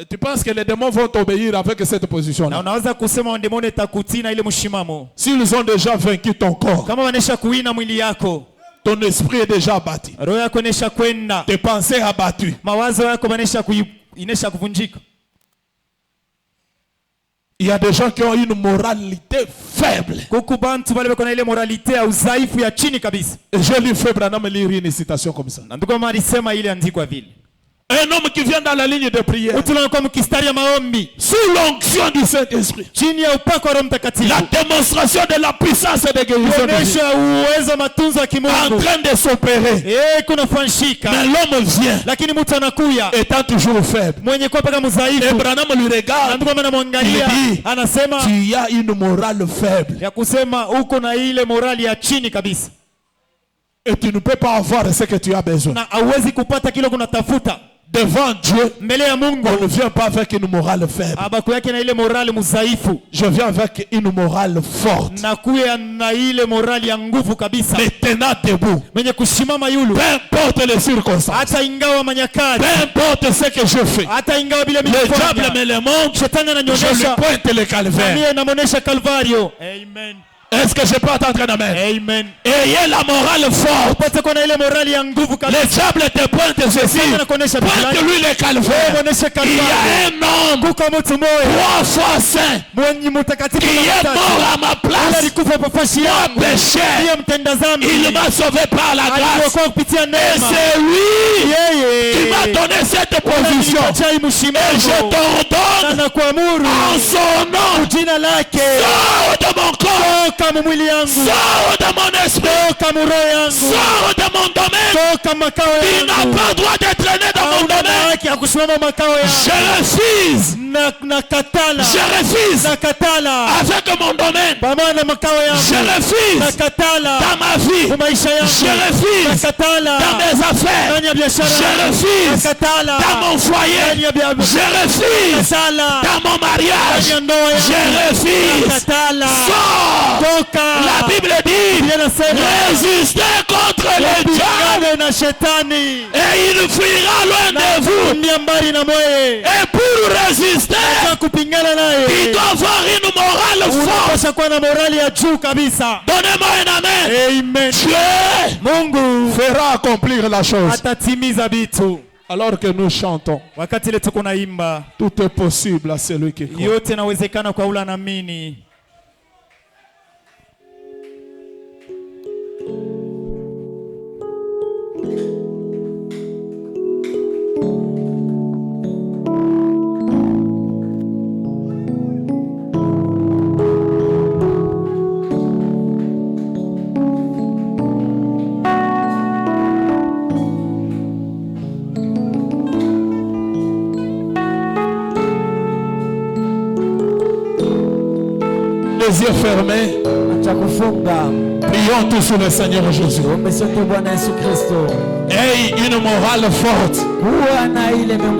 Speaker 1: Et tu penses que les démons vont t'obéir avec cette
Speaker 3: Na
Speaker 1: position-là?
Speaker 3: unaweza kusema ndemona itakutii na ile mshimamo.
Speaker 1: S'ils ont déjà vaincu ton corps,
Speaker 3: Kama wanesha kuina mwili yako.
Speaker 1: ton esprit est déjà abattu.
Speaker 3: Roho yako inesha kwenda.
Speaker 1: Tes pensées abattues.
Speaker 3: Mawazo yako inesha kuvunjika.
Speaker 1: Il y a des gens qui ont une moralité faible.
Speaker 3: Kuku bantu bale bako na ile moralite ya udhaifu ya chini kabisa.
Speaker 1: Et je lui fais Branham lire une citation comme ça.
Speaker 3: Na ndugu mama alisema ile andikwa vile.
Speaker 1: Un homme qui vient dans la ligne de prière,
Speaker 3: Mtu anakuwa mkistari ya maombi
Speaker 1: sous l'onction du Saint-Esprit,
Speaker 3: chini ya upako wa Roho Mtakatifu.
Speaker 1: la démonstration de la puissance de guérison de Dieu
Speaker 3: Kuonesha uwezo matunzo ya
Speaker 1: en
Speaker 3: kimungu.
Speaker 1: train de s'opérer.
Speaker 3: Kuna fanshika.
Speaker 1: Mais l'homme vient
Speaker 3: Lakini mtu anakuya
Speaker 1: étant toujours faible.
Speaker 3: mwenye kuwa paka
Speaker 1: Et
Speaker 3: mdhaifu.
Speaker 1: Branham lui
Speaker 3: Na
Speaker 1: regarde.
Speaker 3: ndugu mama anamwangalia
Speaker 1: Il dit,
Speaker 3: anasema
Speaker 1: tu as une morale faible.
Speaker 3: ya kusema uko na ile morali ya chini kabisa.
Speaker 1: Et tu ne peux pas avoir ce que tu as besoin.
Speaker 3: Na hauwezi kupata kile kunatafuta.
Speaker 1: Devant Dieu,
Speaker 3: Mbele ya Mungu
Speaker 1: on ne vient pas avec une morale faible.
Speaker 3: abako yake na ile morali mdhaifu.
Speaker 1: Je viens avec une morale forte.
Speaker 3: Na kuya na ile morali ya nguvu kabisa.
Speaker 1: Maintenant debout.
Speaker 3: Mwenye kusimama yulu.
Speaker 1: Peu importe les circonstances.
Speaker 3: Hata ingawa manyakati.
Speaker 1: Peu importe ce que je fais.
Speaker 3: Hata ingawa bila
Speaker 1: Le diable
Speaker 3: mifanya.
Speaker 1: me le montre.
Speaker 3: Shetani
Speaker 1: Je lui
Speaker 3: ananionyesha.
Speaker 1: pointe le calvaire.
Speaker 3: Mimi namuonesha Kalvario. Amen.
Speaker 1: Est-ce que je peux entendre un amen?
Speaker 3: Amen.
Speaker 1: Ayez la morale forte.
Speaker 3: Upate kuna ile morali ya nguvu
Speaker 1: Le
Speaker 3: kabisa.
Speaker 1: diable te pointe ceci. Pointe-lui le calvaire. Il y a un homme,
Speaker 3: Kuko mtu moyo
Speaker 1: 3 fois saint,
Speaker 3: mwenye mtakatifu
Speaker 1: qui est mort à ma
Speaker 3: Ule
Speaker 1: place.
Speaker 3: alikufa kwa fashi
Speaker 1: Moi
Speaker 3: yangu.
Speaker 1: péché.
Speaker 3: Ndiye mtenda dhambi.
Speaker 1: Il m'a sauvé par la grâce.
Speaker 3: Aliokoa kupitia
Speaker 1: Et
Speaker 3: neema.
Speaker 1: c'est lui qui
Speaker 3: Yeye.
Speaker 1: m'a donné cette position.
Speaker 3: Alinipatia hii
Speaker 1: Et je
Speaker 3: mshimamo.
Speaker 1: t'ordonne
Speaker 3: Na kuamuru
Speaker 1: en son nom.
Speaker 3: jina lake.
Speaker 1: Sors de mon corps.
Speaker 3: Toka mu mwili yangu.
Speaker 1: Sors de mon esprit.
Speaker 3: Toka mu roho yangu.
Speaker 1: Sors de mon domaine.
Speaker 3: Toka makao
Speaker 1: Il n'a
Speaker 3: yangu.
Speaker 1: pas droit de traîner dans mon
Speaker 3: Hauna
Speaker 1: domaine.
Speaker 3: haki ya kusimama makao yangu.
Speaker 1: Je refuse.
Speaker 3: Nakatala.
Speaker 1: Je refuse.
Speaker 3: Nakatala.
Speaker 1: Avec mon domaine.
Speaker 3: Pamoja na makao
Speaker 1: Je
Speaker 3: yangu.
Speaker 1: refuse.
Speaker 3: Nakatala.
Speaker 1: Dans ma vie.
Speaker 3: Kwa maisha yangu.
Speaker 1: Je refuse.
Speaker 3: Nakatala.
Speaker 1: Dans mes affaires.
Speaker 3: Ndani ya biashara.
Speaker 1: Je refuse.
Speaker 3: Nakatala.
Speaker 1: Dans mon foyer.
Speaker 3: Ndani ya biashara.
Speaker 1: Je refuse.
Speaker 3: Nakatala.
Speaker 1: Dans mon mariage.
Speaker 3: Ndani ya ndoa yangu.
Speaker 1: Je refuse.
Speaker 3: Nakatala.
Speaker 1: Sors.
Speaker 3: Toka.
Speaker 1: La Bible dit,
Speaker 3: Biblia inasema
Speaker 1: résistez contre le diable
Speaker 3: pigane na shetani
Speaker 1: et il fuira loin de vous.
Speaker 3: kumbia mbali na mweye.
Speaker 1: Et pour résister,
Speaker 3: Kwa kupingana
Speaker 1: il
Speaker 3: naye
Speaker 1: doit avoir une morale forte.
Speaker 3: unapaswa kuwa na morali ya juu kabisa.
Speaker 1: Donnez-moi un amen.
Speaker 3: Amen.
Speaker 1: Dieu
Speaker 3: Mungu
Speaker 1: fera accomplir la chose.
Speaker 3: atatimiza vitu.
Speaker 1: Alors que nous chantons,
Speaker 3: Wakati ile tuko naimba,
Speaker 1: tout est possible à celui qui croit.
Speaker 3: yote inawezekana kwa ule anaamini.
Speaker 1: Les yeux fermés,
Speaker 4: Acha kufunga.
Speaker 1: prions tous sur le Seigneur Jésus.
Speaker 4: Tuombe sote Bwana Yesu Kristo.
Speaker 1: Aie une morale forte.
Speaker 4: Kuwa na ile